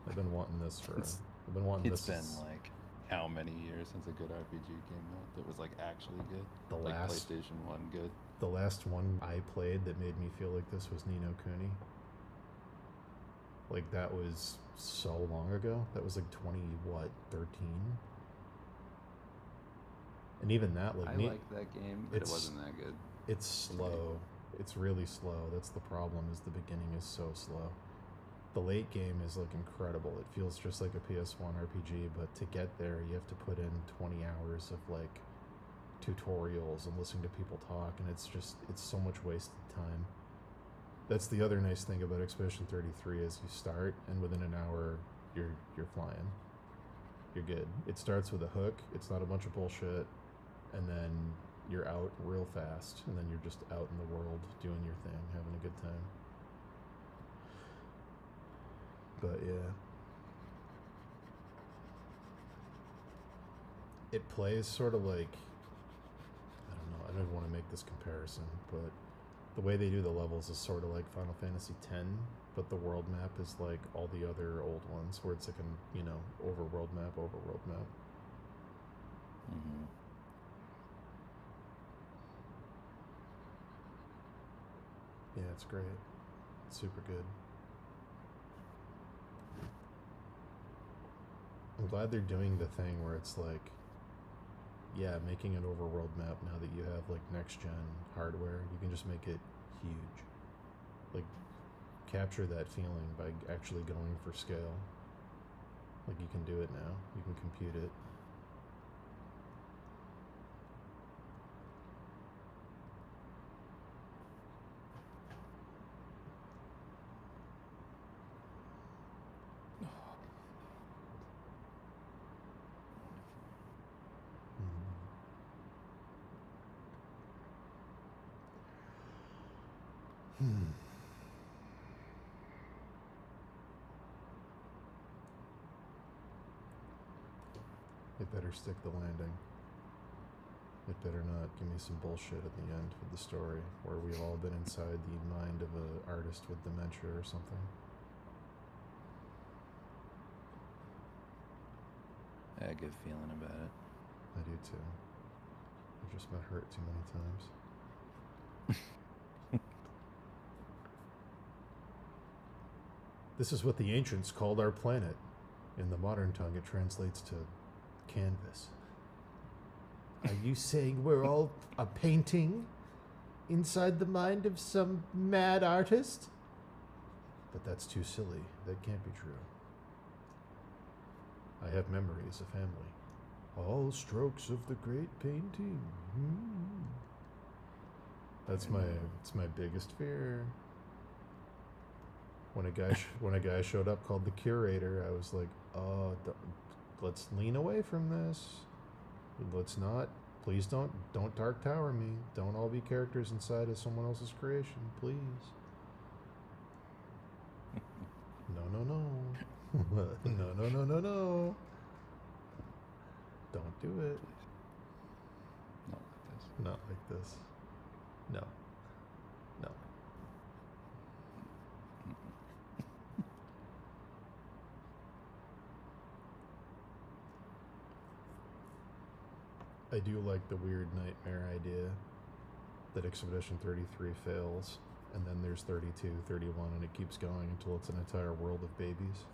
I've been wanting this for. I've been wanting It's this. been like how many years since a good RPG came out that was like actually good? The like last- PlayStation 1 good. The last one I played that made me feel like this was Ni no Kuni. Like that was so long ago. That was like 13? And even that, like I liked that game, but it it's- wasn't that good. it's slow. It's really slow. That's the problem. Is the beginning is so slow. The late game is like incredible. It feels just like a PS1 RPG, but to get there, you have to put in 20 hours of like tutorials and listening to people talk, and it's so much wasted time. That's the other nice thing about Expedition 33 is you start, and within an hour, you're flying. You're good. It starts with a hook. It's not a bunch of bullshit, and then you're out real fast, and then you're just out in the world doing your thing, having a good time. But yeah, it plays sort of like, I don't know, I don't even want to make this comparison, but the way they do the levels is sort of like Final Fantasy X, but the world map is like all the other old ones, where it's like an, overworld map. Mm-hmm. Yeah, it's great. It's super good. I'm glad they're doing the thing where it's like, yeah, making an overworld map now that you have like next gen hardware, you can just make it huge. Like, capture that feeling by actually going for scale. Like, you can do it now. You can compute it. It better stick the landing. It better not give me some bullshit at the end with the story where we've all been inside the mind of an artist with dementia or something. I had a good feeling about it. I do too. I've just been hurt too many times. This is what the ancients called our planet. In the modern tongue, it translates to canvas. Are you saying we're all a painting inside the mind of some mad artist? But that's too silly. That can't be true. I have memories of family. All strokes of the great painting. That's it's my biggest fear. When a guy showed up called the curator, I was like, "Oh, let's lean away from this. Let's not. Please don't Dark Tower me. Don't all be characters inside of someone else's creation, please." No. No. Don't do it. Not like this. Not like this. No. I do like the weird nightmare idea that Expedition 33 fails, and then there's 32, 31, and it keeps going until it's an entire world of babies.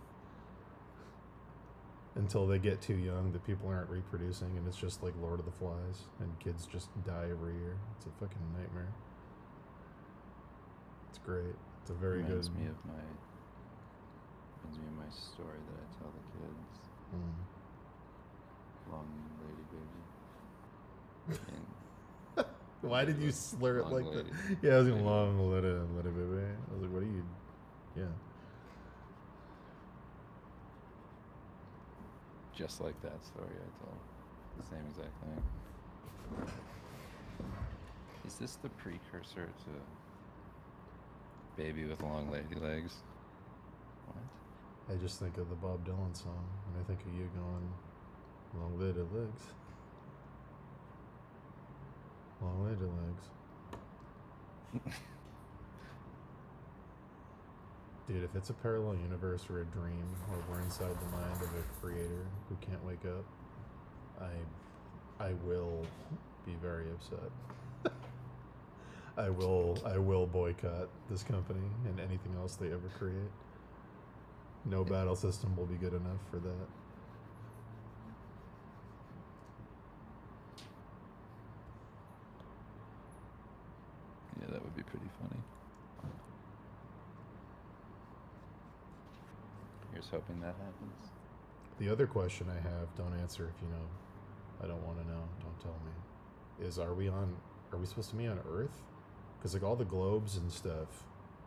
Until they get too young that people aren't reproducing, and it's just like Lord of the Flies, and kids just die every year. It's a fucking nightmare. It's great. It's a very reminds good. me of my story that I tell the kids. Long lady baby. And Why did you slur it long like that? lady. Yeah, I was gonna Lady. let it baby. I was like, what are you? Yeah. Just like that story I told. The same exact thing. Is this the precursor to Baby with Long Lady Legs? What? I just think of the Bob Dylan song, and I think of you going, long lady legs. Long lady legs. Dude, if it's a parallel universe or a dream, or we're inside the mind of a creator who can't wake up, I will be very upset. I will boycott this company and anything else they ever create. No battle system will be good enough for that. Yeah, that would be pretty funny. Here's hoping that happens. The other question I have, don't answer if you know. I don't want to know. Don't tell me. Is are we supposed to be on Earth? Because like all the globes and stuff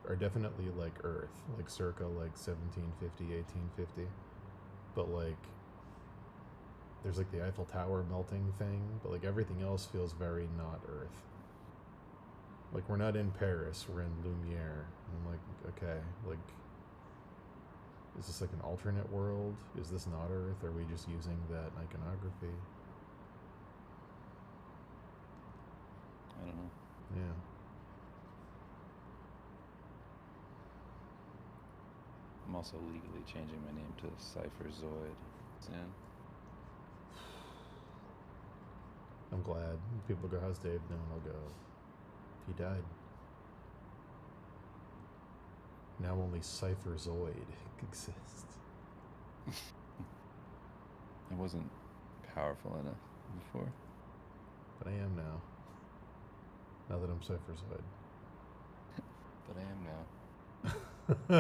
are definitely like Earth, like circa like 1750, 1850. But like there's like the Eiffel Tower melting thing, but like everything else feels very not Earth. Like we're not in Paris, we're in Lumiere. And I'm like, okay, like is this like an alternate world? Is this not Earth? Are we just using that iconography? I don't know. Yeah. I'm also legally changing my name to Cypher Zoid soon. I'm glad. People go, how's Dave doing? I'll go, he died. Now only Cypher Zoid exists. I wasn't powerful enough before. But I am now. Now that I'm Cypher Zoid. But I am now. I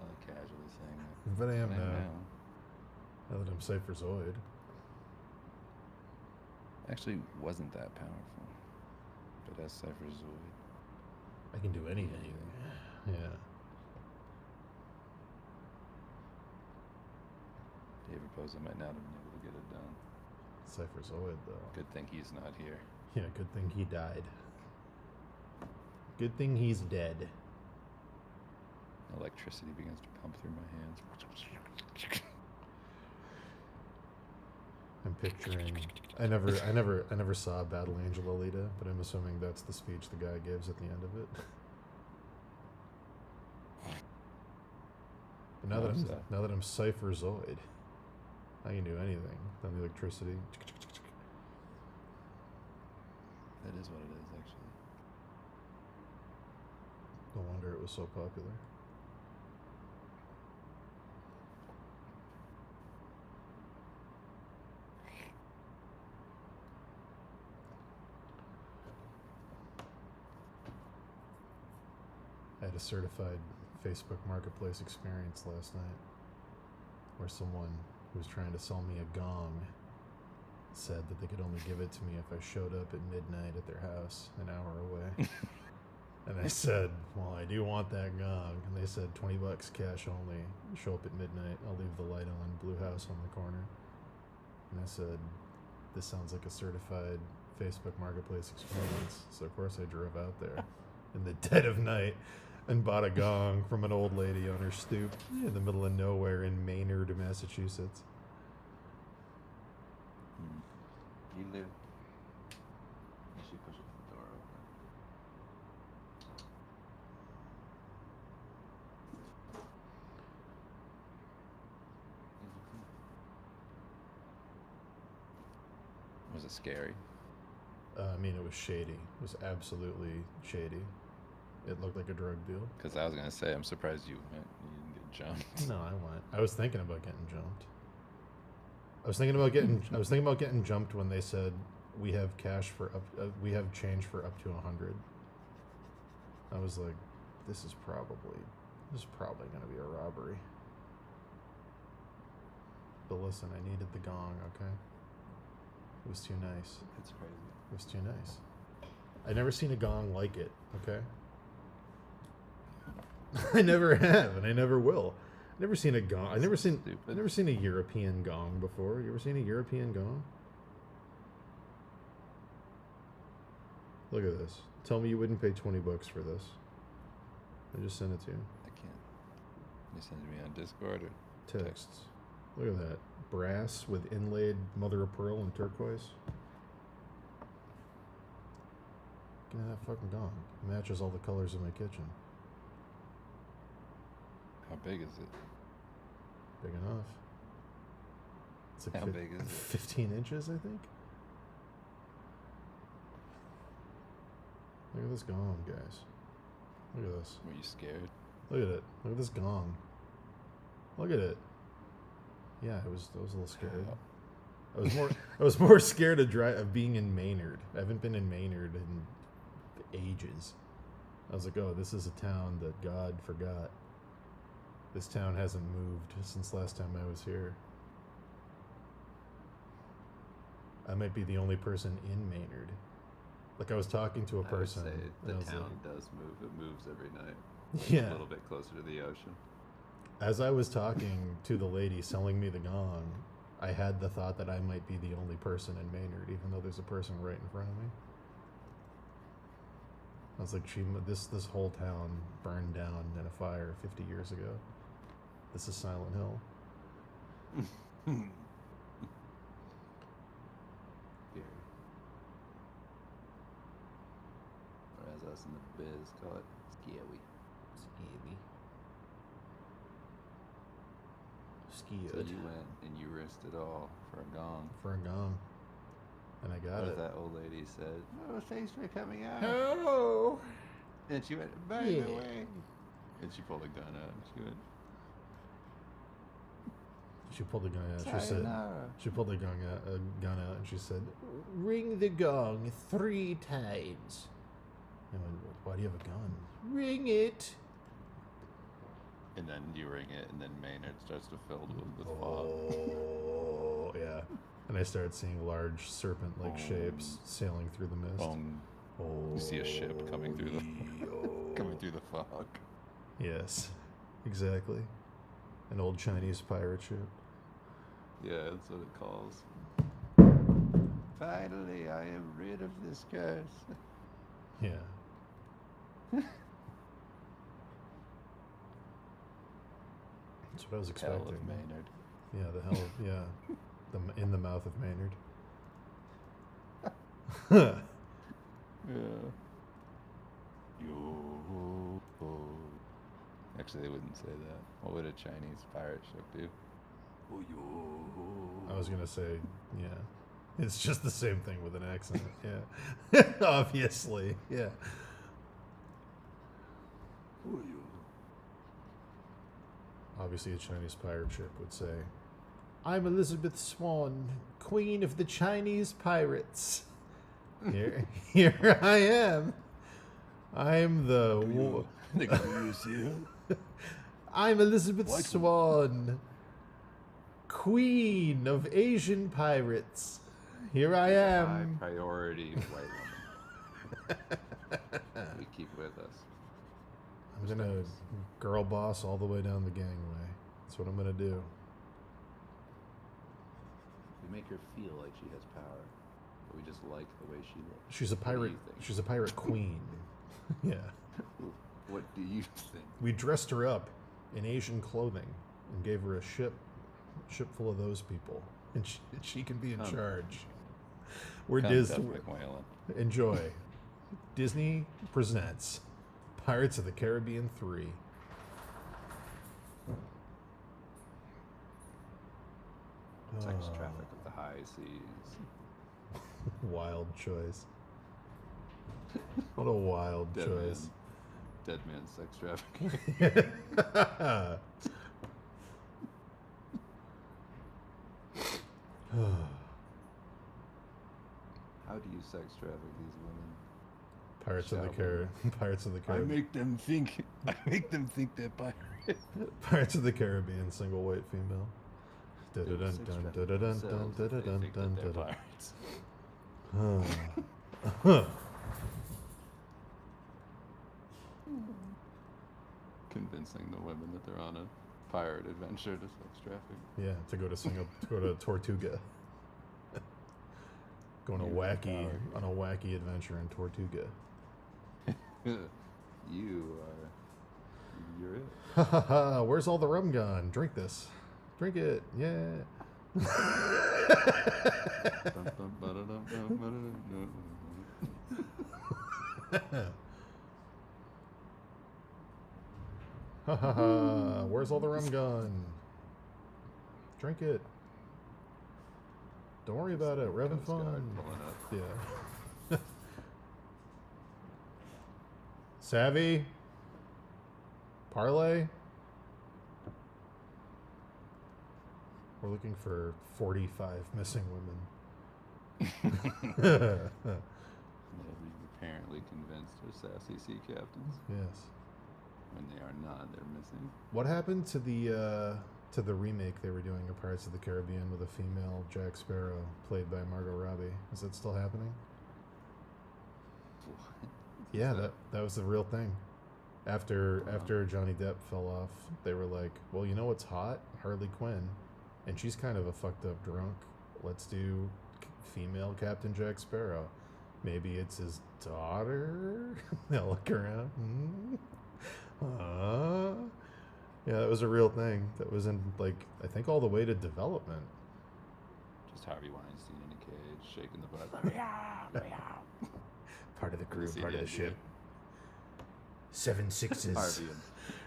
like casually saying that. But I am But now. Now that I'm Cypher Zoid. Actually wasn't that powerful. But as Cypher Zoid. I can do anything. Yeah. Dave proposed I might not have been able to get it done. Cypher Zoid, though. Good thing he's not here. Yeah, good thing he died. Good thing he's dead. Electricity begins to pump through my hands. I'm picturing. I never saw Battle Angel Alita, but I'm assuming that's the speech the guy gives at the end of it. But now that I'm Cypher Zoid, I can do anything. Then the electricity. That is what it is, actually. No wonder it was so popular. I had a certified Facebook Marketplace experience last night where someone who was trying to sell me a gong said that they could only give it to me if I showed up at midnight at their house an hour away. And I said, well, I do want that gong. And they said, $20 cash only. Show up at midnight. I'll leave the light on. Blue house on the corner. And I said, this sounds like a certified Facebook Marketplace experience. So, of course, I drove out there in the dead of night and bought a gong from an old lady on her stoop in the middle of nowhere in Maynard, Massachusetts. You live. You should push the door open. Was it scary? I mean, it was shady. It was absolutely shady. It looked like a drug deal. Because I was gonna say, I'm surprised you didn't get jumped. No, I went. I was thinking about getting jumped. I was thinking about getting jumped when they said we have cash for we have change for up to 100. I was like, this is probably going to be a robbery. But listen, I needed the gong. Okay, it was too nice. It's crazy. It was too nice. I never seen a gong like it. Okay. I never have, and I never will. Never seen a gong. I've never seen a European gong before. You ever seen a European gong? Look at this. Tell me you wouldn't pay $20 for this. I just sent it to you. I can't. You send it to me on Discord or Texts. Look at that. Brass with inlaid mother of pearl and turquoise. Give me that fucking gong. It matches all the colors of my kitchen. How big is it? Big enough. It's like How big is it? 15 inches, I think. Look at this gong, guys. Look at this. Were you scared? Look at it. Look at this gong. Look at it. Yeah, I was a little scared. I was more scared of being in Maynard. I haven't been in Maynard in ages. I was like, oh, this is a town that God forgot. This town hasn't moved since last time I was here. I might be the only person in Maynard. Like, I was talking to a person. I would say the and I was town like, does move. It moves every night. Yeah. A little bit closer to the ocean. As I was talking to the lady selling me the gong, I had the thought that I might be the only person in Maynard, even though there's a person right in front of me. I was like, this whole town burned down in a fire 50 years ago. This is Silent Hill. Scary. Or as us in the biz call it, scary. Ski. So you went and you risked it all for a gong. For a gong. And I got What it. that old lady said, oh, thanks for coming out. Oh! And she went, by the way. And she pulled a gun out and she went, She pulled the gun out. She said, sayonara. she pulled the gun out and she said, ring the gong 3 times. I went, why do you have a gun? Ring it. And then you ring it, and then Maynard starts to fill with fog. Oh, yeah. And I started seeing large serpent-like shapes sailing through the mist. You see a ship coming through the fog. Yes, exactly. An old Chinese pirate ship. Yeah, that's what it calls. Finally, I am rid of this curse. Yeah. That's what I was expecting. Hell of Maynard. Yeah, the hell of, yeah. In the mouth of Maynard. Yeah. Yo. Actually, they wouldn't say that. What would a Chinese pirate ship do? I was gonna say, yeah. It's just the same thing with an accent. Yeah. Obviously, yeah. Obviously, a Chinese pirate ship would say, I'm Elizabeth Swan, Queen of the Chinese Pirates. Here I am. I'm the The curious you. I'm Elizabeth Like- Swan, Queen of Asian Pirates. Here I High am. priority white woman. We keep with us. I'm gonna girl boss all the way down the gangway. That's what I'm gonna do. We make her feel like she has power, but we just like the way she looks. She's a What do pirate. you think? She's a pirate queen. Yeah. What do you think? We dressed her up in Asian clothing and gave her a ship full of those people, and she can be in charge. We're Disney. Enjoy. Disney presents Pirates of the Caribbean 3. Sex traffic of the high seas. Wild choice. What a wild Dead choice. Man. Dead man sex trafficking. How do you sex traffic these women? Pirates of the I Caribbean. make them think they're pirates. Pirates of the Caribbean, single white female. They will Dun, sex dun, traffic dun, dun, dun, themselves dun, if they dun, think dun, that they're dun, pirates. Huh. Convincing the women that they're on a pirate adventure to sex traffic. Yeah, to go to Tortuga. Going on a wacky adventure in Tortuga. You're it. Ha ha ha! Where's all the rum gone? Drink this. Drink it. Yeah. Ha ha ha! Where's all the rum gone? Drink it. Don't worry about it. We're having Coast Guard fun. pulling up. Yeah. Savvy? Parlay? We're looking for 45 missing women. They're apparently convinced they're sassy sea captains. Yes. When they are not, they're missing. What happened to the remake they were doing of Pirates of the Caribbean with a female Jack Sparrow played by Margot Robbie? Is that still happening? What? Yeah, that was the real thing. After Johnny Depp fell off, they were like, well, you know what's hot? Harley Quinn. And she's kind of a fucked up drunk. Let's do female Captain Jack Sparrow. Maybe it's his daughter? They'll look around. Yeah, that was a real thing. That was in, like, I think all the way to development. Just Harvey Weinstein in a cage, shaking the butt. Part of the crew, See part the of the idea. ship. 7 sixes.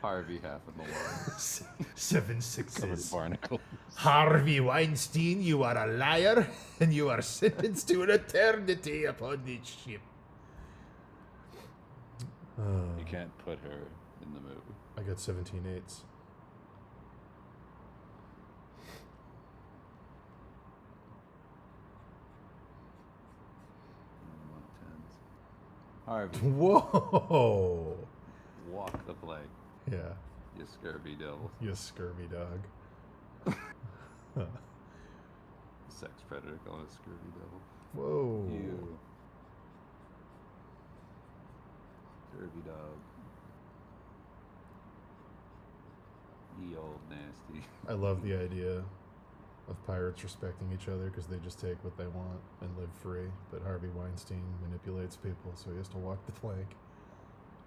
Harvey half in the water. 7 Covered in sixes. barnacles. Harvey Weinstein, you are a liar, and you are sentenced to an eternity upon this ship. You can't put her in the movie. I got 17 eights. Harvey, Whoa! walk the plank, Yeah, you scurvy devil. you scurvy dog. Sex predator calling a scurvy devil. Whoa! You. Scurvy dog. Ye old nasty. I love the idea of pirates respecting each other because they just take what they want and live free. But Harvey Weinstein manipulates people, so he has to walk the plank.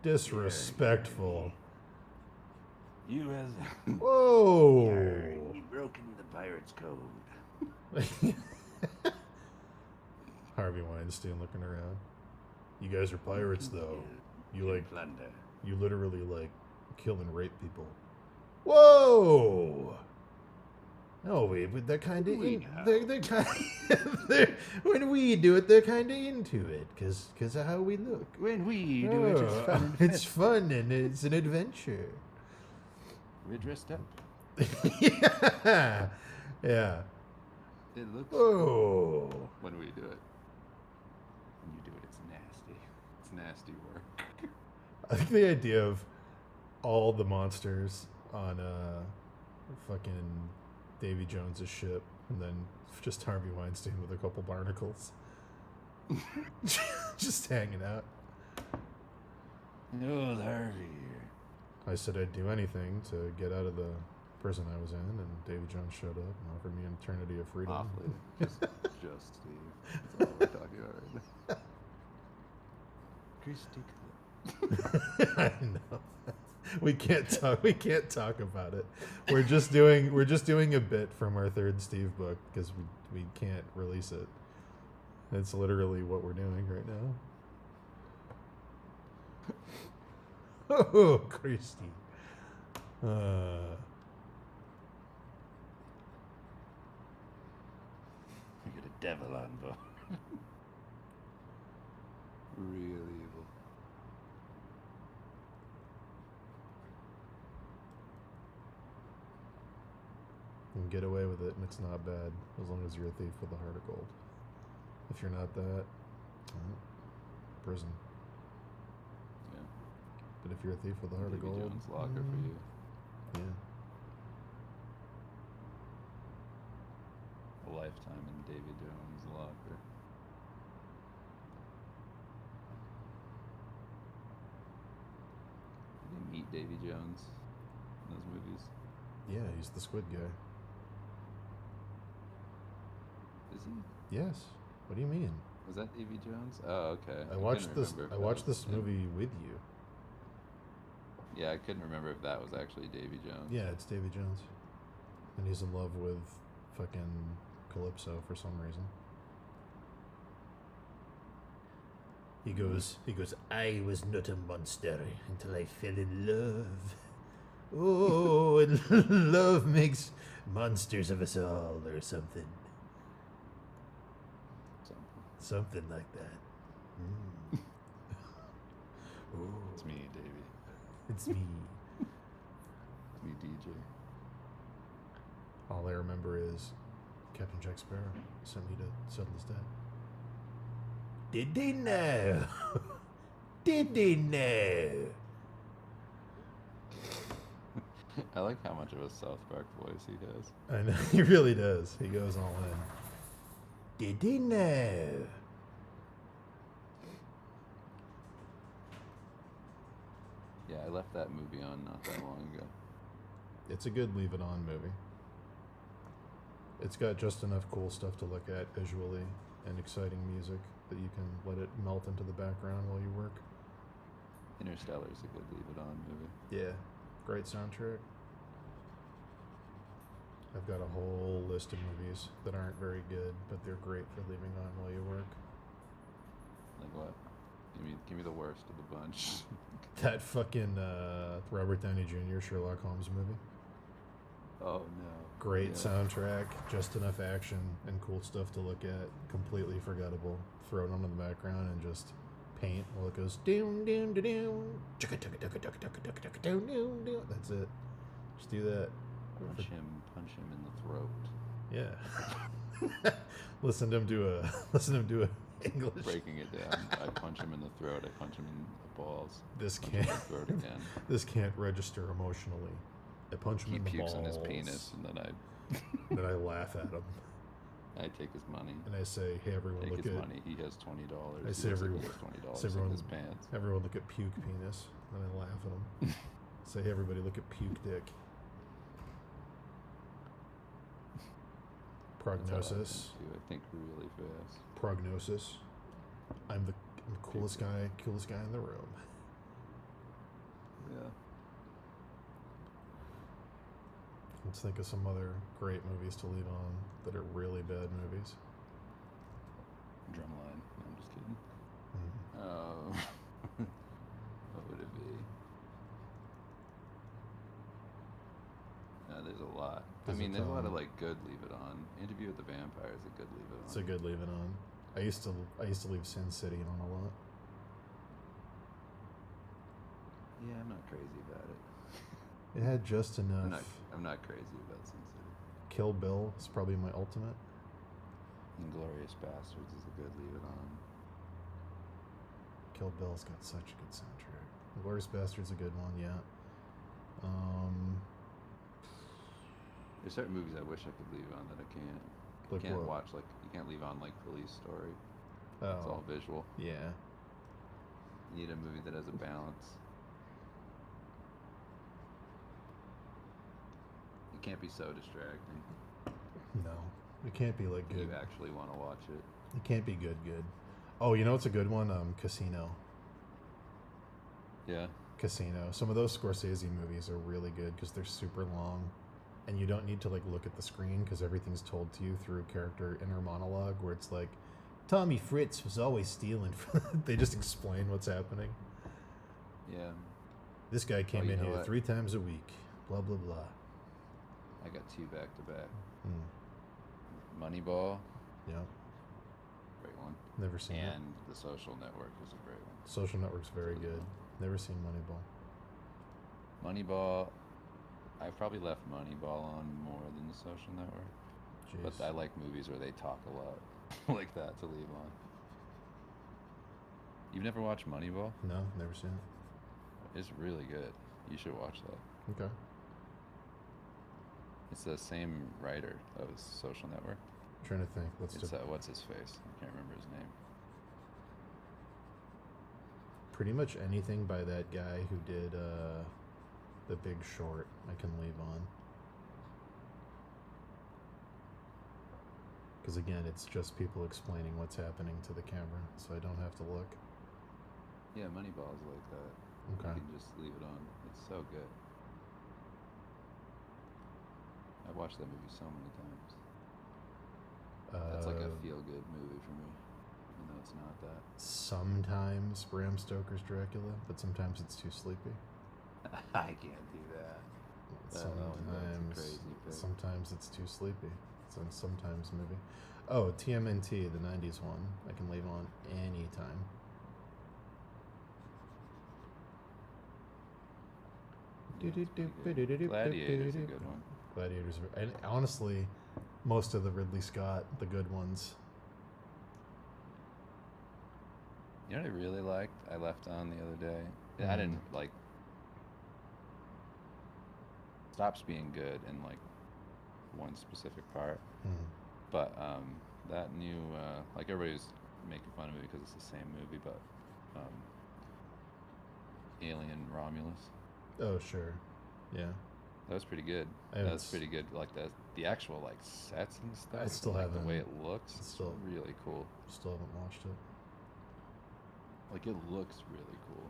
Disrespectful. You has Whoa! you broken the pirate's code. Harvey Weinstein looking around. You guys are pirates, though. You like, plunder. you literally like kill and rape people. Whoa! No, but they're kind of they're kind when we do it, they're kind of into it because of how we look. When we do it, it's fun. And It's fun and it's an adventure. We're dressed up. Yeah, yeah. It looks Oh, when we do it. When you do it, it's nasty. It's nasty work. I think the idea of all the monsters on fucking Davy Jones's ship, and then just Harvey Weinstein with a couple barnacles, just hanging out. Old Harvey here. I said I'd do anything to get out of the prison I was in, and Davy Jones showed up and offered me an eternity of freedom. Awfully. Just Steve. That's all we're talking about right now. Christy. I know. We can't talk about it. We're just doing a bit from our third Steve book because we can't release it. It's literally what we're doing right now. Oh, Christy. We got a devil on board. Real evil. You can get away with it, and it's not bad as long as you're a thief with a heart of gold. If you're not that, well, prison. Yeah. But if you're a thief with a heart Davy of gold, Jones locker for you. Yeah. A lifetime in Davy Jones' locker. Did you meet Davy Jones in those movies? Yeah, he's the squid guy. Is he? Yes. What do you mean? Was that Davy Jones? Oh, okay. I watched couldn't this. remember if I that watched was this him. movie with you. Yeah, I couldn't remember if that was actually Davy Jones. Yeah, it's Davy Jones, and he's in love with fucking Calypso for some reason. He goes. I was not a monster until I fell in love. Oh, and love makes monsters of us all, or something. Something like that. Mm. Oh, It's me, Davy. it's me. It's me, DJ. All I remember is Captain Jack Sparrow sent me to settle his debt. Did they know? Did they know? I like how much of a South Park voice he has. I know, he really does. He goes all in. Did they know? Yeah, I left that movie on not that long ago. It's a good Leave It On movie. It's got just enough cool stuff to look at visually and exciting music that you can let it melt into the background while you work. Interstellar's a good Leave It On movie. Yeah, great soundtrack. I've got a whole list of movies that aren't very good, but they're great for leaving on while you work. Like what? Give me the worst of the bunch. That fucking Robert Downey Jr. Sherlock Holmes movie. Oh no. Great Yeah. soundtrack, just enough action and cool stuff to look at. Completely forgettable. Throw it on in the background and just paint while it goes doom doom doom doom. Chugga chugga chugga chugga chugga chugga chugga doom doom doom. That's it. Just do that. Punch him in the throat. Yeah. listen to him do a English. Breaking it down. I punch him in the throat. I punch him in the balls. This Punch him in can't. the throat again. This can't register emotionally. I punch him He in the pukes balls. on his penis, and then Then I laugh at him I take his money. and I say, "Hey, everyone, Take look his at money. He has $20. I He say looks like everyone- he has $20 say everyone- in his pants. everyone look at puke penis." Then I laugh at him. Say, "Hey, everybody, look at puke dick." That's how I Prognosis. think, too. I think really fast. Prognosis. I'm the coolest guy in the room. Yeah. Let's think of some other great movies to leave on that are really bad movies. Drumline. No, I'm just kidding. Mhm. What would it be? There's a lot. There's There's a lot of ton. like good Leave It On. Interview with the Vampire is a good Leave It On. It's a good leave it on. I used to leave Sin City on a lot. Yeah, I'm not crazy about it. It had just enough. I'm not crazy about Sin City. Kill Bill is probably my ultimate. Inglorious Bastards is a good Leave It On. Kill Bill's got such a good soundtrack. Glorious Bastard's a good one, yeah. There's certain movies I wish I could leave on that I can't. You Like can't what? watch, like, you can't leave on, like, Police Story. It's all Oh, visual. yeah. You need a movie that has a balance. It can't be so distracting. No, it can't be like good. You actually want to watch it. It can't be good. Oh, you know what's a good one? Casino. Yeah. Casino. Some of those Scorsese movies are really good because they're super long, and you don't need to like look at the screen because everything's told to you through character inner monologue, where it's like, Tommy Fritz was always stealing. They just explain what's happening. Yeah. This guy came you in know here what? 3 times a week. Blah blah blah. I got 2 back to back. Hmm. Moneyball, Yeah. great one. Never seen it. And The Social Network is a great one. Social Network's very good. Never seen Moneyball. Moneyball, I probably left Moneyball on more than The Social Network. Jeez. But I like movies where they talk a lot like that to leave on. You've never watched Moneyball? No, never seen it. It's really good. You should watch that. Okay. It's the same writer of Social Network. I'm trying to think. It's what's his face? I can't remember his name. Pretty much anything by that guy who did The Big Short, I can leave on. Because again, it's just people explaining what's happening to the camera, so I don't have to look. Yeah, Moneyball is like that. Okay. You can just leave it on. It's so good. I've watched that movie so many times. That's like a feel-good movie for me. Even though it's not that. Sometimes Bram Stoker's Dracula, but sometimes it's too sleepy. I can't do that. That's a crazy pick. Sometimes it's too sleepy. It's a sometimes movie. Oh, TMNT, the 90s one. I can leave on anytime. Gladiator's a good one. Gladiators, and honestly, most of the Ridley Scott, the good ones. You know what I really liked? I left on the other day. I didn't like. Stops being good in like one specific part, but that new like everybody's making fun of it because it's the same movie, but Alien Romulus. Oh sure, yeah. That was pretty good. That was pretty good. Like the actual like sets and stuff. I still like haven't. The way it looks. It's Still really cool. Still haven't watched it. Like it looks really cool.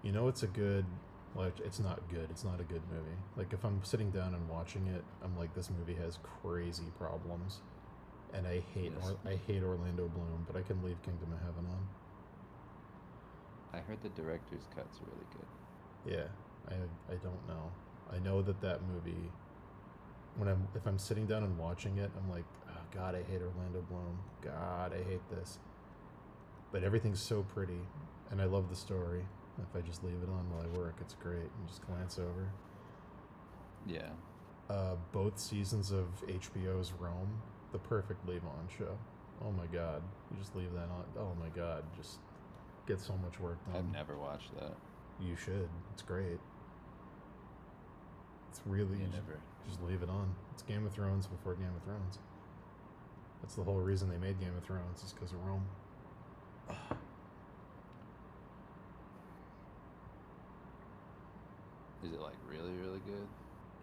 You know, it's a good. Well, it's not good. It's not a good movie. Like if I'm sitting down and watching it, I'm like, this movie has crazy problems, and I hate I hate Orlando Bloom, but I can leave Kingdom of Heaven on. I heard the director's cut's really good. Yeah, I don't know. I know that movie. If I'm sitting down and watching it, I'm like, oh God, I hate Orlando Bloom. God, I hate this. But everything's so pretty, and I love the story. If I just leave it on while I work, it's great. And just glance over. Yeah. Both seasons of HBO's Rome, the perfect leave-on show. Oh my God, you just leave that on. Oh my God, just get so much work done. I've never watched that. You should. It's great. It's really just leave it on. It's Game of Thrones before Game of Thrones. That's the whole reason they made Game of Thrones, is because of Rome. Is it like really, really good?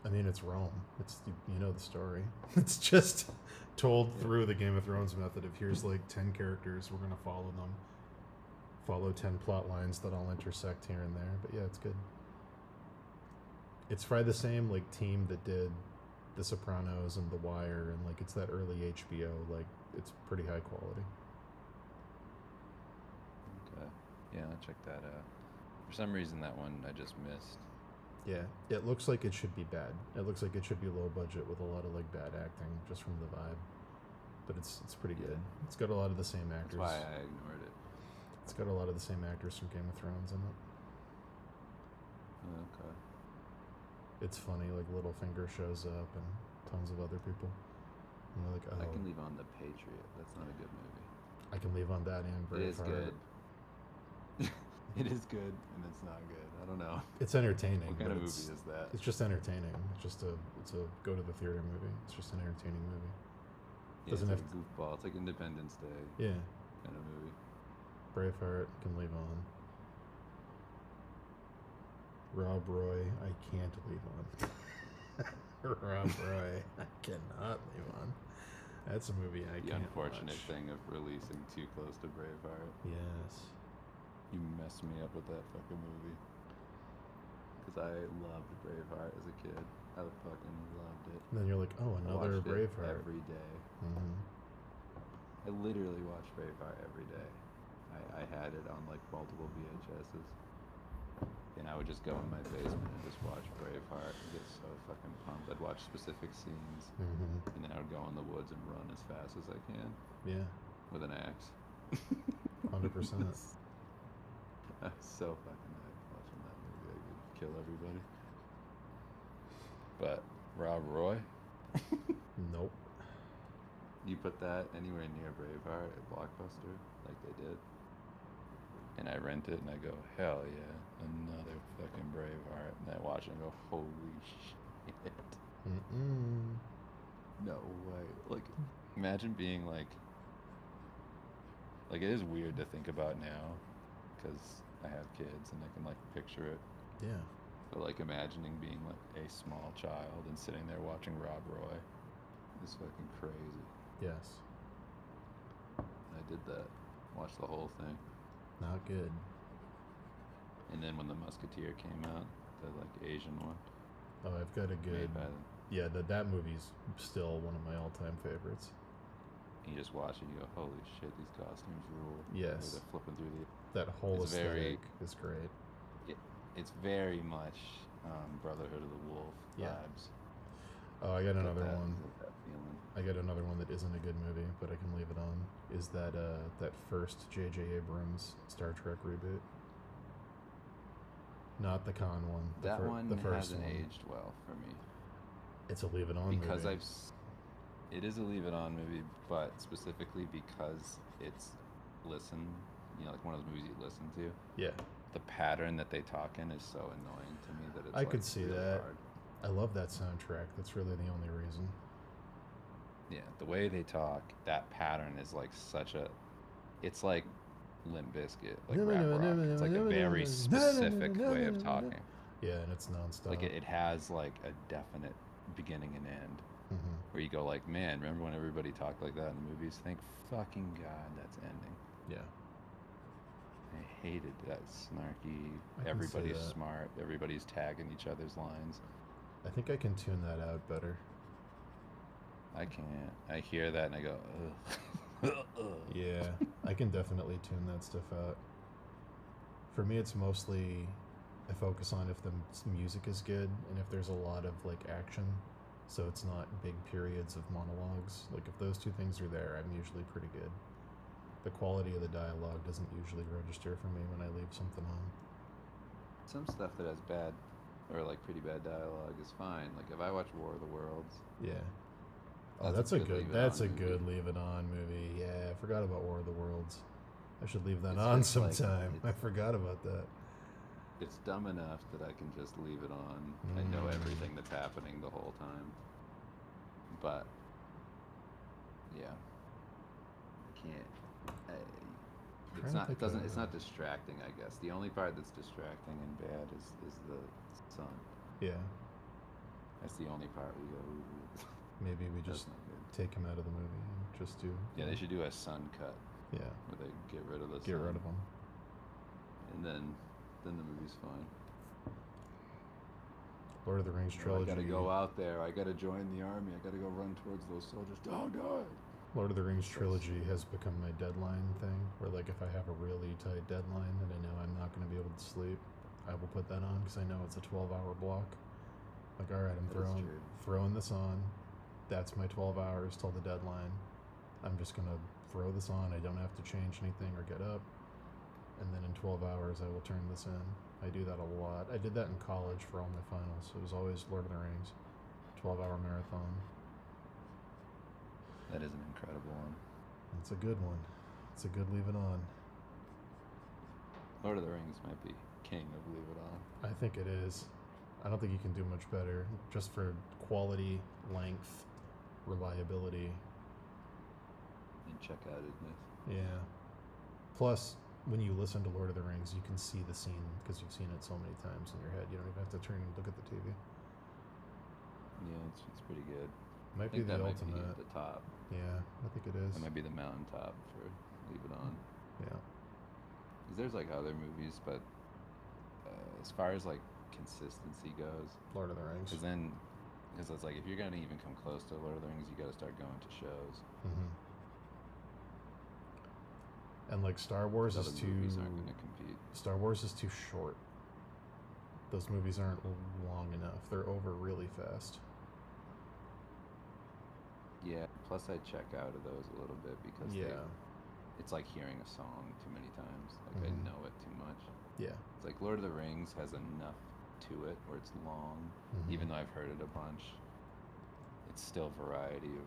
I mean, it's Rome. It's, you know the story. It's just told through the Game of Thrones method of here's like 10 characters, we're gonna follow them. Follow 10 plot lines that all intersect here and there. But yeah, it's good. It's by the same like team that did The Sopranos and The Wire, and like it's that early HBO. Like it's pretty high quality. Okay. Yeah, I'll check that out. For some reason, that one I just missed. Yeah, it looks like it should be bad. It looks like it should be low budget with a lot of like bad acting, just from the vibe. But it's pretty good. It's got a lot of the same actors. That's why I ignored it. It's got a lot of the same actors from Game of Thrones in it. Okay. It's funny, like Littlefinger shows up and tons of other people. And you're like, oh, I can leave on The Patriot. That's not a good movie. I can leave on that and It is Braveheart. good. It is good and it's not good. I don't know. It's entertaining. What kind but of movie it's, is that? It's just entertaining. It's a go to the theater movie. It's just an entertaining movie. Yeah, it's Doesn't like have a goofball. It's like Independence Day Yeah, kind of movie. Braveheart can leave on. Rob Roy, I can't leave on. Rob Roy, I cannot leave on. That's a movie I The can't unfortunate watch. thing of releasing too close to Braveheart. Yes. You messed me up with that fucking movie. Because I loved Braveheart as a kid. I fucking loved it. And then you're like, oh, I another watched it Braveheart. every day. Mm-hmm. I literally watched Braveheart every day. I had it on like multiple VHSs. And I would just go in my basement and just watch Braveheart and get so fucking pumped. I'd watch specific scenes. Mm-hmm. And then I would go in the woods and run as fast as I can Yeah, with an axe. 100%. I was so fucking hyped watching that movie. I could kill everybody. But Rob Roy, Nope. you put that anywhere near Braveheart at Blockbuster, like they did, and I rent it and I go, hell yeah, another fucking Braveheart, and I watch it and go, holy shit, Mm-mm. no way. Like, imagine being like it is weird to think about now, because I have kids and I can like picture it. Yeah. But like imagining being like a small child and sitting there watching Rob Roy is fucking crazy. Yes. I did that. Watched the whole thing. Not good. And then when The Musketeer came out, the like Asian one, Oh, I've got a good. made by them, Yeah, that movie's still one of my all-time favorites. you just watch it and you go, holy shit, these costumes rule. Yes. They're flipping through That whole It's very- aesthetic is great. it's very much Brotherhood of the Wolf Yeah. vibes. Oh, I got Got another that- one. got that feeling. I got another one that isn't a good movie, but I can leave it on. Is that first J.J. Abrams Star Trek reboot? Not the con one. That one the first hasn't one. aged well for me. It's a leave it on Because movie. it is a leave it on movie, but specifically because it's like one of those movies you listen to. Yeah, The pattern that they talk in is so annoying to me that it's I could see really that. hard. I love that soundtrack. That's really the only reason. Yeah, the way they talk, that pattern is like it's like Limp Bizkit, like rap rock. It's like a very specific way of talking. Yeah, and it's nonstop. Like it has like a definite beginning and end. Mm-hmm. Where you go like, man, remember when everybody talked like that in the movies? Thank fucking God that's ending. Yeah. I hated that snarky, I can see everybody's that. smart, everybody's tagging each other's lines. I think I can tune that out better. I can't. I hear that and I go, ugh. Yeah, I can definitely tune that stuff out. For me, it's mostly I focus on if the music is good and if there's a lot of like action, so it's not big periods of monologues. Like if those two things are there, I'm usually pretty good. The quality of the dialogue doesn't usually register for me when I leave something on. Some stuff that has bad or like pretty bad dialogue is fine. Like if I watch War of the Worlds, Yeah. Oh, That's that's a a good good. leave it That's on a movie. good leave it on movie. Yeah, I forgot about War of the Worlds. I should leave that It's on just like- sometime. I it's- forgot about that. it's dumb enough that I can just leave it on. I know everything that's happening the whole time. But yeah, I can't. Trying It's to not. think It doesn't. of- It's not distracting. I guess the only part that's distracting and bad is the sun. Yeah, That's the only part we go. Ooh, maybe we that's just not good. take him out of the movie and just do. Yeah, they should do a sun cut Yeah, where they get rid of the get sun, rid of him. and then the movie's fine. Lord of the Rings trilogy. I gotta go out there. I gotta join the army. I gotta go run towards those soldiers. Don't do it. Lord of the Rings trilogy has become my deadline thing. Where like if I have a really tight deadline and I know I'm not going to be able to sleep, I will put that on because I know it's a 12-hour block. Like, all right, I'm That is throwing this on. That's my 12 hours till the deadline. I'm just gonna throw this on. I don't have to change anything or get up. And then in 12 hours, I will turn this in. I do that a lot. I did that in college for all my finals. It was always Lord of the Rings, 12-hour marathon. That is an incredible one. It's a good one. It's a good leave it on. Lord of the Rings might be king of Leave It On. I think it is. I don't think you can do much better, just for quality, length, reliability. And check-outedness. Yeah. Plus, when you listen to Lord of the Rings, you can see the scene because you've seen it so many times in your head. You don't even have to turn and look at the TV. Yeah, it's pretty good. Might I be think the that ultimate. might be at the top. Yeah, I think it is. That might be the mountaintop for Leave It On. Yeah. Because there's like other movies, but as far as like consistency goes, Lord of the Rings. Because it's like if you're gonna even come close to Lord of the Rings, you got to start going to shows. Mm-hmm. And like Star Wars is Other too. movies aren't gonna compete. Star Wars is too short. Those movies aren't long enough. They're over really fast. Yeah. Plus, I check out of those a little bit because Yeah. it's like hearing a song too many times. Like Mhm. I know it too much. Yeah. It's like Lord of the Rings has enough to it where it's long, Mhm. even though I've heard it a bunch. It's still variety of.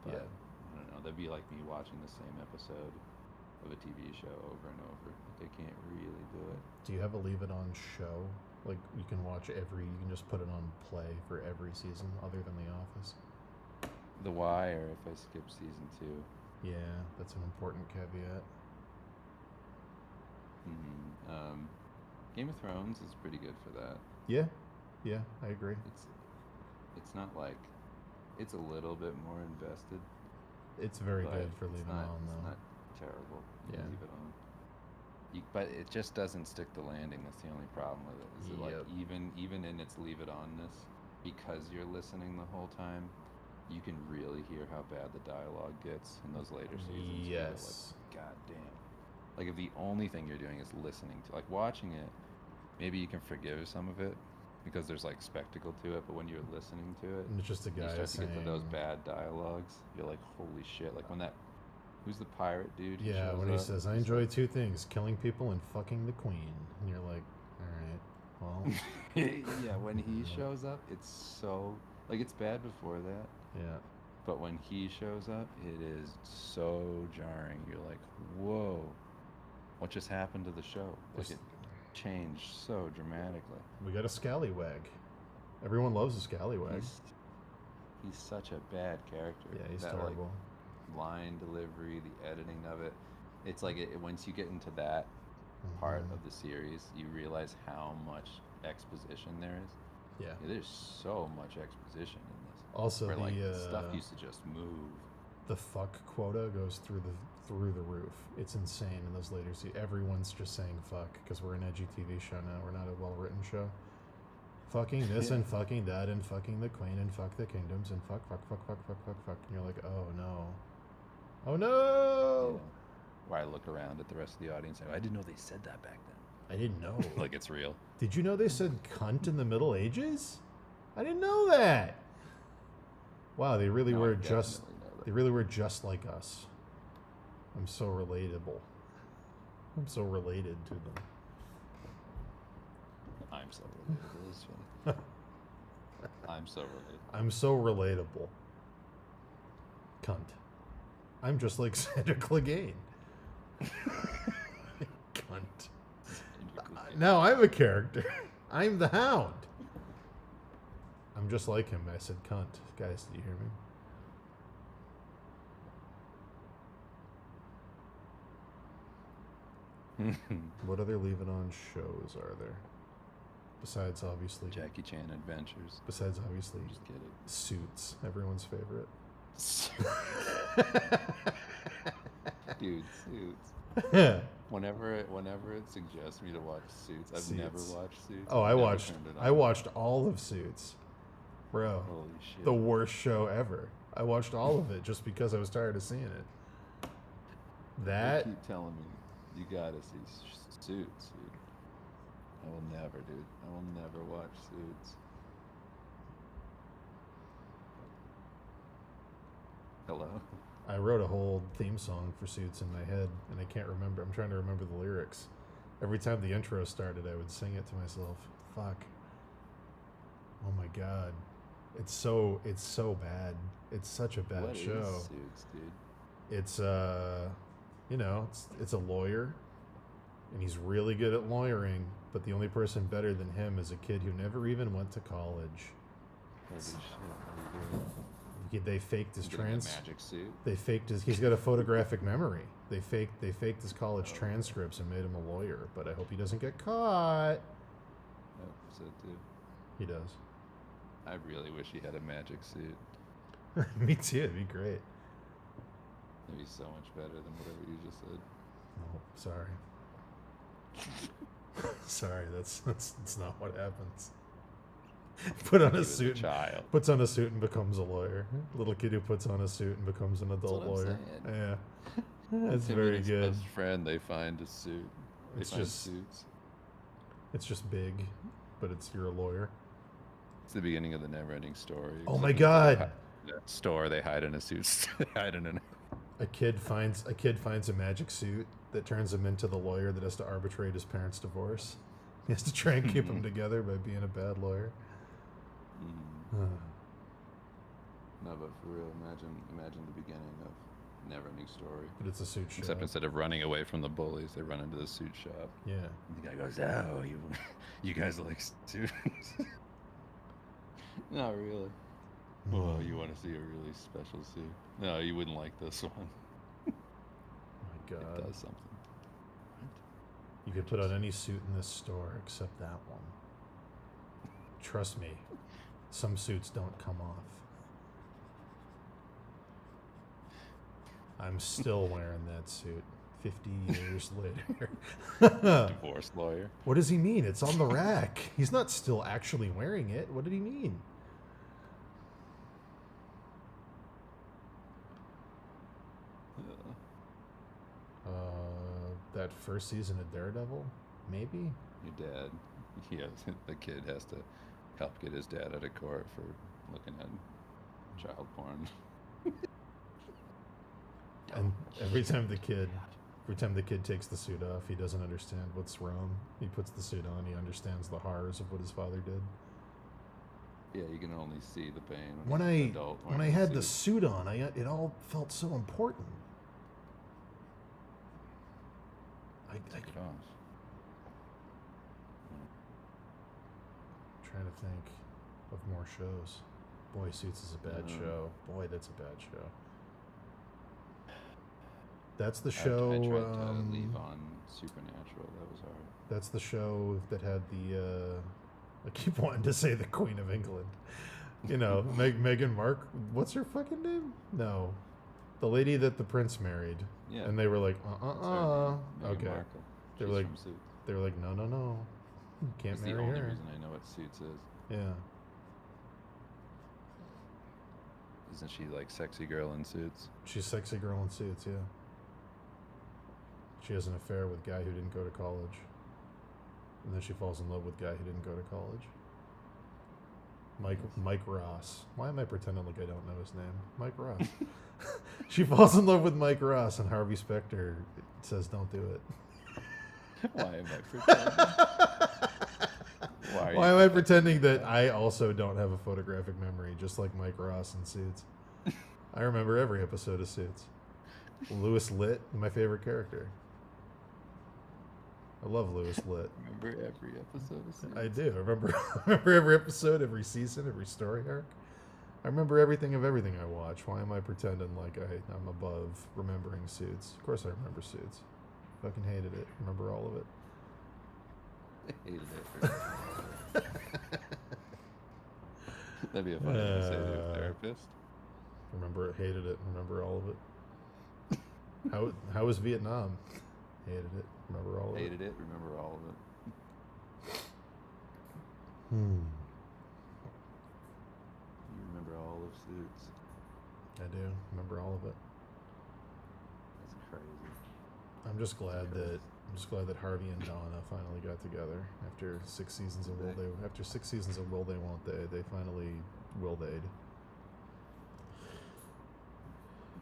But, Yeah. I don't know. That'd be like me watching the same episode of a TV show over and over. Like I can't really do it. Do you have a Leave It On show? Like you can watch you can just put it on play for every season other than The Office? The Wire, if I skip season 2. Yeah, that's an important caveat. Game of Thrones is pretty good for that. Yeah. Yeah, I agree. It's not like it's a little bit more invested. It's very but good for it's Leave It not, On It's though. not terrible. You Yeah. Leave it on. But it just doesn't stick the landing. That's the only problem with it. Is it like Yep. even in its Leave It On-ness, because you're listening the whole time, you can really hear how bad the dialogue gets in those later seasons. where you're Yes. Like, God damn. Like if the only thing you're doing is listening to, like watching it, maybe you can forgive some of it because there's like spectacle to it. But when you're listening to it, And it's just a you guy start to saying get to those bad dialogues. You're like, holy shit! Like when that, who's the pirate dude? who Yeah, shows when he up, says, I he's enjoy two things, killing people and fucking the queen. And you're like, alright, well, yeah, when he shows up, it's so like it's bad before that, yeah. but when he shows up, it is so jarring. You're like, whoa, what just happened to the show? Like Just- it changed so dramatically. We got a scallywag. Everyone loves a scallywag. He's such a bad character. Yeah, he's that, terrible. Like, line delivery, the editing of it. It's like once you get into that part Mhm. of the series, you realize how much exposition there is. Yeah. Yeah, there's so much exposition in this. Also, Where like the stuff used to just move. the fuck quota goes through the roof. It's insane in those later seasons. Everyone's just saying fuck because we're an edgy TV show now. We're not a well-written show. Fucking this Yeah. and fucking that and fucking the queen and fuck the kingdoms and fuck. And you're like, oh no. Oh no! Yeah. Where I look around at the rest of the audience and I didn't know they said that back then. I didn't know. Like it's real. Did you know they said cunt in the Middle Ages? I didn't know that. Wow, they really No, I were just definitely know that. they really were just like us. I'm so relatable. I'm so related to them. I'm so relatable. It's funny. I'm so relatable. I'm so relatable. Cunt. I'm just like Sandra Clegane. Cunt. Now I'm a character. I'm the Hound. I'm just like him. I said cunt. Guys, did you hear me? What other Leave It On shows are there? Besides, obviously... Jackie Chan Adventures. Besides, obviously, Just kidding. Suits. Everyone's favorite. Dude, Suits. Whenever it suggests me to watch Suits, I've never Suits. watched Suits. Oh, I've never I turned it I on. watched all of Suits. Bro, Holy shit. the worst show ever. I watched all of it just because I was tired of seeing it. They That keep telling me you gotta see Suits, dude. I will never, dude. I will never watch Suits. Hello. I wrote a whole theme song for Suits in my head, and I can't remember. I'm trying to remember the lyrics. Every time the intro started, I would sing it to myself. Fuck. Oh my god. It's so bad. It's such a bad What is show. Suits, dude? It's you know, it's a lawyer and he's really good at lawyering, but the only person better than him is a kid who never even went to college. Holy shit, how do you do it? They faked his Getting a trans. magic suit. They faked his. He's got a photographic memory. They faked his college transcripts and made him a lawyer. But I hope he doesn't get caught. Oh, so too. He does. I really wish he had a magic suit. Me too. It'd be great. It'd be so much better than whatever you just said. Oh, sorry. Sorry, that's not what happens. Put on He a was a suit. child. Puts on a suit and becomes a lawyer. Little kid who puts on a suit and becomes an adult what I'm lawyer. saying. Yeah, that's Him very and his good. best friend, they find a suit. They It's find just- suits. It's just big, but you're a lawyer. It's the beginning of the never-ending story. Oh except my instead of God. that store, they hide in a suit. They hide in an. A kid finds a magic suit that turns him into the lawyer that has to arbitrate his parents' divorce. He has to try and keep them together by being a bad lawyer. No, but for real, imagine the beginning of never-ending story. But it's a suit shop. Except instead of running away from the bullies, they run into the suit shop. Yeah. And the guy goes, "Oh, you guys like suits?" Not really. Oh, you want to see a really special suit? No, you wouldn't like this one. My It God. does something. You could put on any suit in this store except that one. Trust me, some suits don't come off. I'm still wearing that suit 50 years later. Divorce lawyer. What does he mean? It's on the rack. He's not still actually wearing it. What did he mean? That first season of Daredevil? Maybe? Your dad. Yeah, the kid has to help get his dad out of court for looking at child porn. And every time the kid takes the suit off, he doesn't understand what's wrong. He puts the suit on, he understands the horrors of what his father did. Yeah, you can only see the pain When he's I an adult when I wearing had a the suit. suit on, it all felt so important. Take it off. Trying to think of more shows. Boy, Suits is a bad show. Boy, that's a bad show. That's the show. I tried to leave on Supernatural. That was hard. That's the show that had the. I keep wanting to say the Queen of England. You know, Meghan Mark. What's her fucking name? No, the lady that the prince married. Yeah. And they were like, That's her name, Meghan okay. Markle. They were She's like, from Suits. they were like, no, you can't It's the marry only her. reason I know what Suits is. Yeah. Isn't she like sexy girl in Suits? She's sexy girl in Suits, yeah. She has an affair with a guy who didn't go to college. And then she falls in love with a guy who didn't go to college. Mike Ross. Why am I pretending like I don't know his name? Mike Ross. She falls in love with Mike Ross, and Harvey Specter says, "Don't do it." Why am I pretending? Why am I pretending that I also don't have a photographic memory, just like Mike Ross in Suits? I remember every episode of Suits. Louis Litt, my favorite character. I love Louis Litt. Remember every episode of Suits? I do. I remember every episode, every season, every story arc. I remember everything of everything I watch. Why am I pretending like I'm above remembering Suits? Of course I remember Suits. Fucking hated it. Remember all of it. Hated it. That'd be a funny thing to say to a therapist. Remember it, hated it, remember all of it. How was Vietnam? Hated it, remember all of it. Hated it, remember all of it. You remember all of Suits. I do, remember all of it. That's crazy. I'm just glad that Harvey and Donna finally got together after 6 seasons of Will They. After 6 seasons of Will They Won't They, they finally will they'd.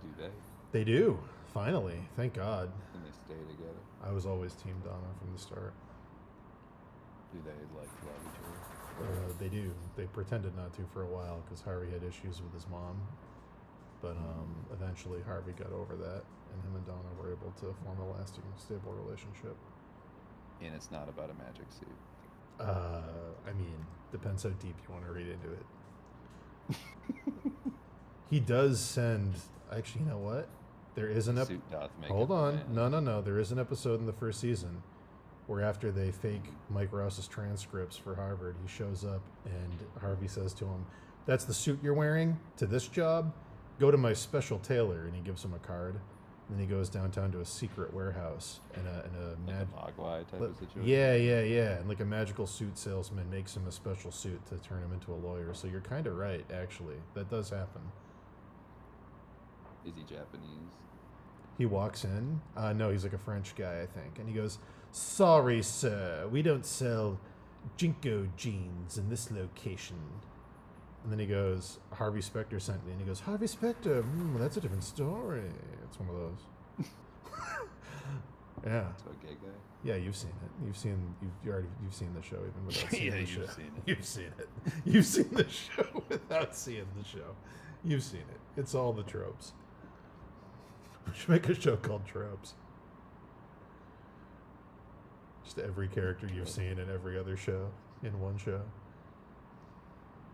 Do they? They do, finally, thank God. And they stay together? I was always Team Donna from the start. Do they like love each other? They do. They pretended not to for a while because Harvey had issues with his mom. But eventually Harvey got over that, and him and Donna were able to form a lasting, stable relationship. And it's not about a magic suit. I mean, depends how deep you want to read into it. He does send. Actually, you know what? There is an Suit doth make Hold it on. man. No. There is an episode in the first season where after they fake Mike Ross's transcripts for Harvard, he shows up and Harvey says to him, "That's the suit you're wearing to this job? Go to my special tailor," and he gives him a card. And then he goes downtown to a secret warehouse and a Like a Mogwai type of situation. yeah. And like a magical suit salesman makes him a special suit to turn him into a lawyer. So you're kind of right, actually. That does happen. Is he Japanese? He walks in. No, he's like a French guy, I think. And he goes, "Sorry, sir, we don't sell Jinko jeans in this location." And then he goes, "Harvey Specter sent me." And he goes, "Harvey Specter, that's a different story." It's one of those. Yeah. So a gay guy? Yeah, you've seen it. You've seen the show even without seeing Yeah, the you've show. seen it. You've seen it. You've seen the show without seeing the show. You've seen it. It's all the tropes. We should make a show called Tropes. Just every character you've seen in every other show in one show.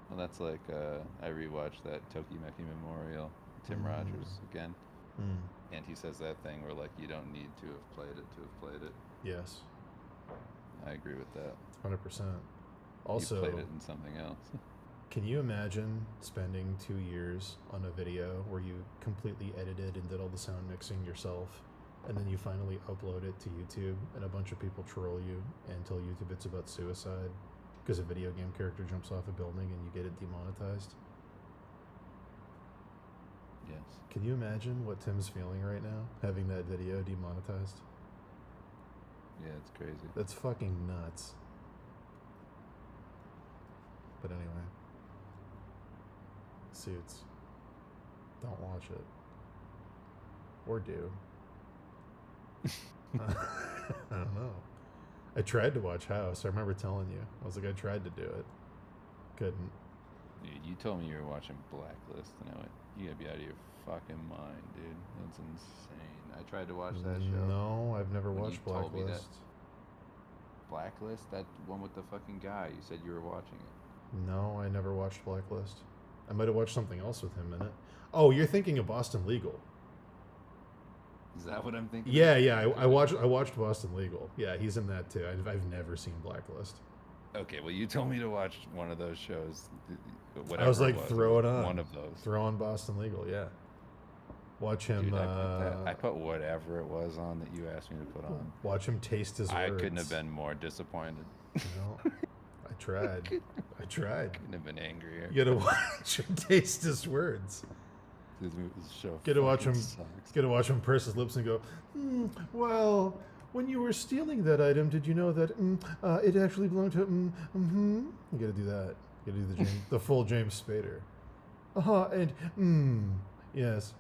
Well, that's like, I rewatched that Tokimeki Memorial, Tim Rogers again. And he says that thing where, like, you don't need to have played it to have played it. Yes. I agree with that. 100%. Also, you played it in something else. can you imagine spending 2 years on a video where you completely edited and did all the sound mixing yourself, and then you finally upload it to YouTube, and a bunch of people troll you and tell YouTube it's about suicide because a video game character jumps off a building and you get it demonetized? Yes. Can you imagine what Tim's feeling right now, having that video demonetized? Yeah, it's crazy. That's fucking nuts. But anyway. Suits. Don't watch it. Or do. I don't know. I tried to watch House. I remember telling you. I was like, I tried to do it. Couldn't. Dude, you told me you were watching Blacklist, and I went, you gotta be out of your fucking mind, dude. That's insane. I tried to watch that show. No, I've never When watched you told me that- Blacklist. Blacklist? That one with the fucking guy. You said you were watching it. No, I never watched Blacklist. I might have watched something else with him in it. Oh, you're thinking of Boston Legal. Is that what I'm thinking? Yeah. I watched Boston Legal. Yeah, he's in that too. I've never seen Blacklist. Okay, well, you told me to watch one of those shows. Whatever I was like, it was. throw it on. One of those. Throw on Boston Legal. Yeah. Watch him. Dude, I put whatever it was on that you asked me to put on. Watch him taste his I words. couldn't have been more disappointed. No, I tried. I tried. Couldn't have been angrier. You gotta watch him taste his words. This show Get to watch fucking him. sucks. Get to watch him purse his lips and go, well, when you were stealing that item, did you know that it actually belonged to? You gotta do that. You gotta do the full James Spader. And yes,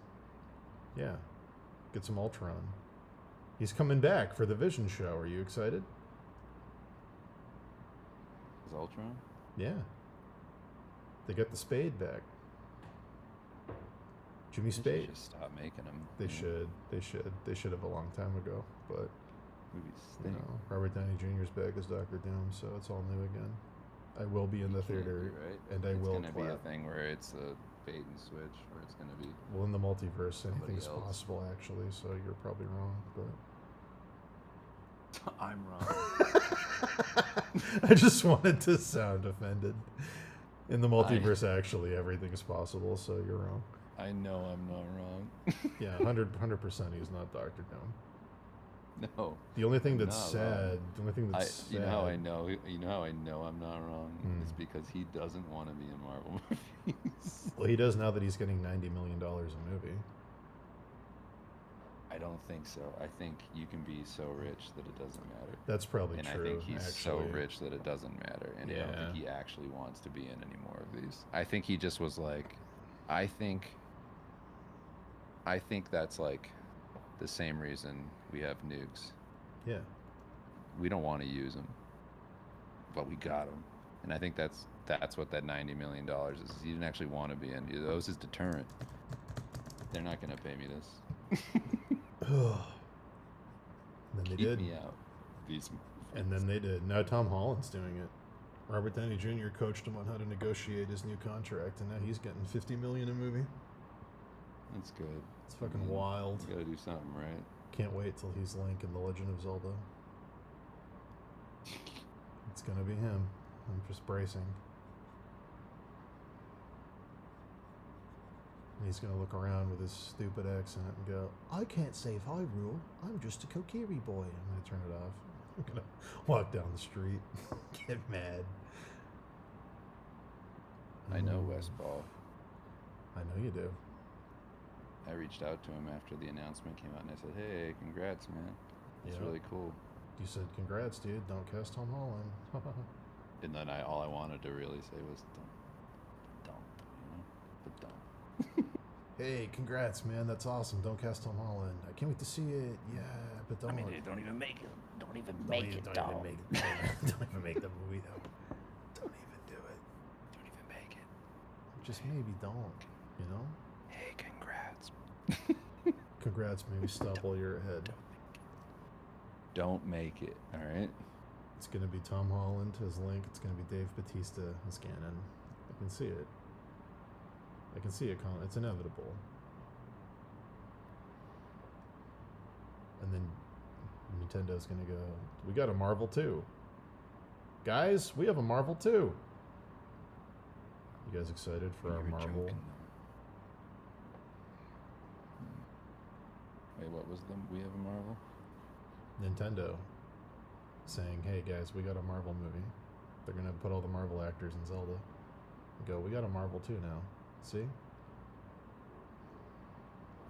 yeah. Get some Ultron. He's coming back for the Vision show. Are you excited? Is Ultron? Yeah. They got the Spade back. Jimmy They should Spade. just stop making them. They should. They should. They should have a long time ago. But Movies you stink. know, Robert Downey Jr.'s back as Doctor Doom, so it's all new again. I will be in the You can't theater, be, right? and I it's will gonna be a clap. thing where it's a bait and switch, where it's gonna be. Well, in the multiverse, Somebody anything's else. possible, actually. So you're probably wrong, but I'm wrong. I just wanted to sound offended. In the multiverse, actually, everything's possible. So you're wrong. I know I'm not wrong. Yeah, 100%. He's not Doctor Doom. No. The only thing I'm that's not sad. wrong. The only thing that's sad. You know how I know. You know how I know I'm not wrong. It's Hmm. because he doesn't want to be in Marvel movies. Well, he does now that he's getting $90 million a movie. I don't think so. I think you can be so rich that it doesn't matter. That's probably And true. I think he's so actually. rich that it doesn't matter. And I don't Yeah. think he actually wants to be in any more of these. I think he just was like, I think that's like the same reason we have nukes. Yeah. We don't want to use them, but we got them. And I think that's what that $90 million is. He didn't actually want to be in. That was his deterrent. They're not going to pay me this. Then they Keep did. me out. These And then they did. Now Tom Holland's doing it. Robert Downey Jr. coached him on how to negotiate his new contract, and now he's getting $50 million a movie. That's good. It's fucking wild. You gotta do something, right? Can't wait till he's Link in The Legend of Zelda. It's gonna be him. I'm just bracing. And he's gonna look around with his stupid accent and go, "I can't save Hyrule. I'm just a Kokiri boy." I'm gonna turn it off. I'm gonna walk down the street, get mad. I know Westball. I know you do. I reached out to him after the announcement came out and I said, "Hey, congrats, man. It's really cool." You said, "Congrats, dude. Don't cast Tom Holland." And then all I wanted to really say was, don't, but don't. Hey, congrats, man. That's awesome. Don't cast Tom Holland. I can't wait to see it. Yeah, but don't. I mean, don't even make it. Don't even make it, don't dog. even make it. Don't even make the movie, though. Don't even do it. Don't even make it. Just maybe don't. You know? Hey, congrats. Congrats. Maybe stop while you're ahead. Don't make it. All right. It's gonna be Tom Holland as Link. It's gonna be Dave Bautista as Ganon. I can see it. I can see it. It's inevitable. And then Nintendo's gonna go, "We got a Marvel 2. Guys, we have a Marvel 2. You guys excited for our You were Marvel? joking, though. Wait, what was the We Have a Marvel? Nintendo saying, "Hey guys, we got a Marvel movie. They're gonna put all the Marvel actors in Zelda." And go, "We got a Marvel 2 now. See?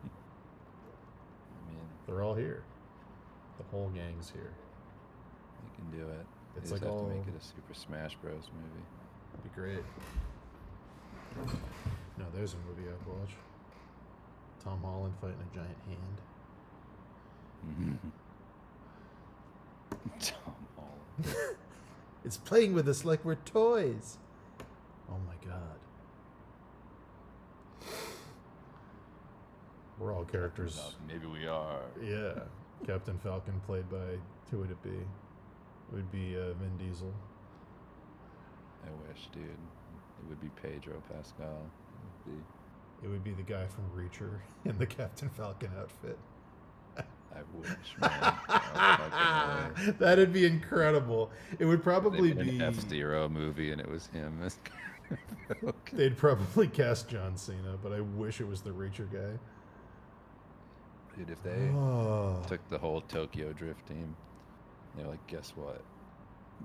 I mean, They're all here. The whole gang's here. they can do it. They It's just like have all- to make it a Super Smash Bros. Movie. It'd be great." No, there's a movie I'd watch. Tom Holland fighting a giant hand. Tom Holland. It's playing with us like we're toys. Oh my god. We're all characters. Maybe we are. Yeah. Captain Falcon played by, who would it be? It would be Vin Diesel. I wish, dude. It would be Pedro Pascal. It would be the guy from Reacher in the Captain Falcon outfit. I wish, man. Oh, fucking That'd be incredible. It would way. probably They made be. an F-Zero movie and it was him as Falcon. They'd probably cast John Cena, but I wish it was the Reacher guy. Dude, if they Oh. took the whole Tokyo Drift team, they're like, guess what?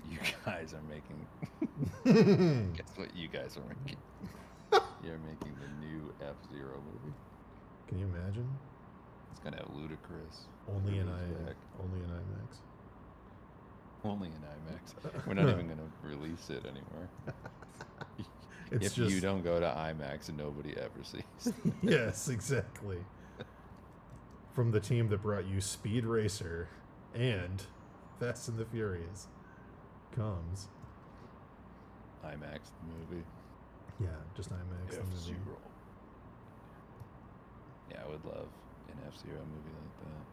You guys are making. Guess what you guys are making? You're making the new F-Zero movie. Can you imagine? It's gonna have Ludacris. Only in Ludacris back. only in IMAX. Only in IMAX. We're not even gonna release it anywhere. It's If just you don't go to IMAX, nobody ever sees. yes, exactly. From the team that brought you Speed Racer and Fast and the Furious comes IMAX the movie. yeah, just IMAX the movie. F-Zero. Yeah, I would love an F-Zero movie like that.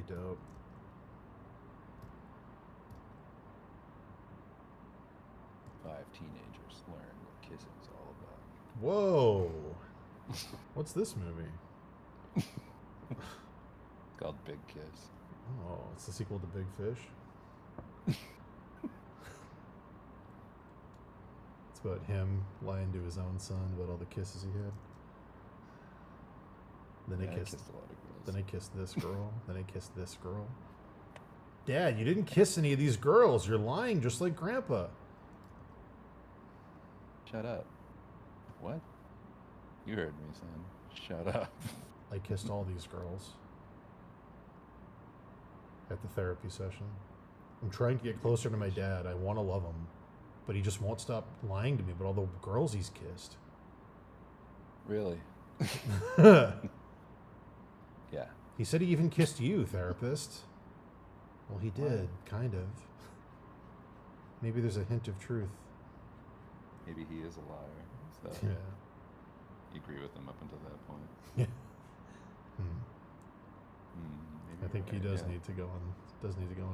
Be dope. Five teenagers learn what kissing's all about. Whoa! What's this movie? It's called Big Kiss. Oh, it's the sequel to Big Fish. It's about him lying to his own son about all the kisses he had. Then Yeah, he I kissed. kissed a lot of girls. Then he kissed this girl. Then he kissed this girl. Dad, you didn't kiss any of these girls. You're lying just like Grandpa. Shut up. What? You heard me, son. Shut up. I kissed all these girls at the therapy session. I'm trying to get closer to my dad. I want to love him, but he just won't stop lying to me about all the girls he's kissed. Really? Yeah. He said he even kissed you, therapist. Well, he did, kind of. Maybe there's a hint of truth. Maybe he is a liar. So Yeah. you agree with him up until that point. Yeah. Hmm. Maybe I think he Right, does yeah. need to go in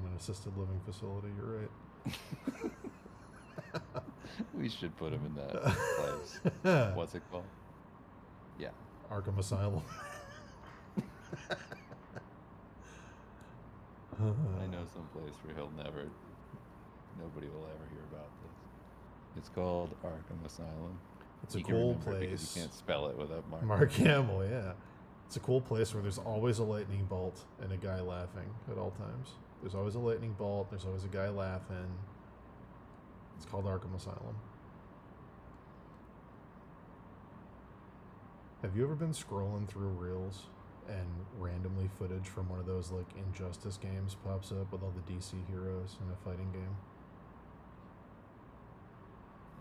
an assisted living facility. You're right. We should put him in that place. What's it called? Yeah. Arkham Asylum. I know some place where nobody will ever hear about this. It's called Arkham Asylum. It's a You can cool remember it because place. you can't spell it without Mark. Mark Hamill, yeah. It's a cool place where there's always a lightning bolt and a guy laughing at all times. There's always a lightning bolt. There's always a guy laughing. It's called Arkham Asylum. Have you ever been scrolling through Reels and randomly footage from one of those like Injustice games pops up with all the DC heroes in a fighting game?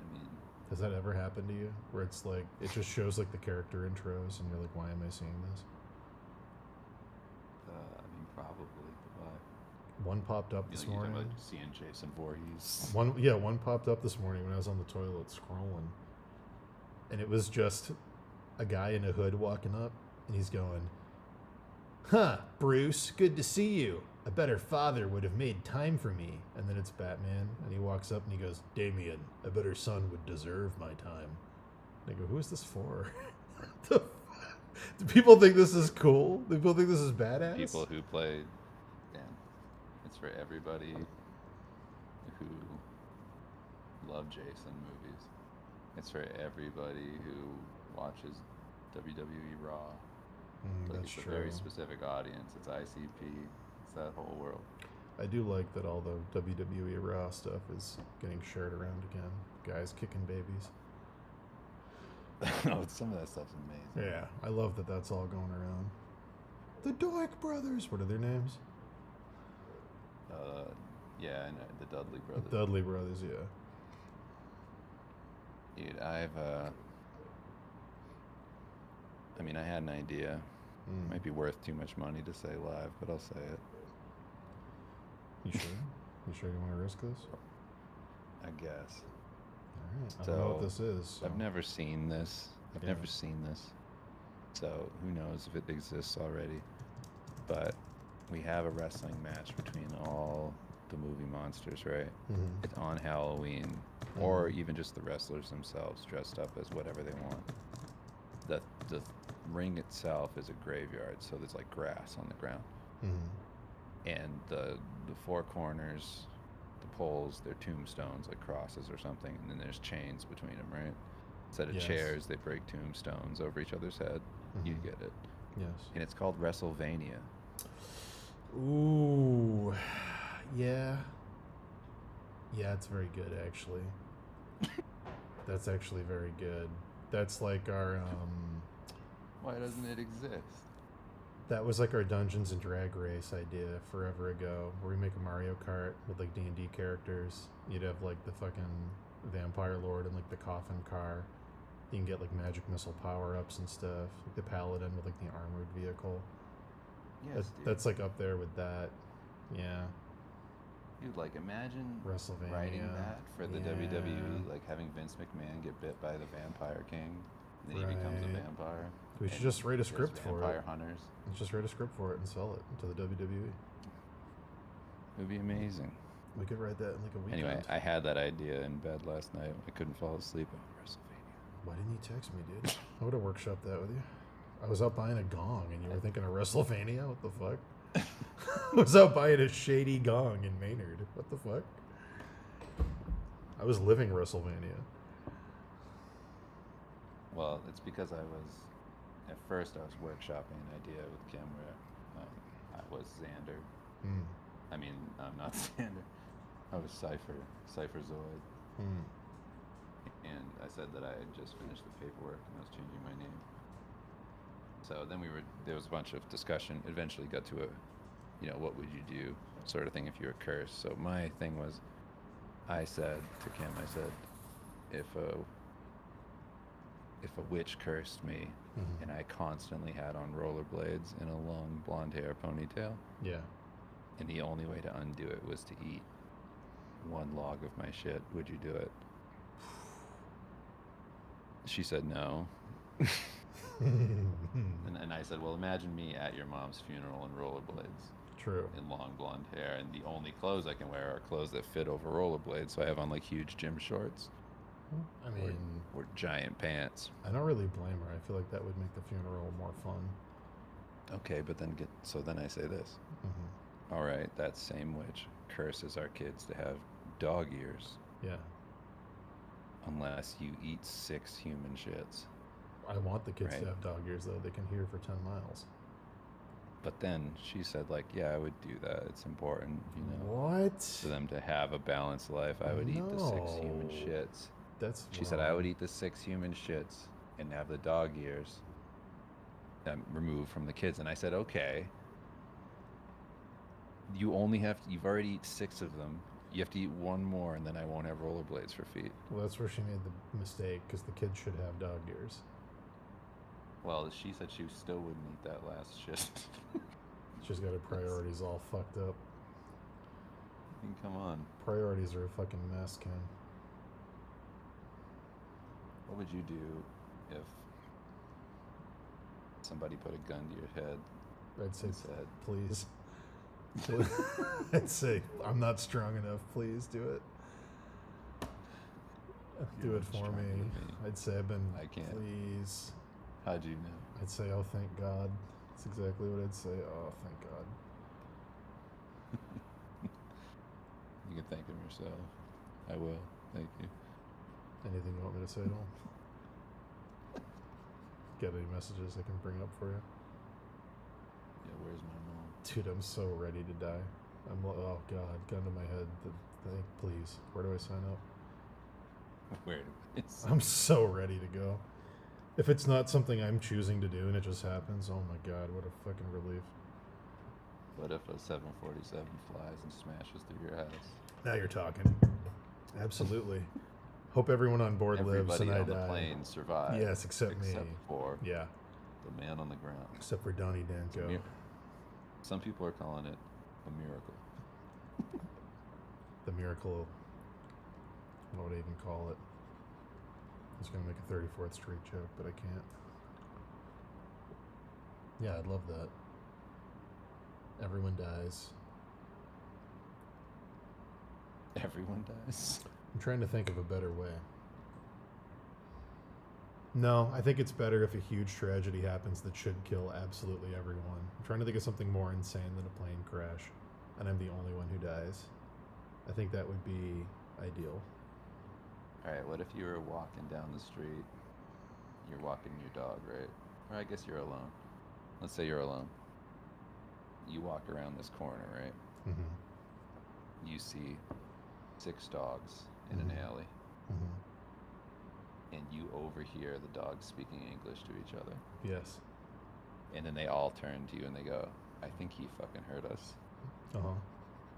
I mean, Has that ever happened to you? Where it's like, it just shows like the character intros and you're like, why am I seeing this? probably. Why? One popped up You this know, you're talking morning. about seeing Jason Voorhees. One popped up this morning when I was on the toilet scrolling. And it was just a guy in a hood walking up and he's going, "Huh, Bruce, good to see you. A better father would have made time for me." And then it's Batman and he walks up and he goes, "Damien, a better son would deserve my time." And I go, who is this for? Do people think this is cool? Do people think this is badass? People who play, yeah, it's for everybody who love Jason movies. It's for everybody who watches WWE Raw. Like, That's it's true. a very specific audience. It's ICP. It's that whole world. I do like that all the WWE Raw stuff is getting shared around again. Guys kicking babies. Oh, some of that stuff's amazing. Yeah, I love that that's all going around. The Doink Brothers. What are their names? Yeah, and the Dudley brothers. Dudley Brothers, yeah. Dude, I had an idea. Might be worth too much money to say live, but I'll say it. You sure? You sure you want to risk this? I guess. All right. I don't know what this is. So. I've never seen this. I've Yeah. never seen this. So who knows if it exists already. But we have a wrestling match between all the movie monsters, right? Mhm. It's on Halloween. Or even just the wrestlers themselves dressed up as whatever they want. The ring itself is a graveyard, so there's like grass on the ground. Mhm. And the four corners, the poles, they're tombstones, like crosses or something, and then there's chains between them, right? Instead of Yes. chairs, they break tombstones over each other's head. You Mhm. get it. Yes. And it's called WrestleVania. Ooh. Yeah. Yeah, it's very good, actually. That's actually very good. That's like our, Why doesn't it exist? that was like our Dungeons and Drag Race idea forever ago, where we make a Mario Kart with like D&D characters. You'd have like the fucking Vampire Lord and like the Coffin Car. You can get like magic missile power-ups and stuff. Like the Paladin with like the armored vehicle. Yes, dude. That's like up there with that. Yeah. Dude, like imagine WrestleVania. writing that for the Yeah. WWE, like having Vince McMahon get bit by the Vampire King, and then he becomes a Right. vampire. We should and just write a there's script for Vampire it. Hunters. Let's just write a script for it and sell it to the WWE. It would be amazing. We could write that in like a weekend. Anyway, I had that idea in bed last night. I couldn't fall asleep on WrestleVania. Why didn't you text me, dude? I would have workshopped that with you. I was out buying a gong and you were thinking of WrestleVania? What the fuck? I was out buying a shady gong in Maynard. What the fuck? I was living WrestleVania. Well, it's because at first I was workshopping an idea with Kim where I was Xander. Hmm. I mean, I'm not Xander. I was Cypher Zoid. Hmm. And I said that I had just finished the paperwork and I was changing my name. So then there was a bunch of discussion. Eventually got to what would you do sort of thing if you were cursed. So my thing was, I said to Kim, if a witch cursed me Mhm. and I constantly had on rollerblades and a long blonde hair ponytail, Yeah. and the only way to undo it was to eat one log of my shit, would you do it? She said no. And I said, well, imagine me at your mom's funeral in rollerblades. True. and long blonde hair, and the only clothes I can wear are clothes that fit over rollerblades. So I have on like huge gym shorts I mean, or giant pants. I don't really blame her. I feel like that would make the funeral more fun. Okay, but then then I say this. Hmm. All right, that same witch curses our kids to have dog ears Yeah. unless you eat 6 human shits. I want the kids Right. to have dog ears, though. They can hear for 10 miles. But then she said, like, yeah, I would do that. It's important, you know, What? for them to have a balanced life. I would eat the 6 human No. shits. That's She said I would wrong. eat the 6 human shits and have the dog ears removed from the kids. And I said, okay. You've already eaten 6 of them. You have to eat 1 more, and then I won't have rollerblades for feet. Well, that's where she made the mistake, because the kids should have dog ears. Well, she said she still wouldn't eat that last shit. She's got her priorities all fucked up. I mean, come on. Priorities are a fucking mess, Ken. What would you do if somebody put a gun to your head I'd say, and said, please. I'd say, I'm not strong enough. Please do it. Do "You're it not for stronger me. than me." I'd say, I've been, I can't. please. How'd you know? I'd say, oh, thank God. That's exactly what I'd say. Oh, thank God. You can thank him yourself. I will. Thank you. Anything you want me to say to him? Got any messages I can bring up for you? Yeah, where's my mom? Dude, I'm so ready to die. I'm like, oh God, gun to my head. Please, where do I sign up? Where do I sign? I'm so ready to go. If it's not something I'm choosing to do and it just happens, oh my God, what a fucking relief. What if a 747 flies and smashes through your house? Now you're talking. Absolutely. Hope everyone on board lives Everybody and I on the die. plane survived. Yes, except me. for Yeah, the man on the ground. except for Donnie It's a Danko. mir- Some people are calling it a miracle. The miracle. What would I even call it? I was going to make a 34th Street joke, but I can't. Yeah, I'd love that. Everyone dies. Everyone dies. I'm trying to think of a better way. No, I think it's better if a huge tragedy happens that should kill absolutely everyone. I'm trying to think of something more insane than a plane crash, and I'm the only one who dies. I think that would be ideal. Alright, what if you were walking down the street? You're walking your dog, right? Or I guess you're alone. Let's say you're alone. You walk around this corner, right? Mm-hmm. You see 6 dogs in an Mhm. alley, Mm-hmm. and you overhear the dogs speaking English to each other. Yes. And then they all turn to you and they go, I think he fucking heard us. Uh-huh.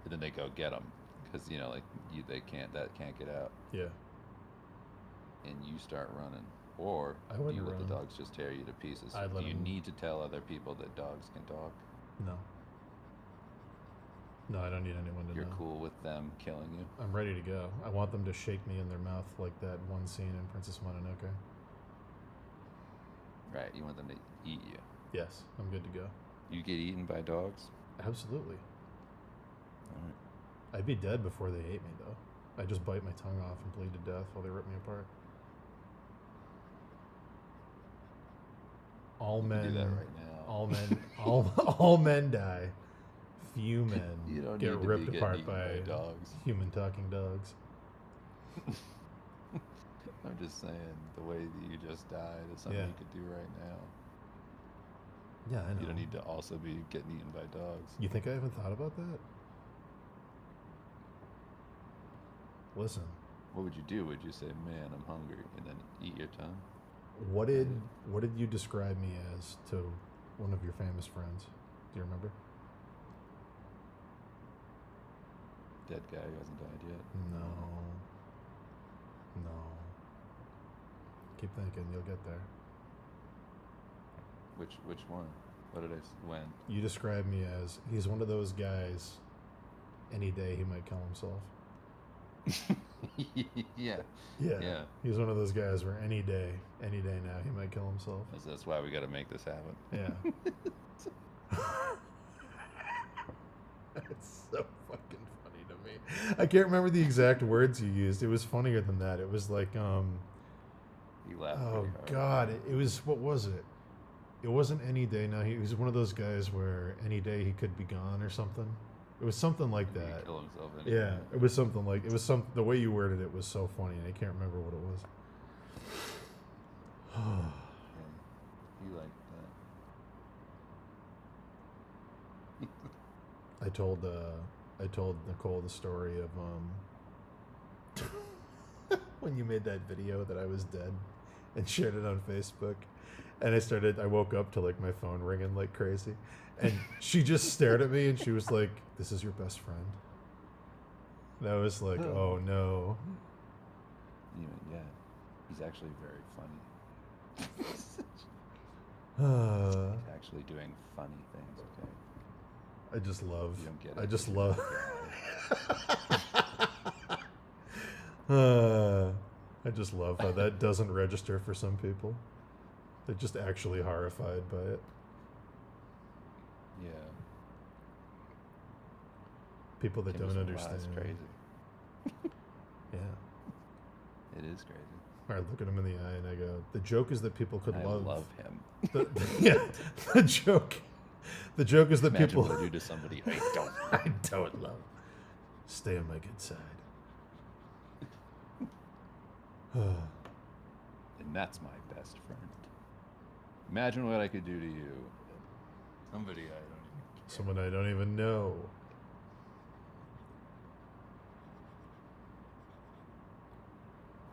And then they go get him. Because, you know, like, that can't get out. Yeah. And you start running. Or I do wouldn't you let the run. dogs just tear you to pieces? I'd let Do you 'em- need to tell other people that dogs can talk? No. No, I don't need anyone to You're know. cool with them killing you? I'm ready to go. I want them to shake me in their mouth like that one scene in Princess Mononoke. Right, you want them to eat you. Yes, I'm good to go. You get eaten by dogs? Absolutely. Alright. I'd be dead before they ate me, though. I just bite my tongue off and bleed to death while they rip me apart. All You men can do that right now. all men all men die. Few men You don't get need to be ripped getting apart eaten by by dogs. human talking dogs. I'm just saying, the way that you just died is something Yeah. you could do right now. Yeah, I know. You don't need to also be getting eaten by dogs. You think I haven't thought about that? Listen, What would you do? Would you say, man, I'm hungry, and then eat your tongue? what did you describe me as to one of your famous friends? Do you remember? Dead guy who hasn't died yet? No. Keep thinking, you'll get there. Which one? What did I when? You describe me as he's one of those guys. Any day he might kill himself. Yeah. Yeah. Yeah. He's one of those guys where any day now he might kill himself. That's why we got to make this happen. Yeah. It's so fucking funny to me. I can't remember the exact words you used. It was funnier than that. It was like, He laughed. oh pretty hard. God, it was, what was it? It wasn't Any Day. No, he was one of those guys where any day he could be gone or something. It was something like He'd that. kill himself anyway. Yeah, it was something like, it was some, the way you worded it was so funny, and I can't remember what it was. Yeah, he liked that. I told Nicole the story of when you made that video that I was dead and shared it on Facebook, and I woke up to like my phone ringing like crazy, and she just stared at me and she was like, "This is your best friend." And I was like, "Oh no." Yeah, he's actually very funny. He's actually doing funny things. Okay. I just love. You don't get it. I just You're love. not I just love how that doesn't register for some people. They're just actually horrified by it. Yeah. People that Tim don't was like, wow, understand. that's crazy. Yeah. It is crazy. I look at him in the eye and I go, the joke is that people could I love. love him. Yeah, the joke is that Imagine people what I do to somebody I don't. I don't love. Stay on my good side. And that's my best friend. Imagine what I could do to you. Somebody I don't even care. Someone I don't even know.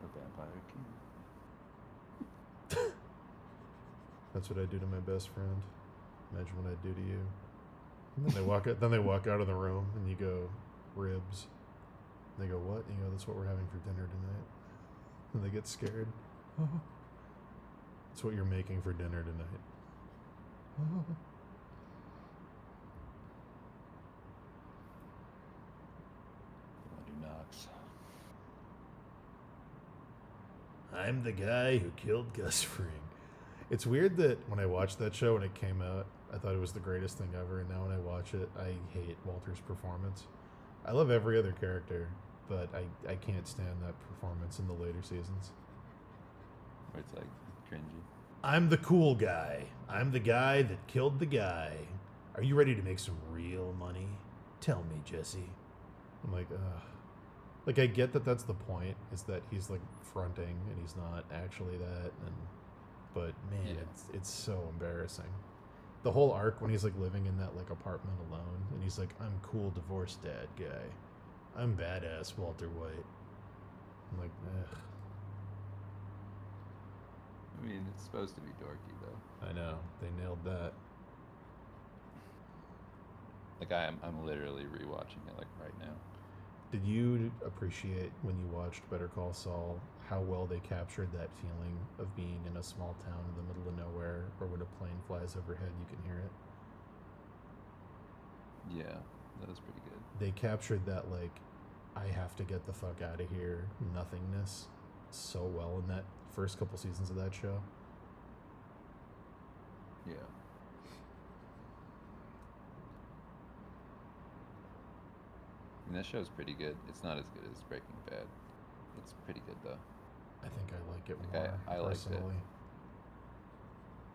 A vampire king. That's what I do to my best friend. Imagine what I'd do to you. And then they walk out. Then they walk out of the room, and you go, ribs. And they go, what? And you go, that's what we're having for dinner tonight. And they get scared. Oh. That's what you're making for dinner tonight. Oh. Who knocks? I'm the guy who killed Gus Fring. It's weird that when I watched that show when it came out, I thought it was the greatest thing ever, and now when I watch it, I hate Walter's performance. I love every other character, but I can't stand that performance in the later seasons. Where it's like cringy. I'm the cool guy. I'm the guy that killed the guy. Are you ready to make some real money? Tell me, Jesse. I'm like, ugh. Like, I get that that's the point, is that he's, like, fronting, and he's not actually that, but, man, Yeah. it's so embarrassing. The whole arc when he's, like, living in that, like, apartment alone, and he's like, I'm cool divorced dad guy. I'm badass Walter White. I'm like, ugh. I mean, it's supposed to be dorky though. I know. They nailed that. Like I'm literally rewatching it like right now. Did you appreciate when you watched Better Call Saul how well they captured that feeling of being in a small town in the middle of nowhere, or when a plane flies overhead you can hear it? Yeah, that was pretty good. They captured that, like, I have to get the fuck out of here nothingness so well in that first couple seasons of that show. Yeah. And that show's pretty good. It's not as good as Breaking Bad. It's pretty good though. I think I like it Like, more I liked it. personally.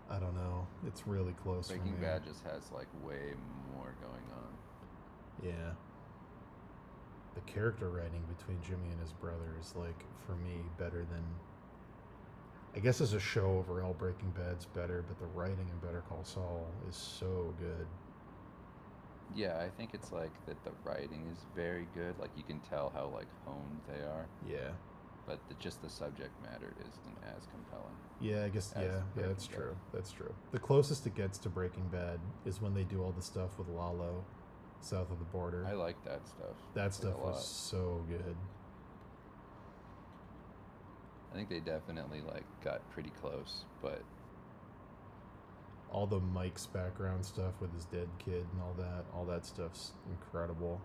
I don't know. It's really close for Breaking me. Bad just has like way more going on. Yeah. The character writing between Jimmy and his brother is, like, for me, better than... I guess as a show overall, Breaking Bad's better, but the writing in Better Call Saul is so good. Yeah, I think it's like that the writing is very good. Like you can tell how like honed they are, Yeah. but just the subject matter isn't as compelling. Yeah, I guess, As yeah, Breaking that's Bad. true. That's true. The closest it gets to Breaking Bad is when they do all the stuff with Lalo, south of the border. I like that stuff. That like, stuff a lot. was so good. I think they definitely like got pretty close, but All the Mike's background stuff with his dead kid and all that stuff's incredible.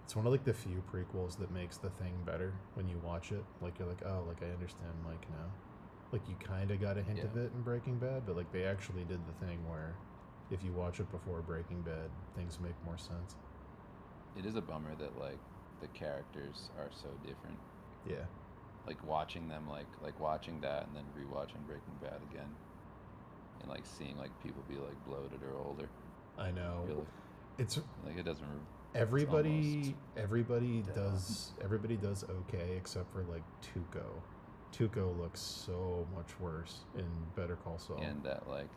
It's one of, like, the few prequels that makes the thing better when you watch it. Like, you're like, oh, like, I understand Mike now. Like, you kind of got a hint of Yeah. it in Breaking Bad, but, like, they actually did the thing where if you watch it before Breaking Bad, things make more sense. It is a bummer that like the characters are so different. Yeah. Like watching them, like watching that and then rewatching Breaking Bad again, and like seeing like people be like bloated or older. I know. Really, It's like it doesn't. everybody almost everybody does okay except for like Tuco. Tuco looks so much worse in Better Call Saul. And that like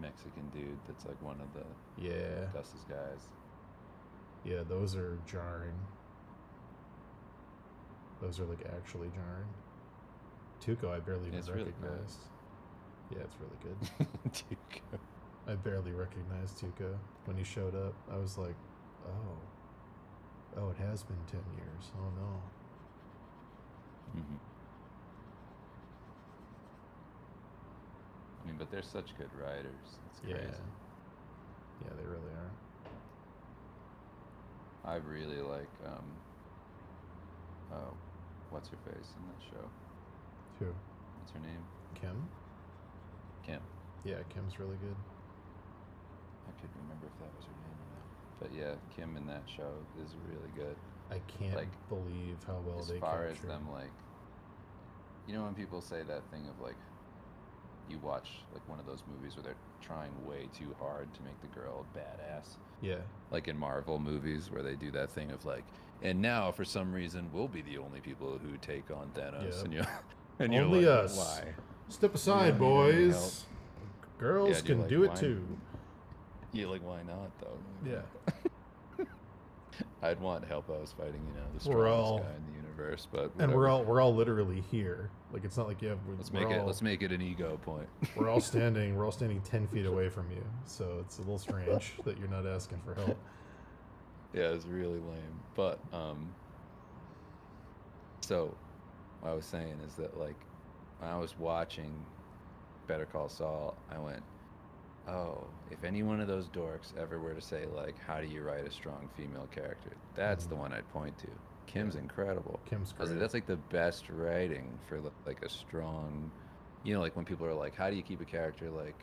Mexican dude that's like one of the Yeah. Gus's guys. Yeah, those are jarring. Those are like actually jarring. Tuco, I barely even It's really recognized. Yeah, it's really good. Tuco. I barely recognized Tuco when he showed up. I was like, oh, it has been 10 years. Oh no. Mm-hmm. I mean, but they're such good writers. It's crazy. Yeah, they really are. I really like what's her face in that show? Who? What's her name? Kim? Kim. Yeah, Kim's really good. I could remember if that was her name or not. But yeah, Kim in that show is really good. I can't Like, believe how well As they far as capture. them, like, you know when people say that thing of like, you watch like one of those movies where they're trying way too hard to make the girl a badass. Yeah. Like in Marvel movies where they do that thing of like, and now for some reason we'll be the only people who take on Thanos, Yeah. and you and you're Only like, us. why? Step aside, don't need any help. boys. Girls Yeah, and you're can like, do it why- too. Yeah, like why not though? Yeah. I'd want help. I was fighting, you know, the We're strongest all- guy in the universe, but And whatever. we're all literally here. Like it's not like you have. Let's make it an ego point. We're all standing 10 feet away from you, so it's a little strange that you're not asking for help. Yeah, it's really lame. But so what I was saying is that like when I was watching Better Call Saul, I went, oh, if any one of those dorks ever were to say like, how do you write a strong female character? That's the one I'd point to. Kim's incredible. Kim's I was like, great. that's like the best writing for like a strong, you know, like when people are like, how do you keep a character like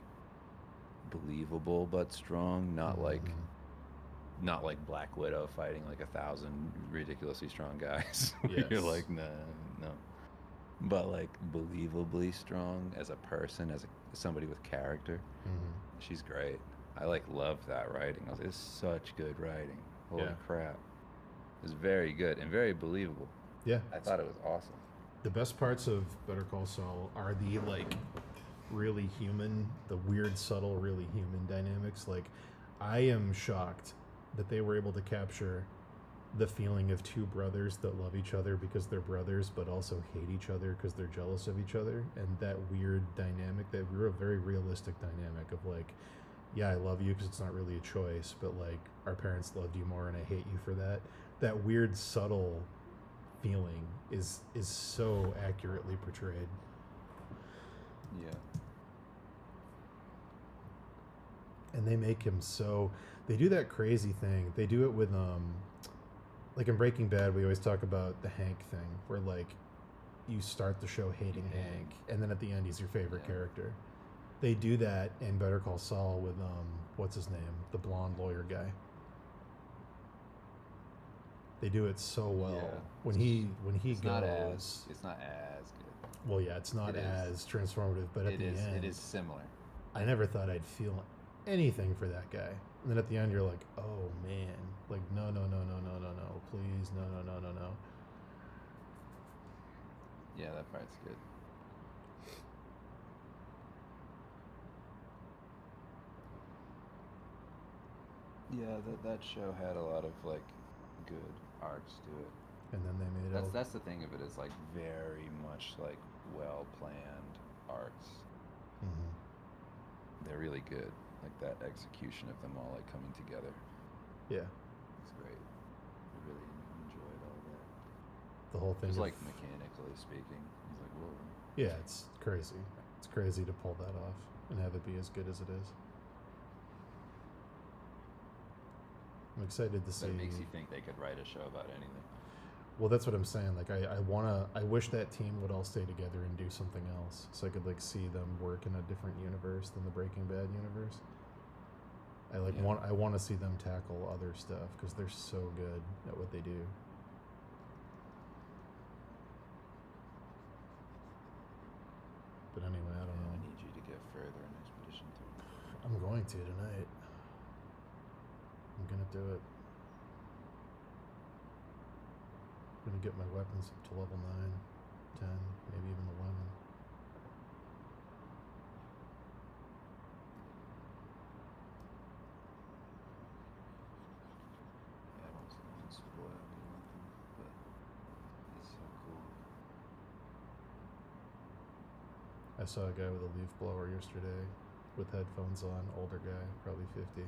believable but strong, not like Black Widow fighting like 1,000 ridiculously strong guys. You're Yes. like, no. But like believably strong as a person, as somebody with character. She's great. I like love that writing. I was like, it's such good writing. Holy Yeah. crap. It was very good and very believable. Yeah. I thought it was awesome. The best parts of Better Call Saul are the like really human, the weird, subtle, really human dynamics. Like, I am shocked that they were able to capture the feeling of two brothers that love each other because they're brothers, but also hate each other because they're jealous of each other, and that weird dynamic, that very realistic dynamic of like, yeah, I love you because it's not really a choice, but like our parents loved you more and I hate you for that. That weird, subtle feeling is so accurately portrayed. Yeah. And they make him so, they do that crazy thing. They do it with like in Breaking Bad, we always talk about the Hank thing, where like you start the show hating Hank, and then at the end he's your favorite character. They do that in Better Call Saul with what's his name, the blonde lawyer guy. They do it so well. Yeah. When he It's goes, not as good. well, yeah, it's not It is. as transformative, but at the end, It is similar. I never thought I'd feel anything for that guy. And then at the end, you're like, oh man, like no, please, no. Yeah, that part's good. Yeah, that show had a lot of like good arcs to it. And then they made it. That's the thing of it, is like very much like well planned arcs. Mhm. They're really good. Like that execution of them all like coming together. Yeah, It's great. I really enjoyed all that. the whole It thing. was of- like mechanically speaking. It was like, whoa. yeah, it's crazy. It's crazy to pull that off and have it be as good as it is. I'm excited to see. That makes you think they could write a show about anything. Well, that's what I'm saying. Like, I wish that team would all stay together and do something else, so I could like see them work in a different universe than the Breaking Bad universe. I want to see them tackle other stuff because they're so good at what they do. But anyway, I don't know. I need you to get further in Expedition 3. I'm going to tonight. I'm gonna do it. I'm gonna get my weapons up to level 9, 10, maybe even 11. Yeah, I don't spoil anything, but it's so cool. I saw a guy with a leaf blower yesterday with headphones on, older guy, probably 50,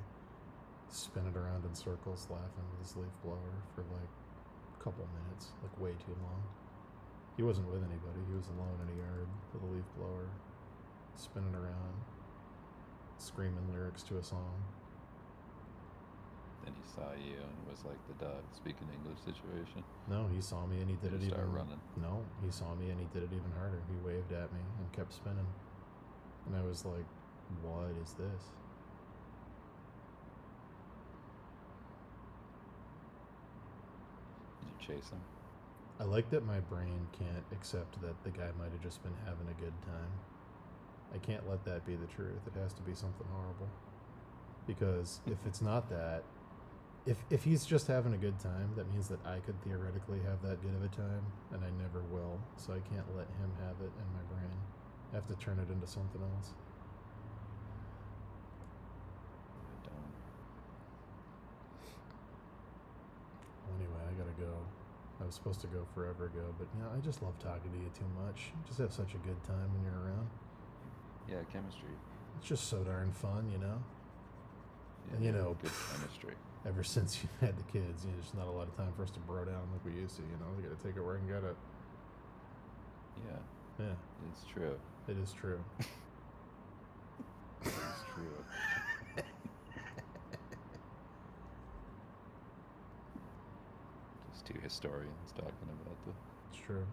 spinning around in circles laughing with his leaf blower for like a couple minutes, like way too long. He wasn't with anybody, he was alone in a yard with a leaf blower, spinning around, screaming lyrics to a song. Then he saw you and it was like the dog speaking English situation. No, he saw me and he did Did it he start even running? No, he saw me and he did it even harder. He waved at me and kept spinning. And I was like, what is this? Did you chase him? I like that my brain can't accept that the guy might have just been having a good time. I can't let that be the truth. It has to be something horrible. Because if it's not that, if he's just having a good time, that means that I could theoretically have that good of a time, and I never will. So I can't let him have it in my brain. I have to turn it into something else. I don't. Well, anyway, I gotta go. I was supposed to go forever ago, but I just love talking to you too much. You just have such a good time when you're around. Yeah, chemistry. It's just so darn fun, Yeah, And good chemistry. ever since you had the kids, there's not a lot of time for us to bro down like we used to, We gotta take it where I can get it. Yeah, Yeah, it's true. it is true. It's true. Just two historians talking about It's true.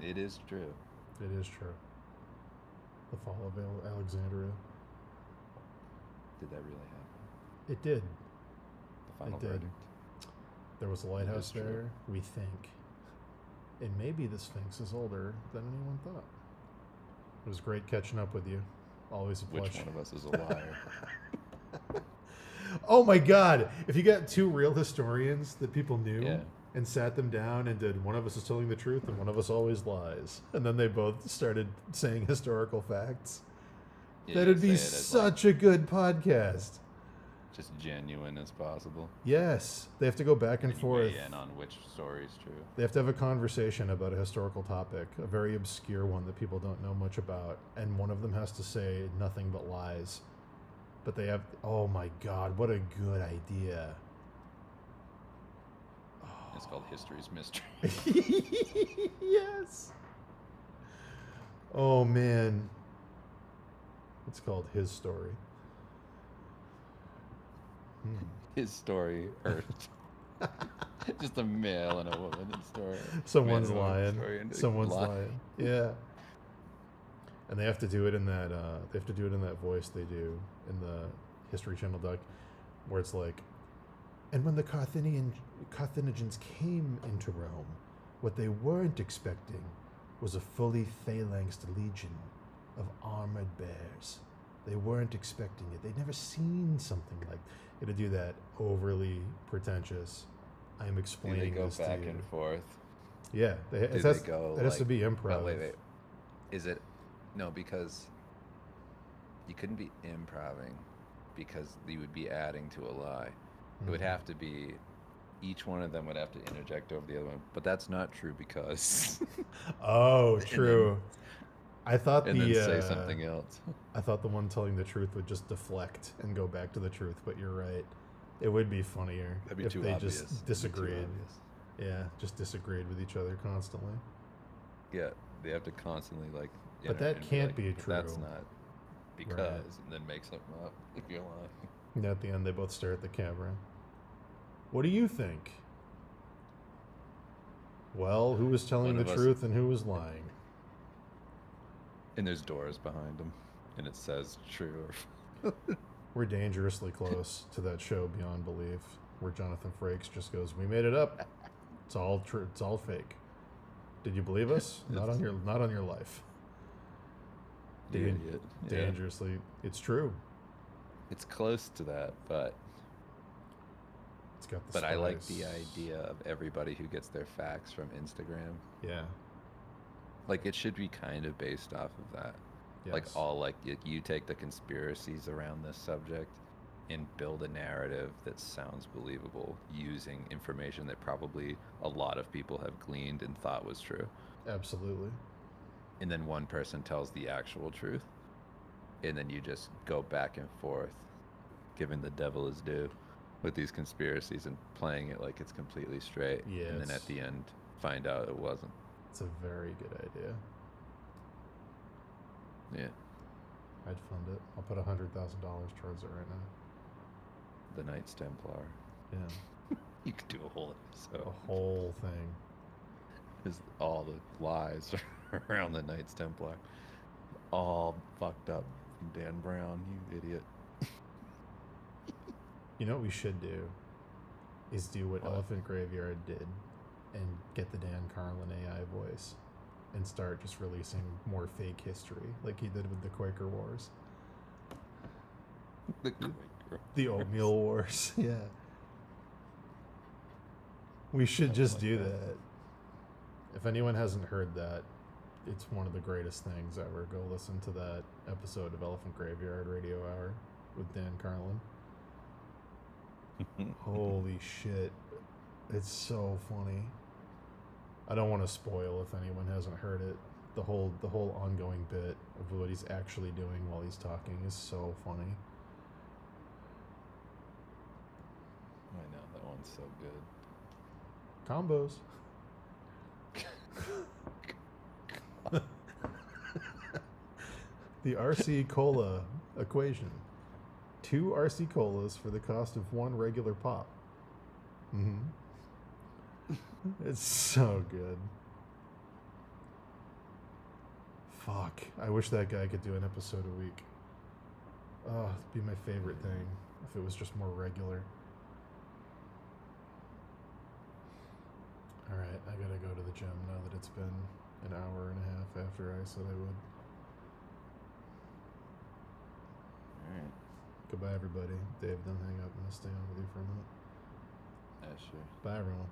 it is true. It is true. The fall of Alexandria. Did that really happen? It did. The final It did. verdict. There was a lighthouse is true. there, we think. And maybe the Sphinx is older than anyone thought. It was great catching up with you. Always a pleasure. Which one of us is a liar? Oh my God! If you got two real historians that people knew Yeah. and sat them down and did one of us is telling the truth and one of us always lies, and then they both started saying historical facts, Yeah, that'd you be say it as, such a good podcast. just genuine as possible. Yes, they have to go back and And you forth. weigh in on which story is true. They have to have a conversation about a historical topic, a very obscure one that people don't know much about, and one of them has to say nothing but lies. But they have, oh my God, what a good idea. It's called History's Mystery. Yes. Oh man. It's called His Story. His story, or just a male and a woman story. Someone's Man and a woman lying. story and Someone's lie. lying. Yeah. And they have to do it in that. They have to do it in that voice they do in the History Channel doc, where it's like, and when the Carthaginians came into Rome, what they weren't expecting was a fully phalanxed legion of armored bears. They weren't expecting it. They'd never seen something like. They had to do that overly pretentious. I'm Do explaining they go this back to you. and forth? Yeah, Do it they has, go? it has to like- be improv. But wait. Is it? No, because you couldn't be improving because you would be adding to a lie. It would Mhm. have to be. Each one of them would have to interject over the other one, but that's not true because. Oh, and true. I thought and the then say something else. I thought the one telling the truth would just deflect and go back to the truth, but you're right. It would be funnier That'd be if too they obvious. just It'd be too disagreed. obvious. Yeah, just disagreed with each other constantly. Yeah, they have to constantly like. But that and can't be "But That's true." not because, and then make something up if you're lying. And at the end, they both stare at the camera. What do you think? Well, who was telling One the of us- truth and who was lying? And there's doors behind them, and it says true. Or We're dangerously close to that show Beyond Belief, where Jonathan Frakes just goes, "We made it up. It's all true. It's all fake. Did you believe us? Not on your life." You idiot. Yeah. Dangerously, it's true. It's close to that, but It's got the. but I like spice. the idea of everybody who gets their facts from Instagram. Yeah. Like it should be kind of based off of that. Yes. Like all like you take the conspiracies around this subject and build a narrative that sounds believable using information that probably a lot of people have gleaned and thought was true. Absolutely. And then one person tells the actual truth. And then you just go back and forth, giving the devil his due with these conspiracies and playing it like it's completely straight. Yeah, And then at the end, find out it wasn't. It's a very good idea. Yeah. I'd fund it. I'll put $100,000 towards it right now. The Knights Templar. Yeah. You could do a whole episode. A whole thing. Is all the lies around the Knights Templar. All fucked up from Dan Brown, you idiot. You know what we should do? Is do what What? Elephant Graveyard did and get the Dan Carlin AI voice and start just releasing more fake history like he did with the Quaker Wars. The Oatmeal Wars. Yeah. We should just like do that. that. If anyone hasn't heard that, it's one of the greatest things ever. Go listen to that episode of Elephant Graveyard Radio Hour with Dan Carlin. Holy shit. It's so funny. I don't want to spoil if anyone hasn't heard it. The whole ongoing bit of what he's actually doing while he's talking is so funny. I know, that one's so good. Combos. The RC Cola equation. 2 RC Colas for the cost of 1 regular pop. It's so good. Fuck. I wish that guy could do an episode a week. Oh, it'd be my favorite thing if it was just more regular. Alright, I gotta go to the gym now that it's been an hour and a half after I said I would. Alright. Goodbye, everybody. Dave, don't hang up. I'm gonna stay on with you for a minute. Yeah, sure. Bye, everyone.